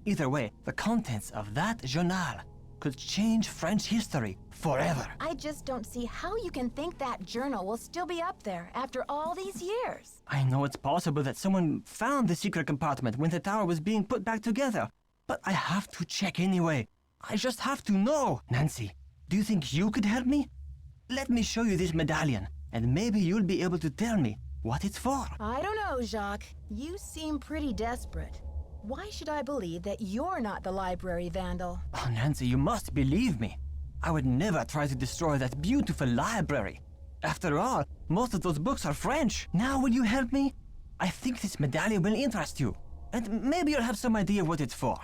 Either way, the contents of that journal could change French history forever. I just don't see how you can think that journal will still be up there after all these years. I know it's possible that someone found the secret compartment when the tower was being put back together, but I have to check anyway. I just have to know. Nancy, do you think you could help me? Let me show you this medallion, and maybe you'll be able to tell me what it's for. I don't know, Jacques. You seem pretty desperate. Why should I believe that you're not the library vandal? Oh, Nancy, you must believe me. I would never try to destroy that beautiful library. After all, most of those books are French. Now will you help me? I think this medallion will interest you, and maybe you'll have some idea what it's for.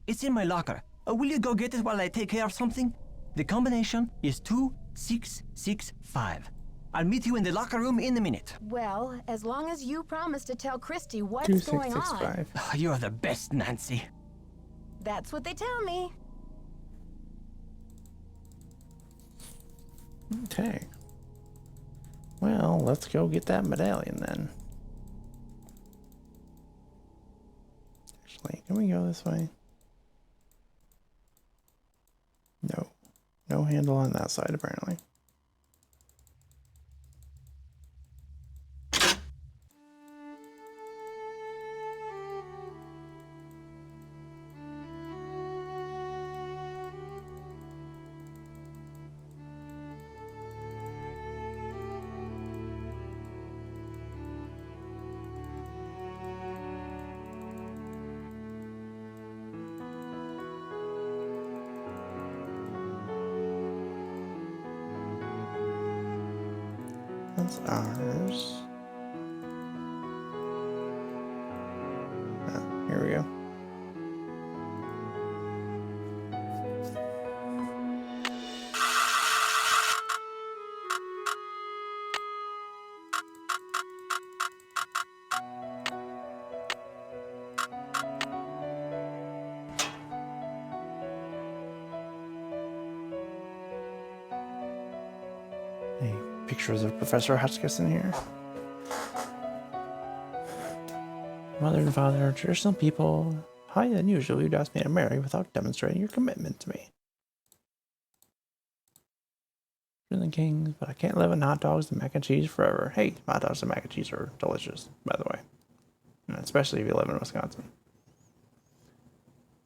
It's in my locker. Will you go get it while I take care of something? The combination is 2665. I'll meet you in the locker room in a minute. Well, as long as you promise to tell Christy what's going on. 2665. You're the best, Nancy. That's what they tell me. Okay. Well, let's go get that medallion then. Actually, can we go this way? No. No handle on that side, apparently. That's ours. Ah, here we go. Hey, pictures of Professor Hotchkiss in here. Mother and father are traditional people. Higher than usual, you'd ask me to marry without demonstrating your commitment to me. The kings, but I can't live on hot dogs and mac and cheese forever. Hey, hot dogs and mac and cheese are delicious, by the way. And especially if you live in Wisconsin.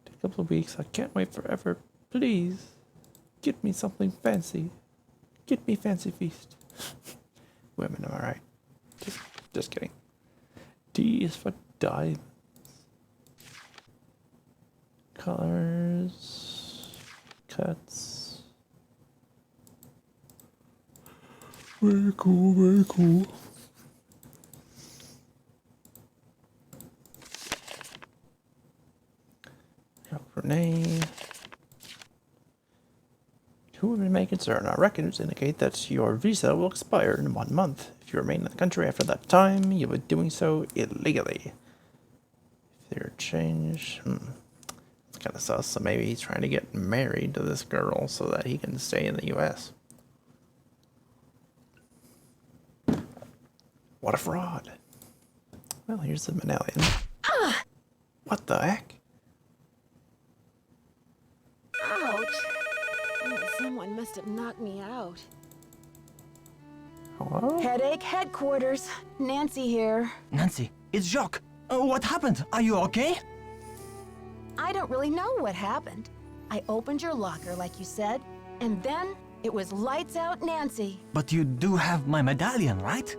In a couple of weeks, I can't wait forever. Please, get me something fancy. Get me fancy feast. Women, am I right? Just kidding. D is for diamonds. Colors. Cuts. Very cool, very cool. Renee. Who would make concern? Our records indicate that your visa will expire in 1 month. If you remain in the country after that time, you'll be doing so illegally. If there change, it's kind of sus. So maybe he's trying to get married to this girl so that he can stay in the U.S. What a fraud! Well, here's the medallion. What the heck? Ouch! Oh, someone must have knocked me out. Hello? Headache headquarters. Nancy here. Nancy, it's Jacques. What happened? Are you okay? I don't really know what happened. I opened your locker like you said, and then it was lights out Nancy. But you do have my medallion, right?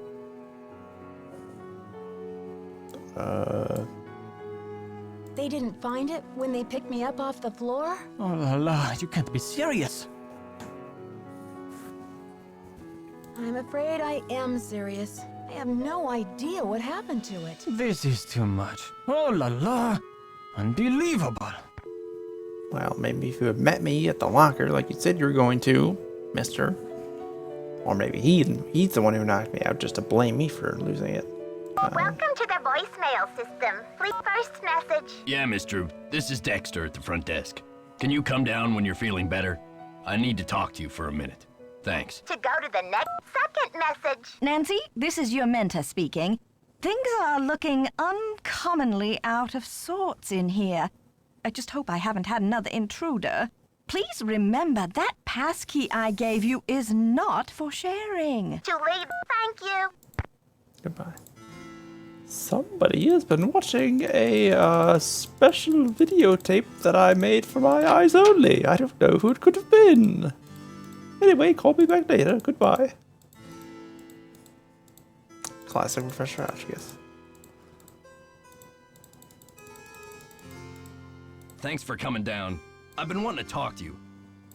They didn't find it when they picked me up off the floor? Oh la la, you can't be serious. I'm afraid I am serious. I have no idea what happened to it. This is too much. Oh la la, unbelievable. Well, maybe if you had met me at the locker like you said you were going to, mister. Or maybe he's the one who knocked me out just to blame me for losing it. Welcome to the voicemail system. Leave first message. Yeah, Miss Drew. This is Dexter at the front desk. Can you come down when you're feeling better? I need to talk to you for a minute. Thanks. To go to the next second message. Nancy, this is your mentor speaking. Things are looking uncommonly out of sorts in here. I just hope I haven't had another intruder. Please remember that passkey I gave you is not for sharing. To leave, thank you. Goodbye. Somebody has been watching a special videotape that I made for my eyes only. I don't know who it could have been. Anyway, call me back later. Goodbye. Classic Professor Hotchkiss. Thanks for coming down. I've been wanting to talk to you.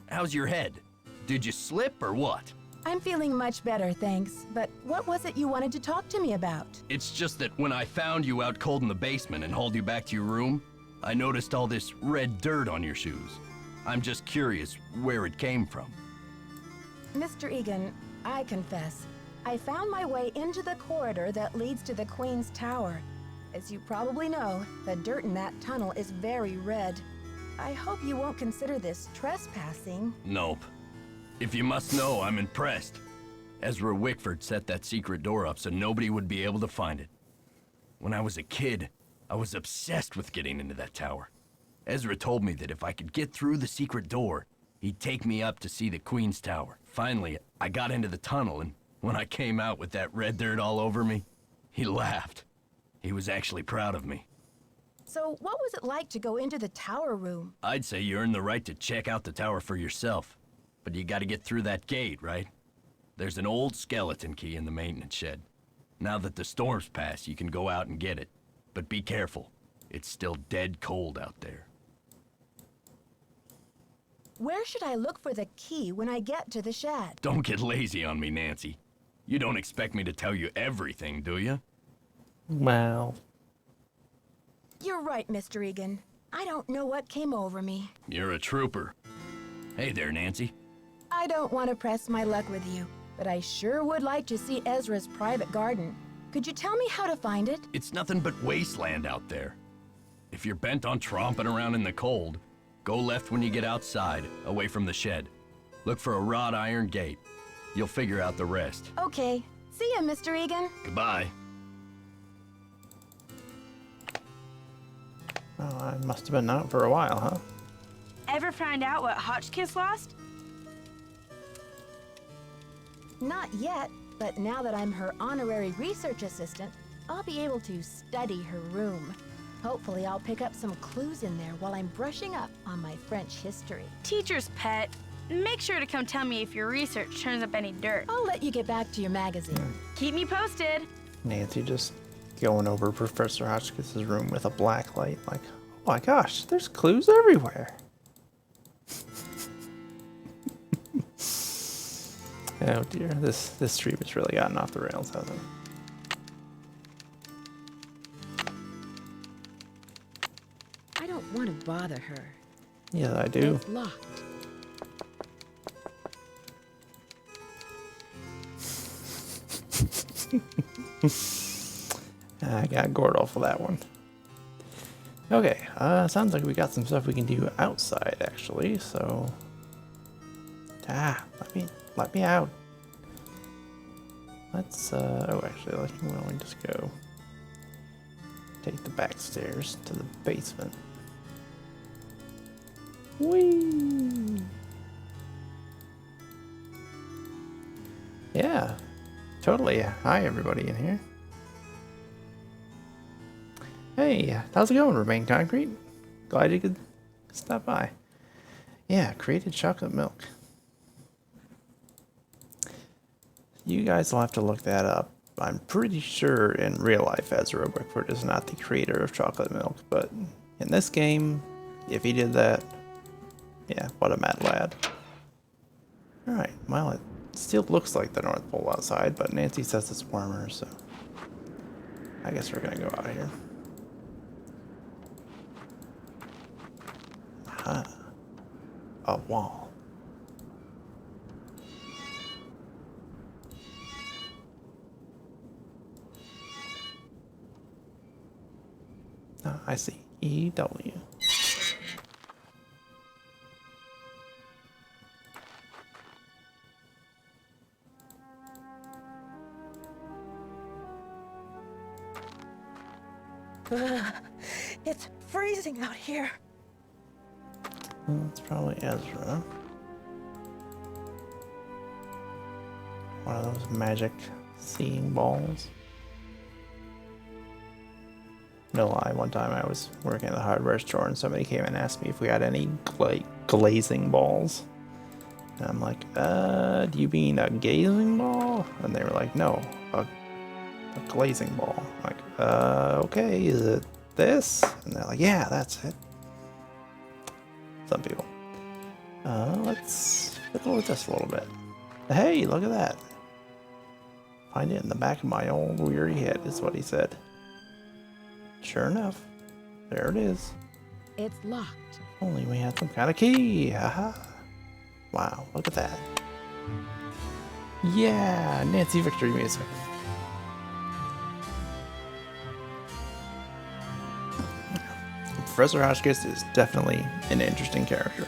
How's your head? Did you slip or what? I'm feeling much better, thanks. But what was it you wanted to talk to me about? It's just that when I found you out cold in the basement and hauled you back to your room, I noticed all this red dirt on your shoes. I'm just curious where it came from. Mr. Egan, I confess, I found my way into the corridor that leads to the Queen's Tower. As you probably know, the dirt in that tunnel is very red. I hope you won't consider this trespassing. Nope. If you must know, I'm impressed. Ezra Wickford set that secret door up so nobody would be able to find it. When I was a kid, I was obsessed with getting into that tower. Ezra told me that if I could get through the secret door, he'd take me up to see the Queen's Tower. Finally, I got into the tunnel, and when I came out with that red dirt all over me, he laughed. He was actually proud of me. So what was it like to go into the tower room? I'd say you earned the right to check out the tower for yourself. But you gotta get through that gate, right? There's an old skeleton key in the maintenance shed. Now that the storm's passed, you can go out and get it. But be careful. It's still dead cold out there. Where should I look for the key when I get to the shed? Don't get lazy on me, Nancy. You don't expect me to tell you everything, do you? Well, You're right, Mr. Egan. I don't know what came over me. You're a trooper. Hey there, Nancy. I don't want to press my luck with you, but I sure would like to see Ezra's private garden. Could you tell me how to find it? It's nothing but wasteland out there. If you're bent on tromping around in the cold, go left when you get outside, away from the shed. Look for a wrought iron gate. You'll figure out the rest. Okay. See ya, Mr. Egan. Goodbye. well, I must have been out for a while, huh? Ever find out what Hotchkiss lost? Not yet, but now that I'm her honorary research assistant, I'll be able to study her room. Hopefully I'll pick up some clues in there while I'm brushing up on my French history. Teacher's pet. Make sure to come tell me if your research turns up any dirt. I'll let you get back to your magazine. Keep me posted. Nancy just going over Professor Hotchkiss's room with a black light, like, oh my gosh, there's clues everywhere. Oh dear, this stream has really gotten off the rails, hasn't it? I don't want to bother her. Yeah, I do. It's locked. I got Gordol for that one. Okay, sounds like we got some stuff we can do outside, actually, so... let me out. Let's, oh, actually, why don't we just go take the back stairs to the basement. Whee! Yeah, totally. Hi, everybody in here. Hey, how's it going, Remain Concrete? Glad you could stop by. Yeah, created chocolate milk. You guys will have to look that up. I'm pretty sure in real life Ezra Wickford is not the creator of chocolate milk, but in this game, if he did that, yeah, what a mad lad. Alright, well, it still looks like the North Pole outside, but Nancy says it's warmer, so I guess we're gonna go out here. Aha. A wall. Ah, I see. EW. It's freezing out here. Well, it's probably Ezra. One of those magic seeing balls. No lie, one time I was working at the hardware store and somebody came and asked me if we had any glazing balls. And I'm like, do you mean a gazing ball? And they were like, no, a glazing ball. I'm like, okay, is it this? And they're like, yeah, that's it. Some people. Let's fiddle with this a little bit. Hey, look at that. Find it in the back of my old weary head, is what he said. Sure enough, there it is. It's locked. Only we had some kind of key. Haha. Wow, look at that. Yeah, Nancy victory music. Professor Hotchkiss is definitely an interesting character.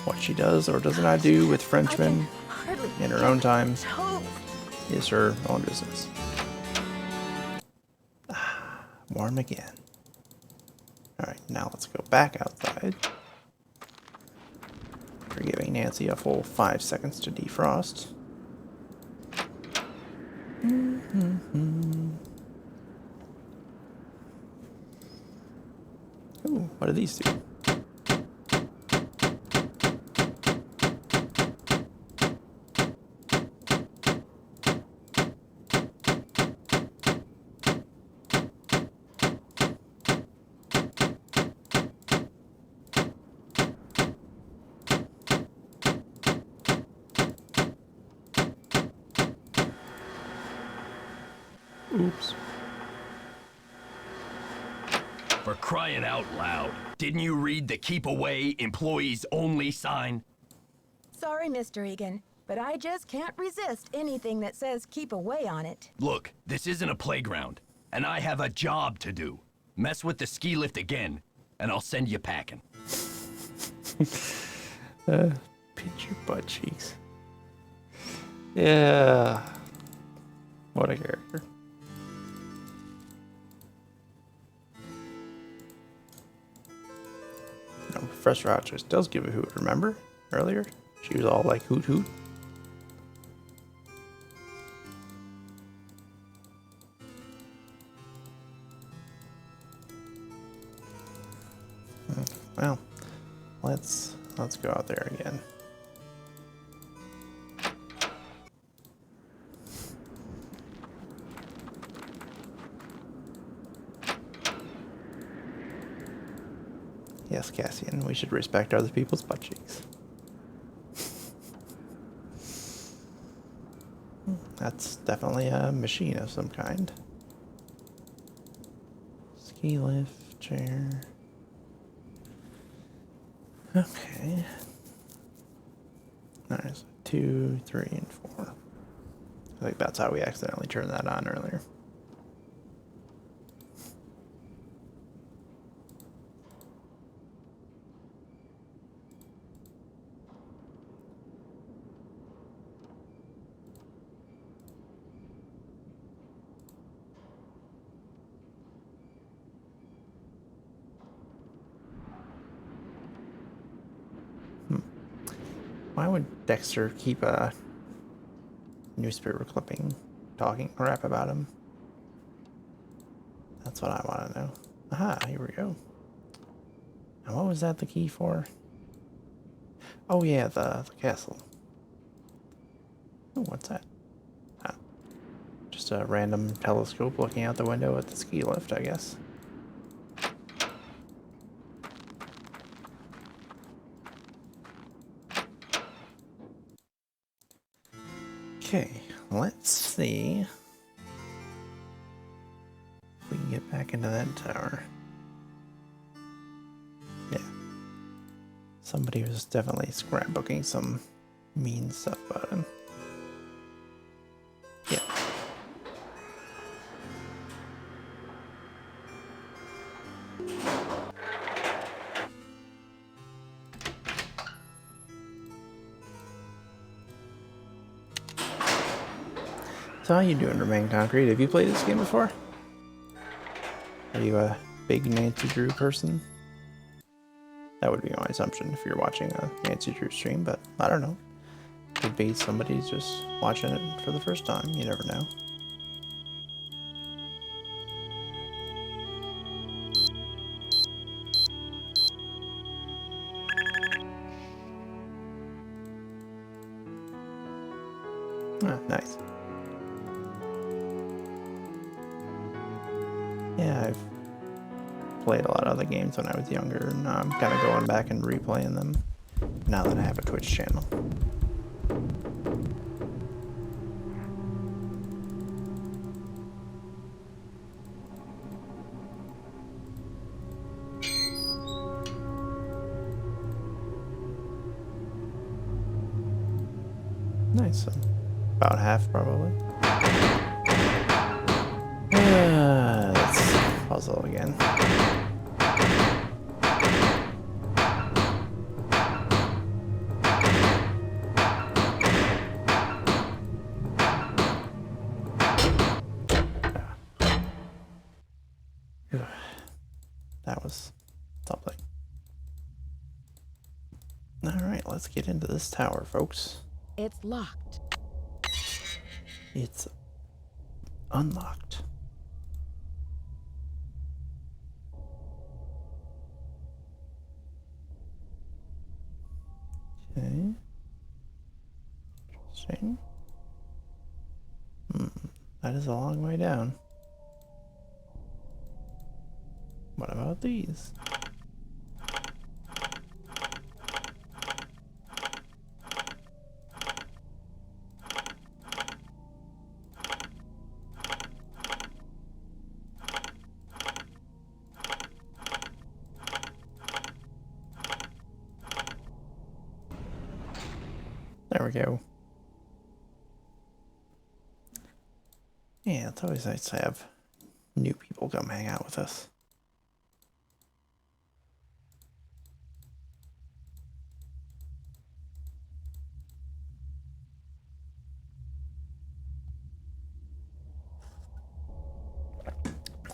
What she does or does not do with Frenchmen in her own time is her own business. Warm again. Alright, now let's go back outside. We're giving Nancy a full 5 seconds to defrost. Ooh, what do these do? Oops. For crying out loud, didn't you read the keep away, employees only sign? Sorry, Mr. Egan, but I just can't resist anything that says keep away on it. Look, this isn't a playground, and I have a job to do. Mess with the ski lift again, and I'll send you packing. Pinch your butt cheeks. Yeah. What a character. No, Professor Hotchkiss does give a hoot, remember? Earlier? She was all like hoot hoot. Well, let's go out there again. Yes, Cassian, we should respect other people's butt cheeks. That's definitely a machine of some kind. Ski lift, chair. Okay. Nice. 2, 3, and 4. I think that's how we accidentally turned that on earlier. Why would Dexter keep a newspaper clipping talking crap about him? That's what I want to know. Aha, here we go. Now what was that the key for? Oh yeah, the castle. Oh, what's that? Ah, just a random telescope looking out the window at the ski lift, I guess. Okay, let's see if we can get back into that tower. Yeah. Somebody was definitely scrapbooking some mean stuff about him. Yeah. So how you doing, Remain Concrete? Have you played this game before? Are you a big Nancy Drew person? That would be my assumption if you're watching a Nancy Drew stream, but I don't know. Could be somebody's just watching it for the first time. You never know. Ah, nice. Yeah, I've played a lot of other games when I was younger, and now I'm kind of going back and replaying them now that I have a Twitch channel. Nice. About half, probably. Let's puzzle again. That was something. Alright, let's get into this tower, folks. It's locked. It's unlocked. Okay. Interesting. That is a long way down. What about these? There we go. Yeah, it's always nice to have new people come hang out with us.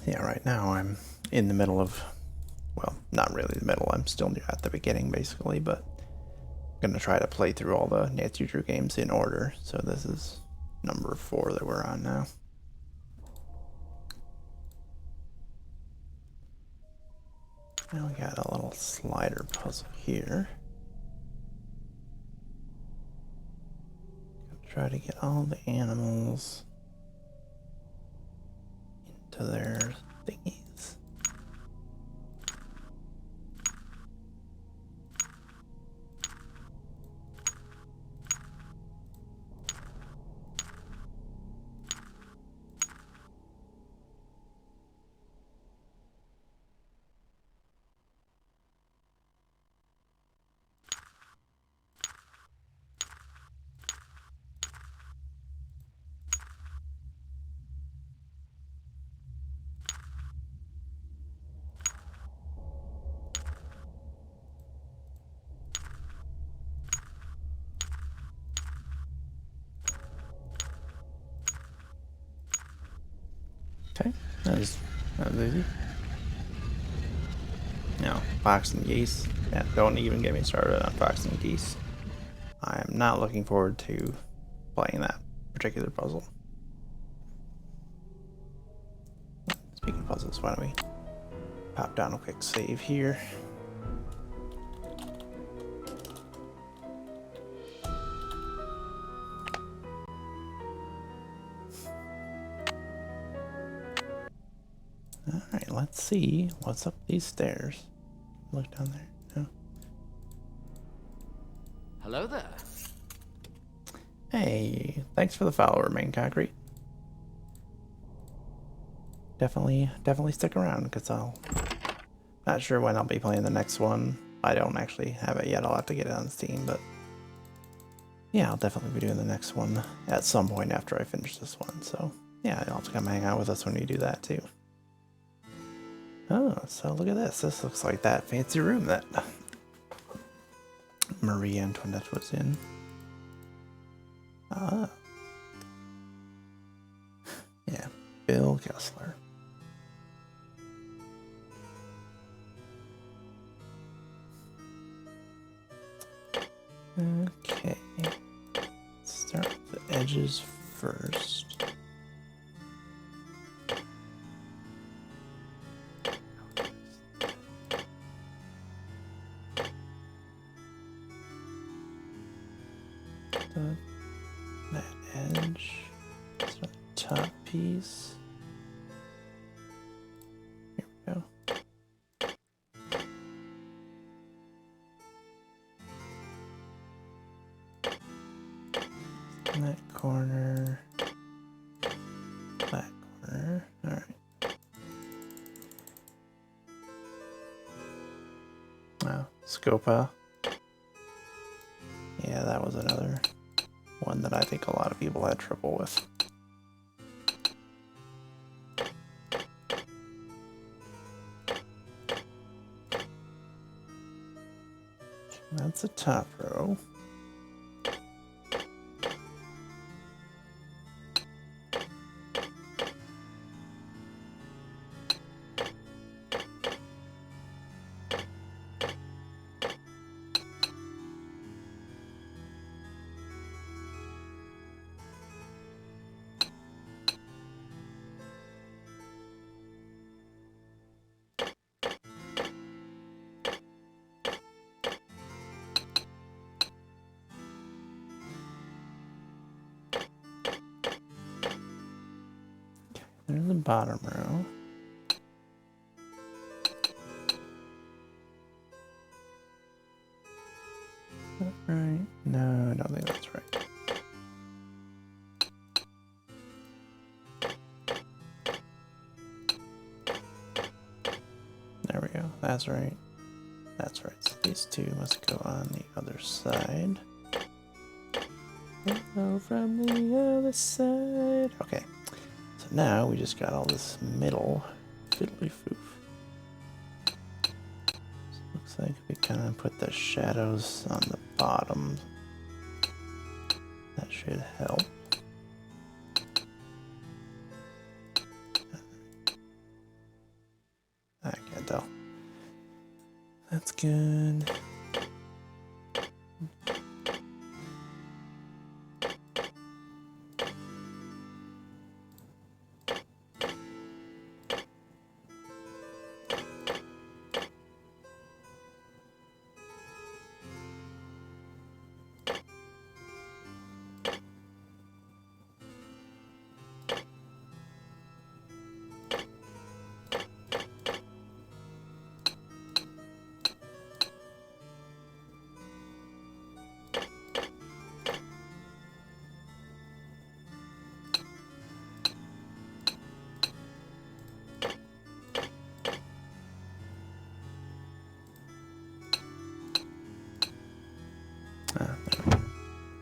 Yeah, right now I'm in the middle of, well, not really the middle, I'm still at the beginning basically, but I'm gonna try to play through all the Nancy Drew games in order, so this is number 4 that we're on now. Now we got a little slider puzzle here. Try to get all the animals into their thingies. Okay, that was easy. Now, fox and geese. Yeah, don't even get me started on fox and geese. I am not looking forward to playing that particular puzzle. Speaking of puzzles, why don't we pop down a quick save here. Alright, let's see what's up these stairs. Look down there. No. Hello there. Hey, thanks for the follow, Remain Concrete. Definitely stick around, because not sure when I'll be playing the next one. I don't actually have it yet. I'll have to get it on Steam, but yeah, I'll definitely be doing the next one at some point after I finish this one. So yeah, you'll have to come hang out with us when we do that too. Oh, so look at this. This looks like that fancy room that Marie Antoinette was in. Ah. Yeah, Bill Kessler. Okay. Let's start with the edges first. That edge, so top piece. Here we go. In that corner, that corner. All right. Wow, Scopa. Yeah, that was another one that I think a lot of people had trouble with. That's a top row. There's the bottom row. Is that right? No, I don't think that's right. There we go. That's right. That's right. So these two must go on the other side. Go from the other side. Okay. So now we just got all this middle fiddly foof. So looks like we kind of put the shadows on the bottom. That should help. I can't tell. That's good.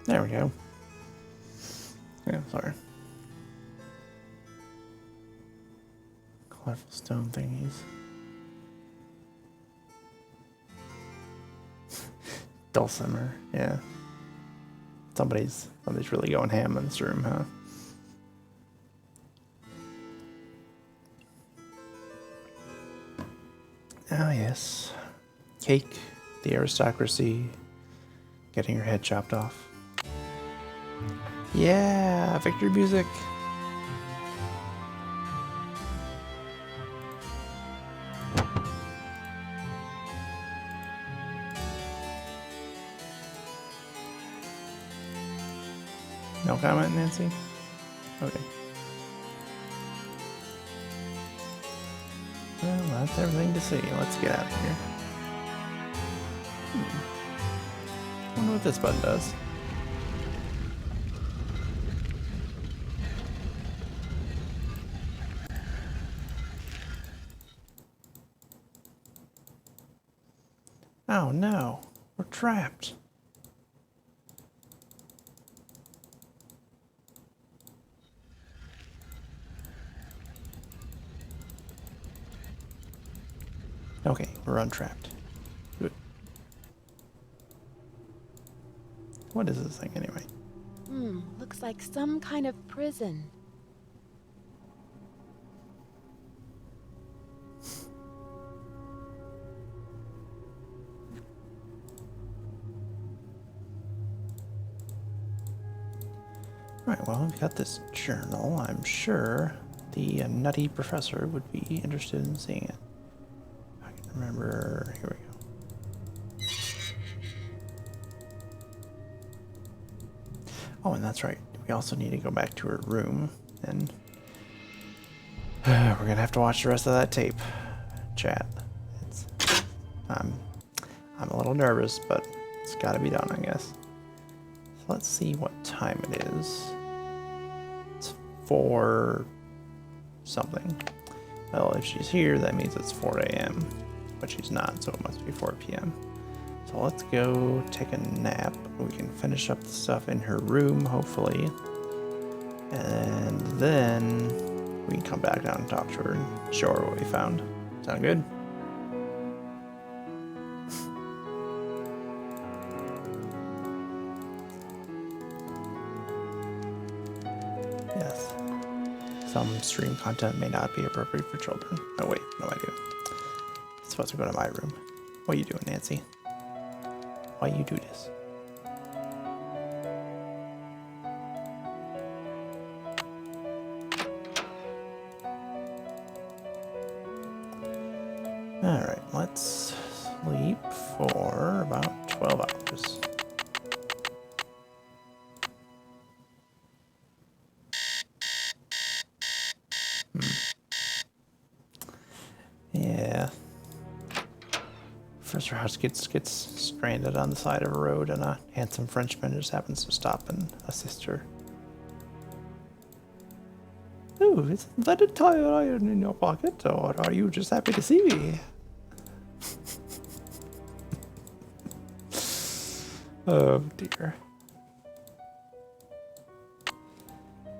There we go. Yeah, sorry. Colorful stone thingies. Dulcimer, yeah. Somebody's really going ham in this room, huh? Ah, yes. Cake, the aristocracy, getting your head chopped off. Yeah, victory music. No comment, Nancy? Okay. Well, that's everything to see. Let's get out of here. Wonder what this button does. Oh no, we're trapped. Okay, we're untrapped. Good. What is this thing anyway? Looks like some kind of prison. Right, well, we've got this journal. I'm sure the nutty professor would be interested in seeing it. I can remember. Here we go. Oh, and that's right. We also need to go back to her room, and we're gonna have to watch the rest of that tape. Chat. I'm a little nervous, but it's got to be done, I guess. So let's see what time it is. It's 4 something. Well, if she's here, that means it's 4 a.m. But she's not, so it must be 4 p.m. So let's go take a nap. We can finish up the stuff in her room, hopefully. And then we can come back down and talk to her and show her what we found. Sound good? Yes. Some stream content may not be appropriate for children. Oh wait, no I do. I'm supposed to go to my room. What are you doing, Nancy? Why you do this? Alright, let's sleep for about 12 hours. Yeah. Professor House gets stranded on the side of a road, and a handsome Frenchman just happens to stop and assist her. Oh, isn't that a tire iron in your pocket, or are you just happy to see me? Oh dear.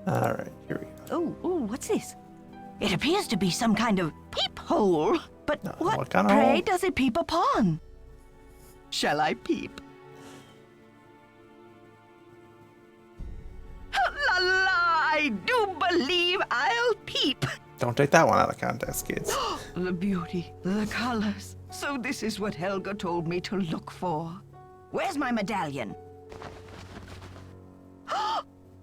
Alright, here we go. Oh, what's this? It appears to be some kind of peephole. But what kind of pray hole? does it peep upon? Shall I peep? La la, I do believe I'll peep. Don't take that one out of context, kids. The beauty, the colors. So this is what Helga told me to look for. Where's my medallion?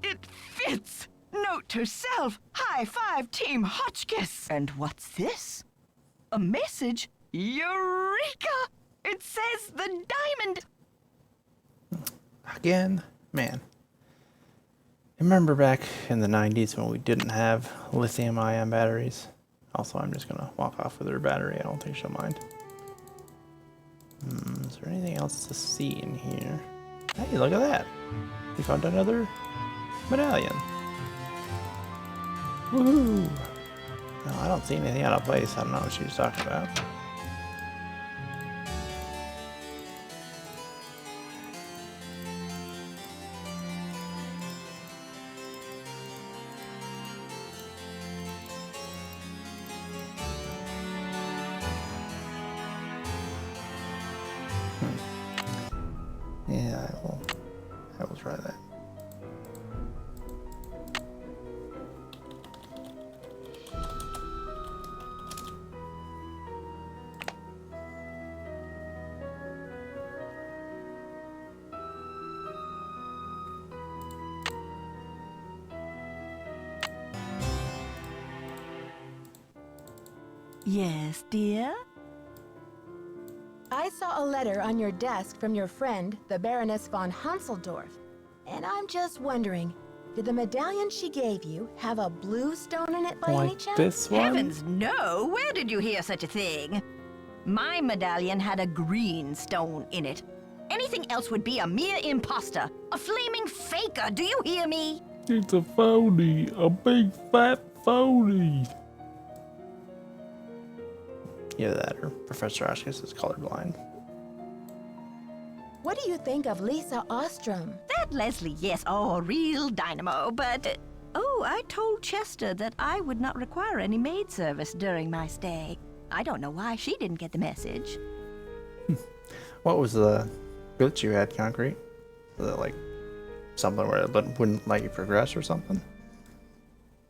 It fits! Note to self, high five Team Hotchkiss. And what's this? A message? Eureka! It says the diamond. Again, man. Remember back in the 90s when we didn't have lithium-ion batteries? Also, I'm just gonna walk off with her battery. I don't think she'll mind. Is there anything else to see in here? Hey, look at that. We found another medallion. Woohoo! No, I don't see anything out of place. I don't know what she was talking about. Yeah, I will try that. Yes, dear? I saw a letter on your desk from your friend, the Baroness von Hanseldorf. And I'm just wondering, did the medallion she gave you have a blue stone in it by any Like chance? this one? Heavens, no! Where did you hear such a thing? My medallion had a green stone in it. Anything else would be a mere imposter, a flaming faker, do you hear me? It's a phony, a big fat phony. Either that or Professor Ashkis is colorblind. What do you think of Lisa Ostrom? That Leslie, yes, oh, real dynamo, but... oh, I told Chester that I would not require any maid service during my stay. I don't know why she didn't get the message. What was the glitch you had, Concrete? Was it like something where it wouldn't let you progress or something?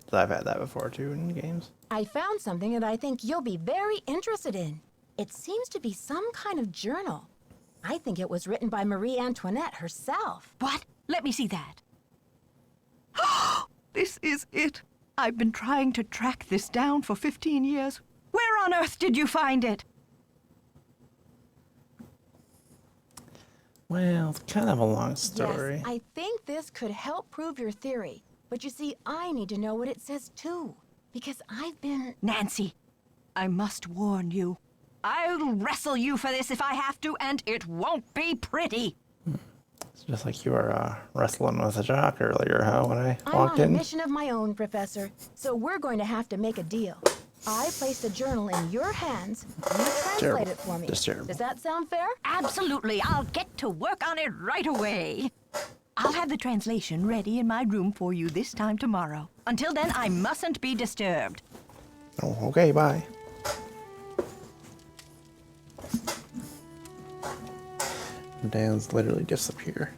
'Cause I've had that before too in games. I found something that I think you'll be very interested in. It seems to be some kind of journal. I think it was written by Marie Antoinette herself. What? Let me see that. This is it. I've been trying to track this down for 15 years. Where on earth did you find it? Well, it's kind of a long story. Yes, I think this could help prove your theory. But you see, I need to know what it says too. Because I've been... Nancy, I must warn you. I'll wrestle you for this if I have to, and it won't be pretty. It's just like you were wrestling with a jock earlier, huh? When I I'm walked on a in. mission of my own, Professor. So we're going to have to make a deal. I place the journal in your hands, and you translate Terrible. it for me. Just terrible. Does that sound fair? Absolutely, I'll get to work on it right away. I'll have the translation ready in my room for you this time tomorrow. Until then, I mustn't be disturbed. Oh, okay, bye. Dan's literally disappear.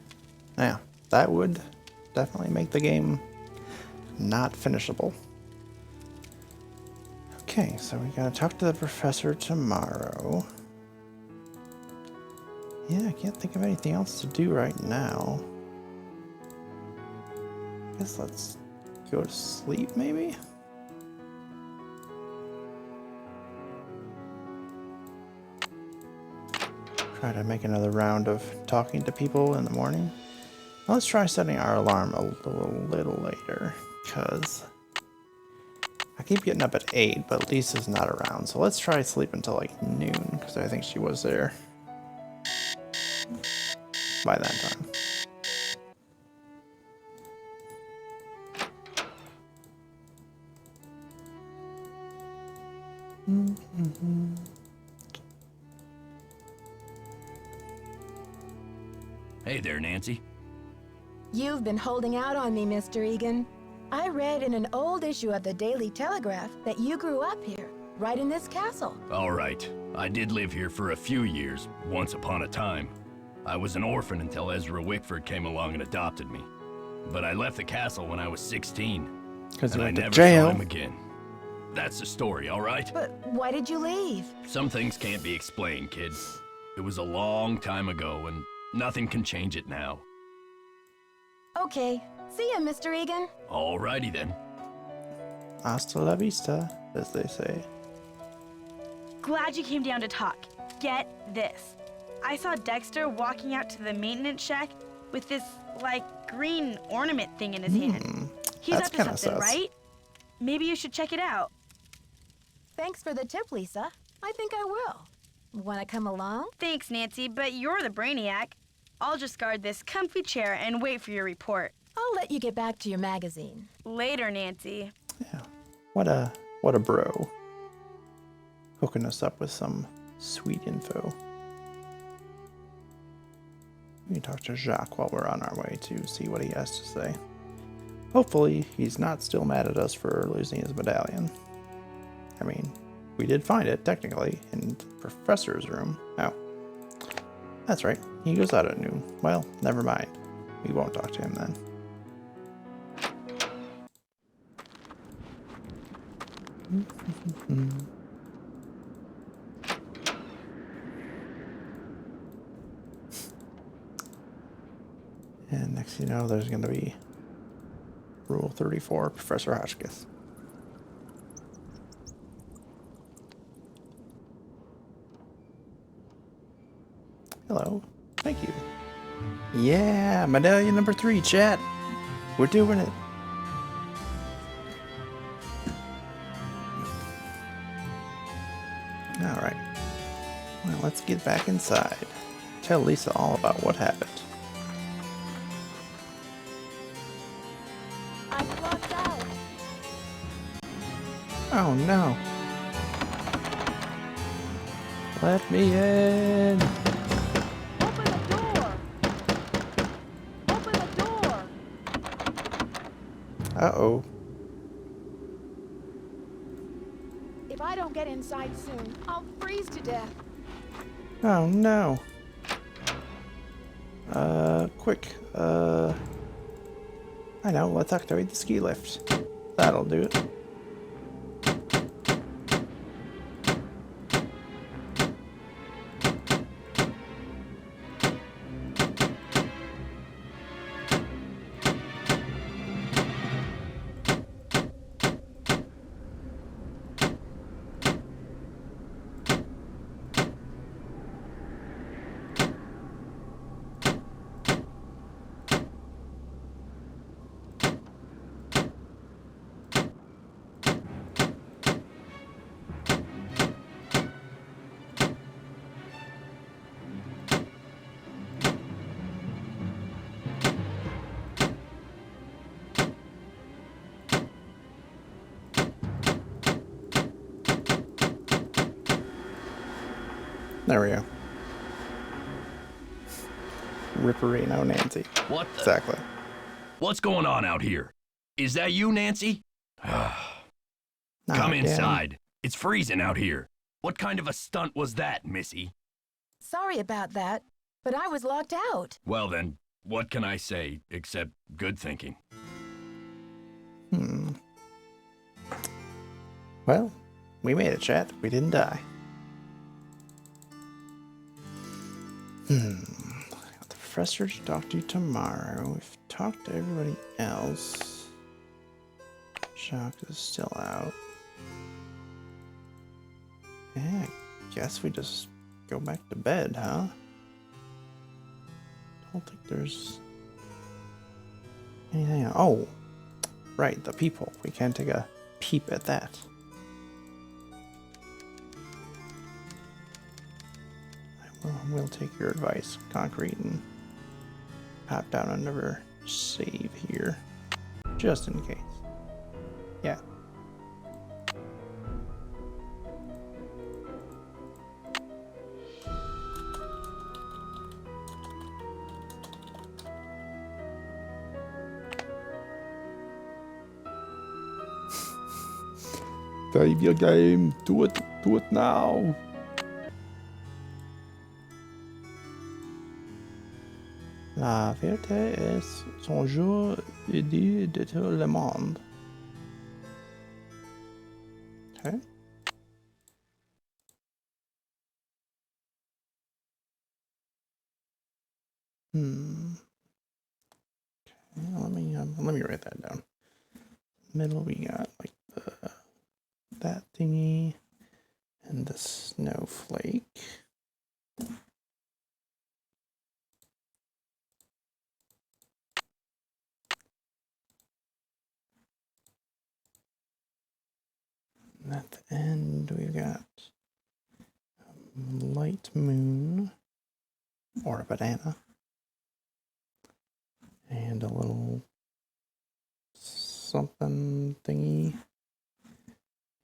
Now, that would definitely make the game not finishable. Okay, so we gotta talk to the professor tomorrow. Yeah, I can't think of anything else to do right now. Guess let's go to sleep, maybe? Try to make another round of talking to people in the morning. Let's try setting our alarm a little later, because I keep getting up at 8, but Lisa's not around. So let's try sleep until like noon, because I think she was there by that time. Hey there, Nancy. You've been holding out on me, Mr. Egan. I read in an old issue of the Daily Telegraph that you grew up here, right in this castle. All right, I did live here for a few years, once upon a time. I was an orphan until Ezra Wickford came along and adopted me. But I left the castle when I was 16. Because you and I went to never jail. saw him again. That's the story, all right? But why did you leave? Some things can't be explained, kid. It was a long time ago, and nothing can change it now. Okay. See ya, Mr. Egan. Alrighty then. Hasta la vista, as they say. Glad you came down to talk. Get this. I saw Dexter walking out to the maintenance shack with this, like, green ornament thing in his hand. He's that's up to kinda something, sus. right? Maybe you should check it out. Thanks for the tip, Lisa. I think I will. Want to come along? Thanks, Nancy, but you're the brainiac. I'll just guard this comfy chair and wait for your report. I'll let you get back to your magazine. Later, Nancy. Yeah. What a bro. Hooking us up with some sweet info. We can talk to Jacques while we're on our way to see what he has to say. Hopefully, he's not still mad at us for losing his medallion. I mean, we did find it, technically, in the professor's room. Oh. That's right. He goes out at noon. Well, never mind. We won't talk to him then. And next thing you know, there's going to be Rule 34, Professor Hotchkiss. Hello. Thank you. Yeah, medallion number 3, chat. We're doing it. Alright. Well, let's get back inside. Tell Lisa all about what happened. I'm locked out. Oh no. Let me in. Open the door. Open the door. Uh-oh. If I don't get inside soon, I'll freeze to death. Oh no. Quick. I know, let's activate the ski lift. That'll do it. There we go. Ripperino Nancy. What the? Exactly. What's going on out here? Is that you, Nancy? Not Come again. inside. It's freezing out here. What kind of a stunt was that, Missy? Sorry about that, but I was locked out. Well then, what can I say except good thinking? Well, we made it, chat. We didn't die. The professor to talk to you tomorrow. We've talked to everybody else. Shock is still out. Yeah, I guess we just go back to bed, huh? Don't think there's anything else. Oh, right, the people. We can take a peep at that. We'll take your advice, Concrete, and pop down another save here, just in case. Yeah. Save your game. Do it now. La vérité est son jour aidé de tout le monde. Okay. Okay, let me write that down. Middle we got like that thingy and the snowflake. And at the end, we've got a light moon, or a banana, and a little something thingy,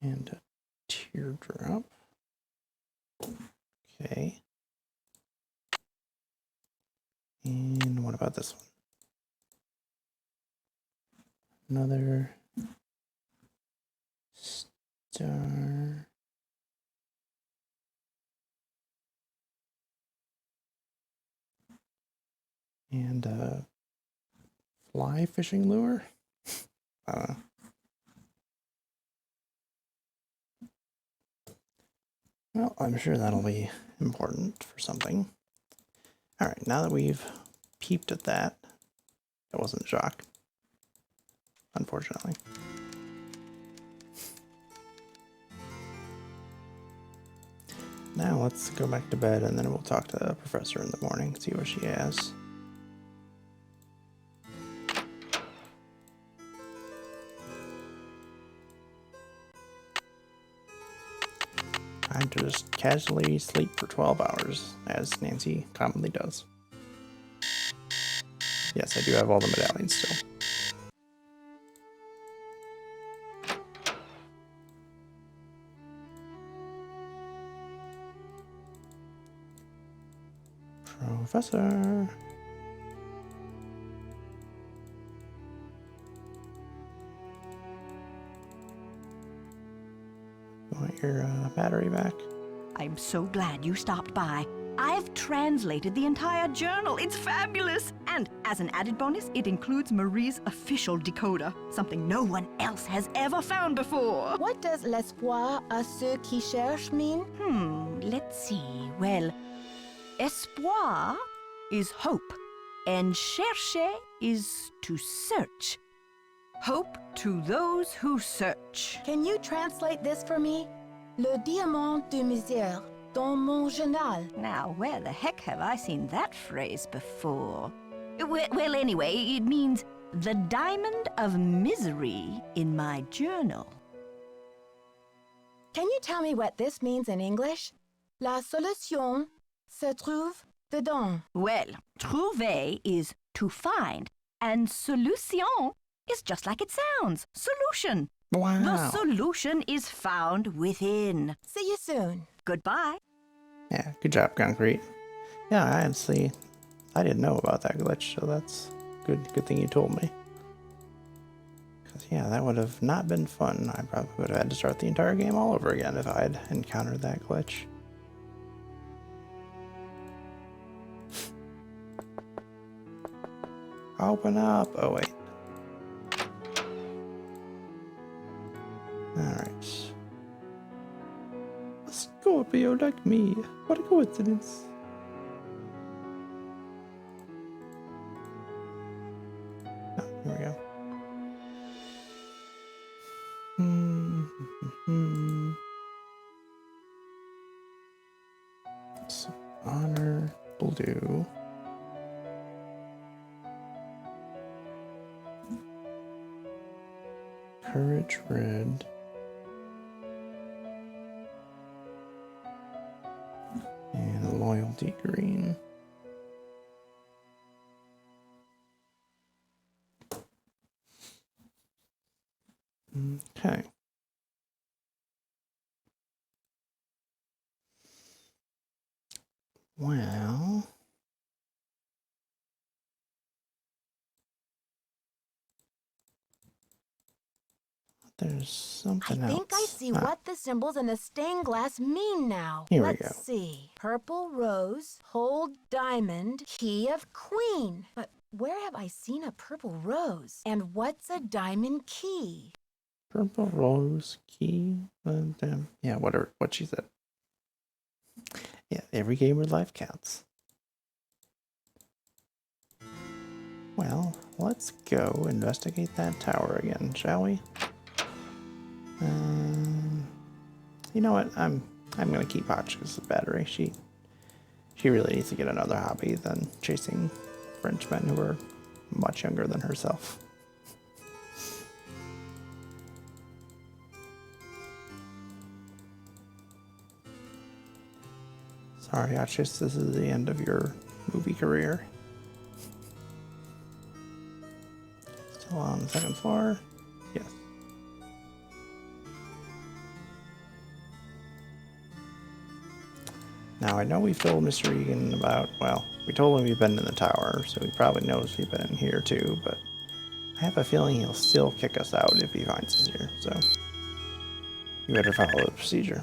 and a teardrop. Okay. And what about this one? Another star. And a fly fishing lure? I don't know. Well, I'm sure that'll be important for something. Alright, now that we've peeped at that, it wasn't a shock, unfortunately. Now let's go back to bed and then we'll talk to the professor in the morning, see what she has. Time to just casually sleep for 12 hours, as Nancy commonly does. Yes, I do have all the medallions still. Professor. You want your battery back? I'm so glad you stopped by. I've translated the entire journal. It's fabulous. And as an added bonus, it includes Marie's official decoder, something no one else has ever found before. What does l'espoir à ceux qui cherchent mean? Let's see. Well, espoir is hope, and chercher is to search. Hope to those who search. Can you translate this for me? Le diamant de misère dans mon journal. Now, where the heck have I seen that phrase before? Well, anyway, it means the diamond of misery in my journal. Can you tell me what this means in English? La solution se trouve dedans. Well, trouver is to find, and solution is just like it sounds. Solution. Wow. The solution is found within. See you soon. Goodbye. Yeah, good job, Concrete. Yeah, I didn't know about that glitch, so that's good thing you told me. Because, yeah, that would have not been fun. I probably would have had to start the entire game all over again if I had encountered that glitch. Open up. Oh, wait. Alright. A Scorpio like me. What a coincidence. Oh, here we go. So, honor blue. Courage red. And loyalty green. Okay. Well, there's something else. I think I see what the symbols in the stained glass mean now. Here we Let's go. see. Purple rose, whole diamond, key of queen. But where have I seen a purple rose? And what's a diamond key? Purple rose key. Yeah, what she said. Yeah, every game where life counts. Well, let's go investigate that tower again, shall we? You know what? I'm gonna keep Hotchkiss' battery. She really needs to get another hobby than chasing Frenchmen who are much younger than herself. Sorry, Hotchkiss, this is the end of your movie career. Still on the second floor? Yes. Now, I know we've told Mr. Egan about, well, we told him we've been in the tower, so he probably knows we've been in here too, but I have a feeling he'll still kick us out if he finds us here, so you better follow the procedure.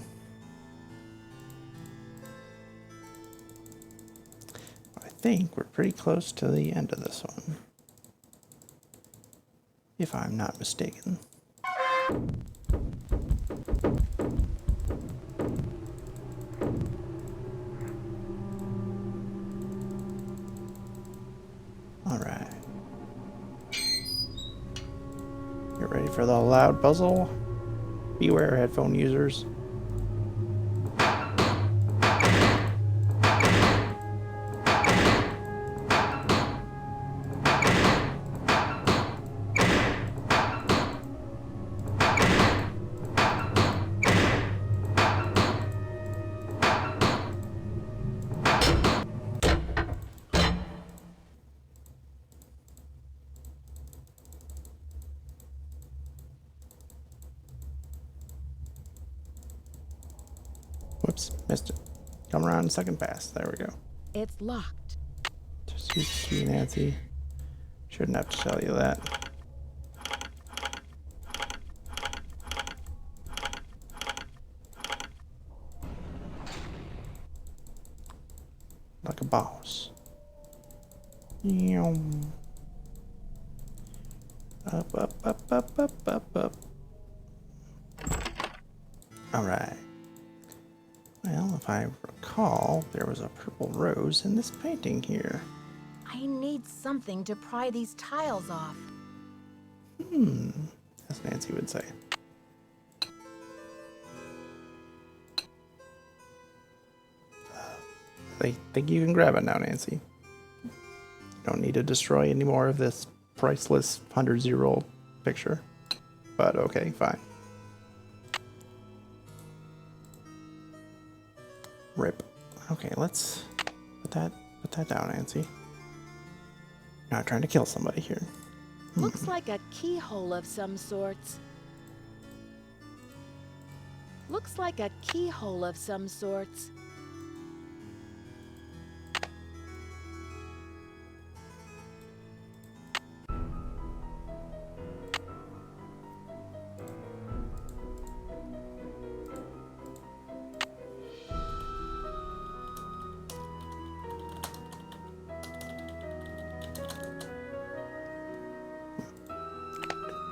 I think we're pretty close to the end of this one, if I'm not mistaken. Alright. Get ready for the loud puzzle. Beware, headphone users. Whoops, missed it. Come around second pass. There we go. It's locked. Just use the key, Nancy. Shouldn't have to tell you that. Like a boss. Yum. Up, up, up, up, up, up, up. Alright. Well, if I recall, there was a purple rose in this painting here. I need something to pry these tiles off. As Nancy would say. I think you can grab it now, Nancy. You don't need to destroy any more of this priceless 100-year-old picture. But okay, fine. Rip. Okay, let's put that down, Nancy. Not trying to kill somebody here. Looks like a keyhole of some sorts. Looks like a keyhole of some sorts.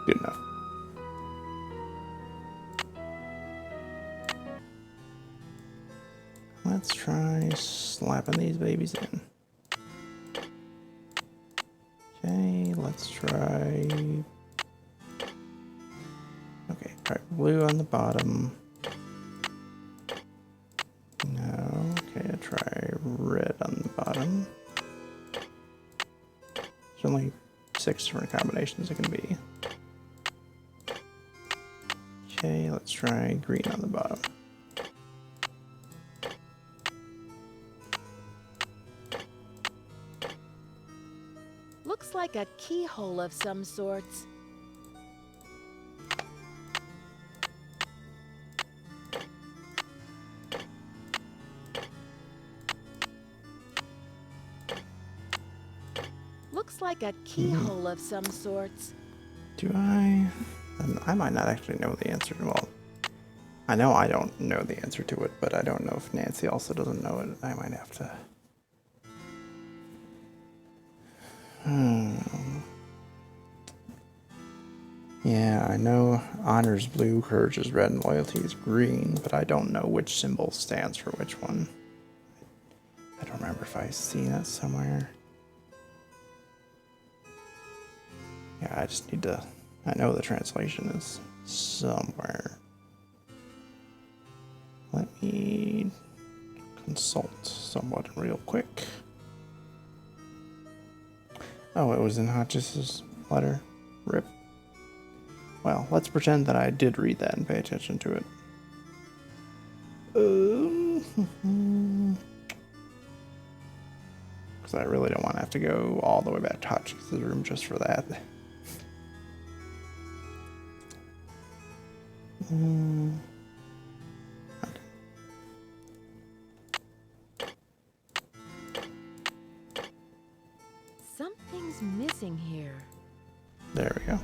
Good enough. Let's try slapping these babies in. Okay, let's try... Okay, try blue on the bottom. No, okay, I'll try red on the bottom. There's only 6 different combinations it can be. Okay, let's try green on the bottom. Looks like a keyhole of some sorts. Looks like a keyhole of some sorts. Do I might not actually know the answer. Well, I know I don't know the answer to it, but I don't know if Nancy also doesn't know it. I might have to... Yeah, I know honor's blue, courage is red, and loyalty is green, but I don't know which symbol stands for which one. I don't remember if I see that somewhere. Yeah, I just need to... I know the translation is somewhere. Let me consult somewhat real quick. Oh, it was in Hodges' letter. Rip. Well, let's pretend that I did read that and pay attention to it. Because I really don't want to have to go all the way back to Hodges' room just for that. Something's missing here. There we go.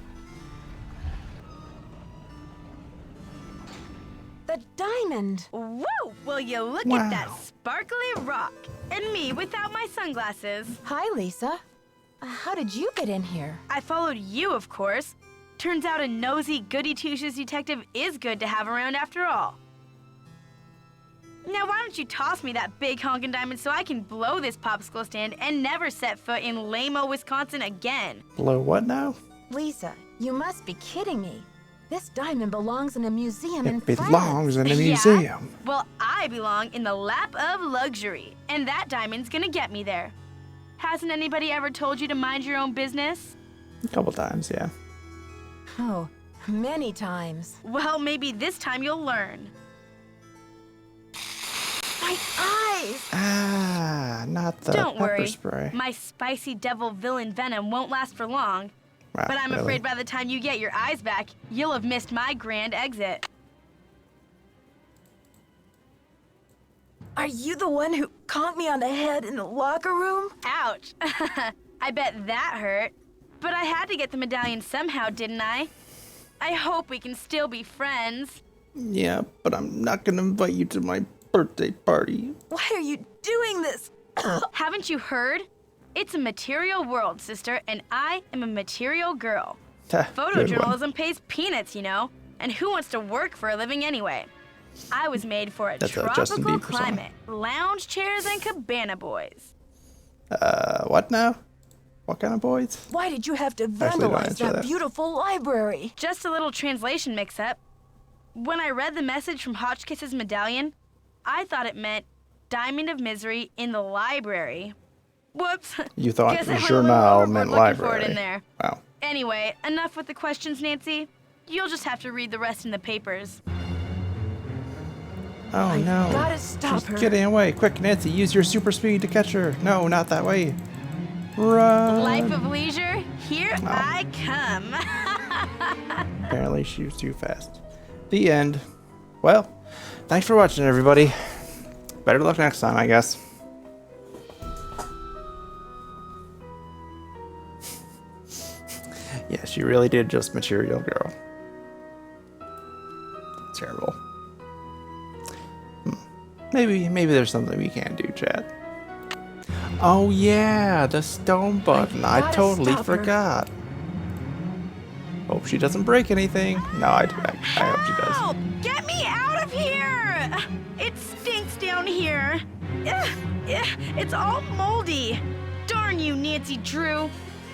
The diamond! Whoa! Will you look Wow. at that sparkly rock? And me without my sunglasses. Hi, Lisa. How did you get in here? I followed you, of course. Turns out a nosy, goody-two-shoes detective is good to have around after all. Now, why don't you toss me that big honkin' diamond so I can blow this popsicle stand and never set foot in lame-o, Wisconsin again? Blow what now? Lisa, you must be kidding me. This diamond belongs in a museum in It France. belongs in a museum. Yeah? Well, I belong in the lap of luxury, and that diamond's gonna get me there. Hasn't anybody ever told you to mind your own business? A couple times, yeah. Oh, many times. Well, maybe this time you'll learn. My eyes! Ah, not the Don't pepper worry, spray. my spicy devil villain venom won't last for long. Wow, But I'm really? afraid by the time you get your eyes back, you'll have missed my grand exit. Are you the one who conked me on the head in the locker room? Ouch. I bet that hurt. But I had to get the medallion somehow, didn't I? I hope we can still be friends. Yeah, but I'm not gonna invite you to my birthday party. Why are you doing this? Haven't you heard? It's a material world, sister, and I am a material girl. Good one. Photojournalism pays peanuts, you know, and who wants to work for a living anyway? I was made for a That's a Justin tropical Bieber song. climate, lounge chairs and cabana boys. What now? What kind of boys? Why did you have to Actually, don't vandalize answer that that. beautiful library? Just a little translation mix-up. When I read the message from Hotchkiss's medallion, I thought it meant Diamond of Misery in the library. Whoops. You thought Guess I went a journal little overboard meant looking for library. it in there. Wow. Anyway, enough with the questions, Nancy. You'll just have to read the rest in the papers. Oh no. Gotta stop She's her. getting away. Quick, Nancy, use your super speed to catch her. No, not that way. Run. Life of leisure, here I come. Apparently she was too fast. The end. Well, thanks for watching, everybody. Better luck next time, I guess. Yeah, she really did just material girl. Terrible. Maybe there's something we can do, chat. Oh yeah, the stone button. I gotta totally stop her. forgot. Hope she doesn't break anything. No, I hope she does. Help! Get me out of here! It stinks down here. Ugh, it's all moldy. Darn you, Nancy Drew.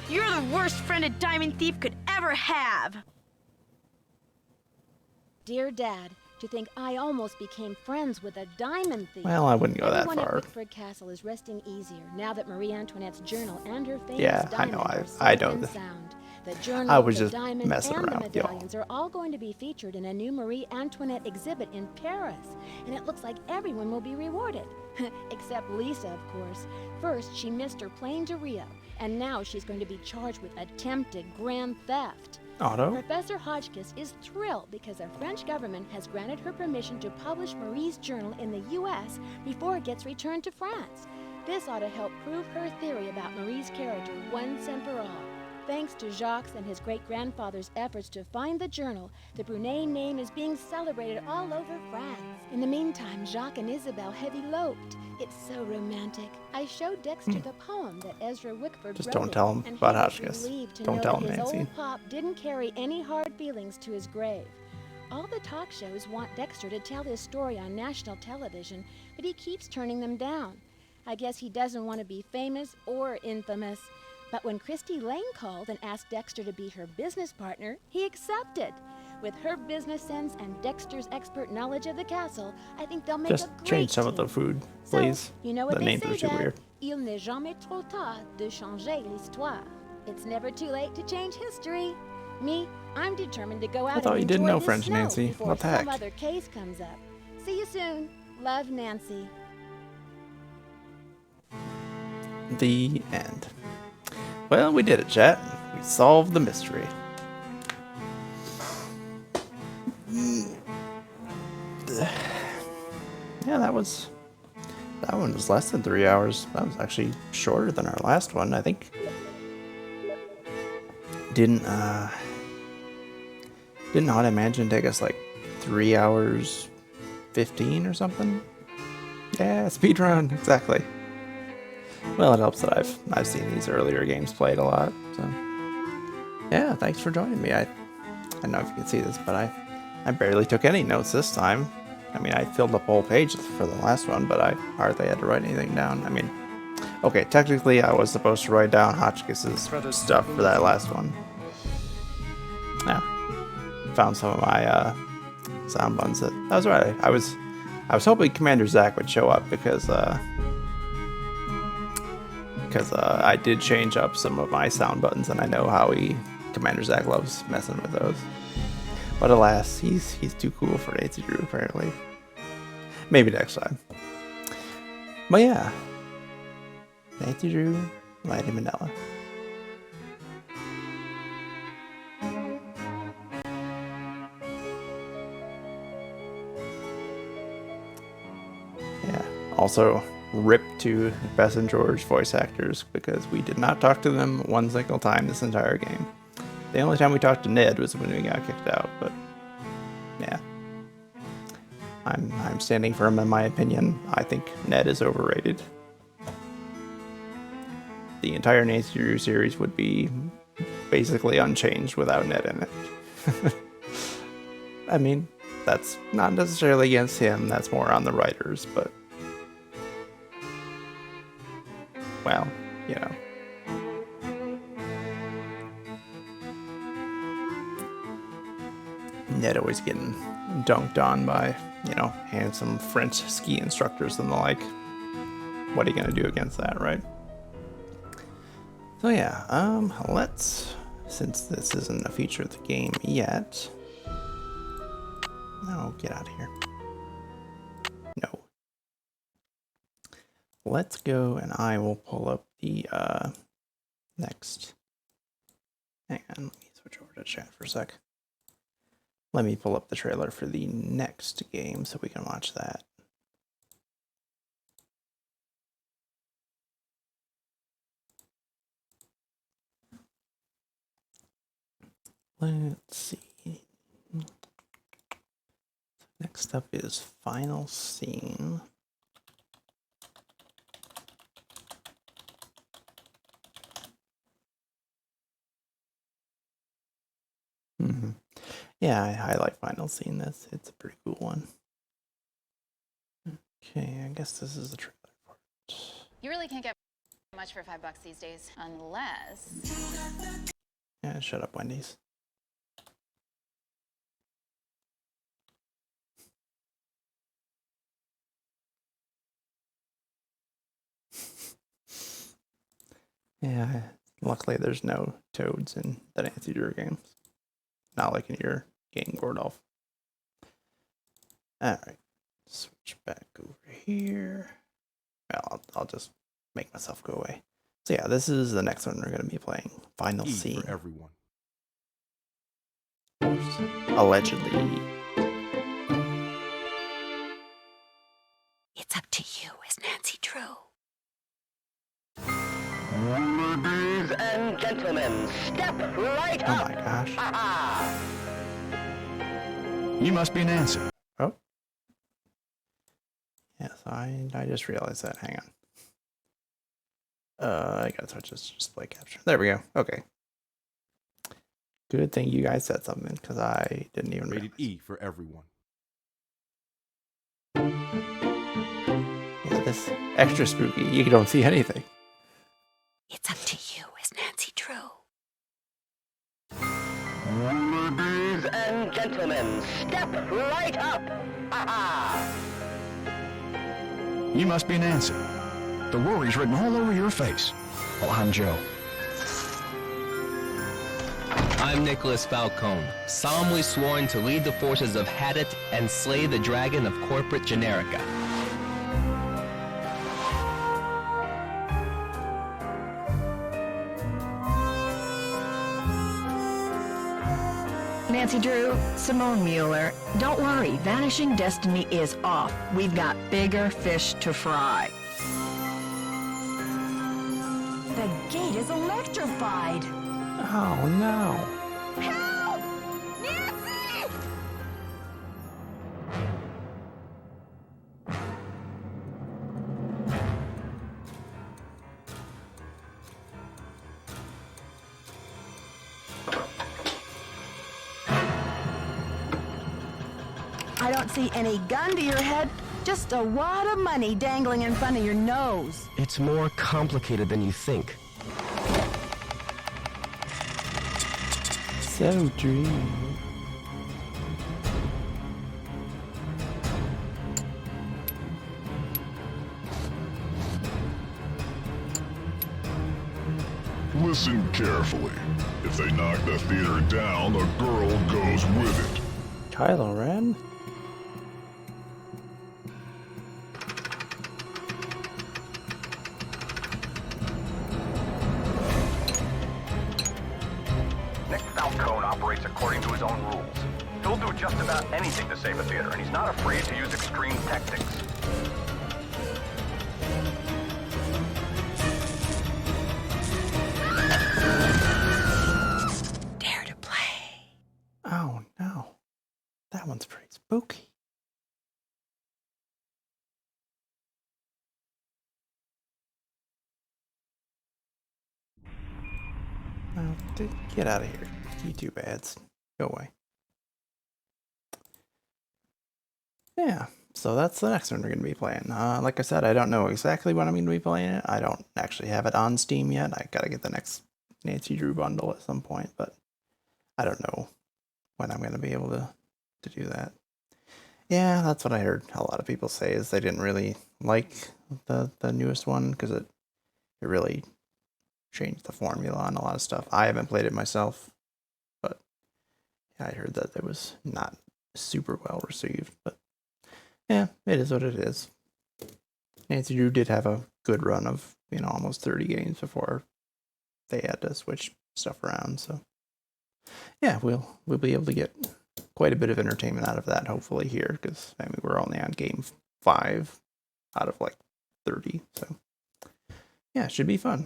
You're the worst friend a diamond thief could ever have. Dear Dad, to think I almost became friends with a diamond thief. Well, I wouldn't go that Everyone at far. Wickford Castle is resting easier now that Marie Antoinette's journal and her famous Yeah, I know, diamond are I safe know and this. sound. The journal, I was the just diamond, messing and around the with y'all. medallions are all going to be featured in a new Marie Antoinette exhibit in Paris, and it looks like everyone will be rewarded. Except Lisa, of course. First, she missed her plane to Rio, and now she's going to be charged with attempted grand theft. Otto? Professor Hotchkiss is thrilled because the French government has granted her permission to publish Marie's journal in the U.S. before it gets returned to France. This ought to help prove her theory about Marie's character once and for all. Thanks to Jacques and his great-grandfather's efforts to find the journal, the Brunet name is being celebrated all over France. In the meantime, Jacques and Isabel have eloped. It's so romantic. I showed Dexter the poem that Ezra Wickford Just wrote don't tell him and about he was Hotchkiss. relieved to Don't know tell that him, his Nancy. old pop didn't carry any hard feelings to his grave. All the talk shows want Dexter to tell his story on national television, but he keeps turning them down. I guess he doesn't want to be famous or infamous. But when Christy Lane called and asked Dexter to be her business partner, he accepted. With her business sense and Dexter's expert knowledge of the castle, I think they'll make Just a great change some of the team. food, So, please. you know what The they names say, are too Dad? weird. Il n'est jamais trop tard de changer l'histoire. It's never too late to change history. Me, I'm determined to go out thought and you didn't enjoy know the French, snow Nancy. before What the some heck? other case comes up. See you soon. Love, Nancy. The end. Well, we did it, chat. We solved the mystery. Yeah, that one was less than 3 hours. That was actually shorter than our last one, I think. Didn't Haunted Mansion take us like 3 hours 15 or something? Yeah, speedrun, exactly. Well, it helps that I've seen these earlier games played a lot, so yeah, thanks for joining me. I don't know if you can see this, but I barely took any notes this time. I mean, I filled up a whole page for the last one, but I hardly had to write anything down. I mean, okay, technically I was supposed to write down Hotchkiss's stuff for that last one. Yeah, found some of my sound buttons. That was right. I was hoping Commander Zack would show up because I did change up some of my sound buttons, and I know how Commander Zack loves messing with those. But alas, he's too cool for Nancy Drew, apparently. Maybe next time. But yeah, Nancy Drew, Lady Manila. Yeah, Also, rip to Bess and George voice actors, because we did not talk to them one single time this entire game. The only time we talked to Ned was when we got kicked out, but yeah. I'm standing firm in my opinion. I think Ned is overrated. The entire Nancy Drew series would be basically unchanged without Ned in it. I mean, that's not necessarily against him, that's more on the writers, but well, you know. Ned always getting dunked on by, you know, handsome French ski instructors and the like. What are you gonna do against that, right? So yeah, let's, since this isn't a feature of the game yet. No, get out of here. No. Let's go and I will pull up the next. Hang on, let me switch over to chat for a sec. Let me pull up the trailer for the next game so we can watch that. Let's see. Next up is Final Scene. Yeah, I like Final Scene. It's a pretty cool one. Okay, I guess this is the trailer for it. You really can't get much for $5 these days, unless... Yeah, shut up, Wendy's. Yeah, luckily there's no toads in the Nancy Drew games. Not like in your game, Gordolph. Alright, switch back over here. Well, I'll just make myself go away. So yeah, this is the next one we're going to be playing. Final Scene. For everyone. Allegedly. It's up to you as Nancy Drew. Ladies and gentlemen, step right Oh up. my gosh. You must be Nancy. Oh. Yes, I just realized that. Hang on. I gotta switch this to display capture. There we go. Okay. Good thing you guys said something, because I didn't even Rated realize. E for everyone. Yeah, this extra spooky. You don't see anything. It's up to you as Nancy Drew. Ladies and gentlemen, step right up. You must be Nancy. The worry's written all over your face. Well, I'm Joe. I'm Nicholas Falcone, solemnly sworn to lead the forces of Hadit and slay the dragon of corporate Generica. Nancy Drew, Simone Mueller, don't worry, Vanishing Destiny is off. We've got bigger fish to fry. The gate is electrified. Oh no. Help! Nancy! I don't see any gun to your head, just a wad of money dangling in front of your nose. It's more complicated than you think. So dreamy. Listen carefully. If they knock the theater down, the girl goes with it. Kylo Ren? Nick Falcone operates according to his own rules. He'll do just about anything to save a theater, and he's not afraid to use extreme tactics. Oh no. That one's pretty spooky. Oh, get out of here. You two bads. Go away. Yeah, so that's the next one we're going to be playing. Like I said, I don't know exactly when I'm going to be playing it. I don't actually have it on Steam yet. I got to get the next Nancy Drew bundle at some point, but I don't know when I'm going to be able to do that. Yeah, that's what I heard a lot of people say, is they didn't really like the newest one because it really changed the formula on a lot of stuff. I haven't played it myself, but yeah, I heard that it was not super well received, but yeah, it is what it is. Nancy Drew did have a good run of, almost 30 games before they had to switch stuff around, so yeah, we'll be able to get quite a bit of entertainment out of that hopefully here, because we're only on game 5 out of like 30, so yeah, it should be fun.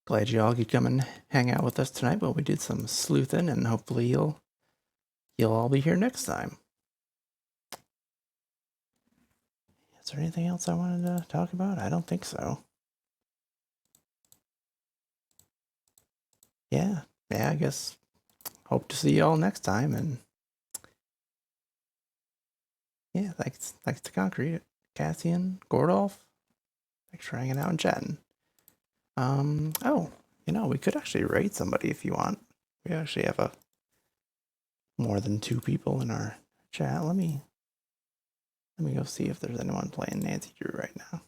Glad you all could come and hang out with us tonight while we did some sleuthing, and hopefully you'll all be here next time. Is there anything else I wanted to talk about? I don't think so. Yeah, I guess hope to see you all next time, and yeah, thanks to Concrete, Cassian, Gordolf. Thanks for hanging out and chatting. Oh, we could actually raid somebody if you want. We actually have more than 2 people in our chat. Let me go see if there's anyone playing Nancy Drew right now.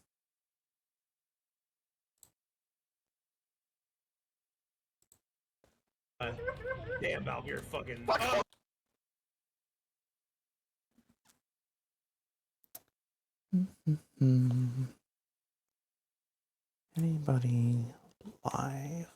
Damn out here, fucking. Anybody live?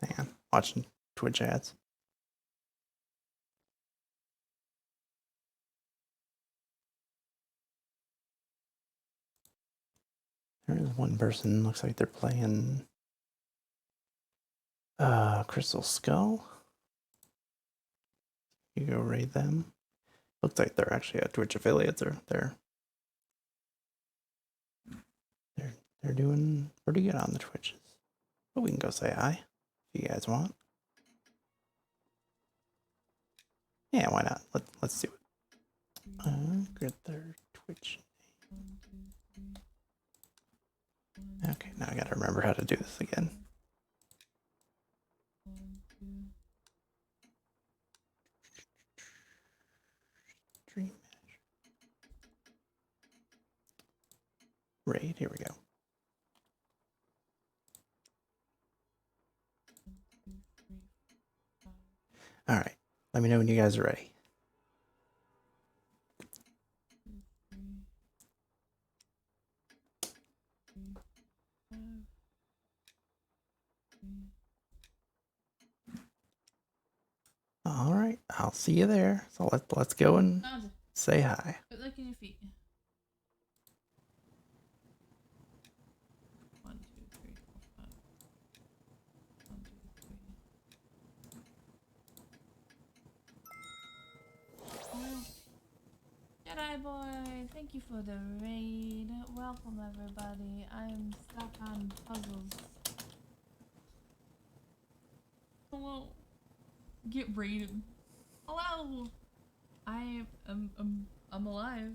Hang on, watching Twitch ads. There is one person, looks like they're playing Crystal Skull. You go raid them. Looks like they're actually a Twitch affiliates, or they're doing pretty good on the Twitches. But we can go say hi if you guys want. Yeah, why not? Let's do it. Get their Twitch name. Okay, now I gotta remember how to do this again. Stream manager. Raid, here we go. Alright, let me know when you guys are ready. Alright, I'll see you there. So let's go and say hi. Look at your feet. 1, 2, 3, 4, 5. 1, 2, 3. Jedi boy, thank you for the raid. Welcome everybody. I'm stuck on puzzles. Hello. Get raided. Hello. I'm alive.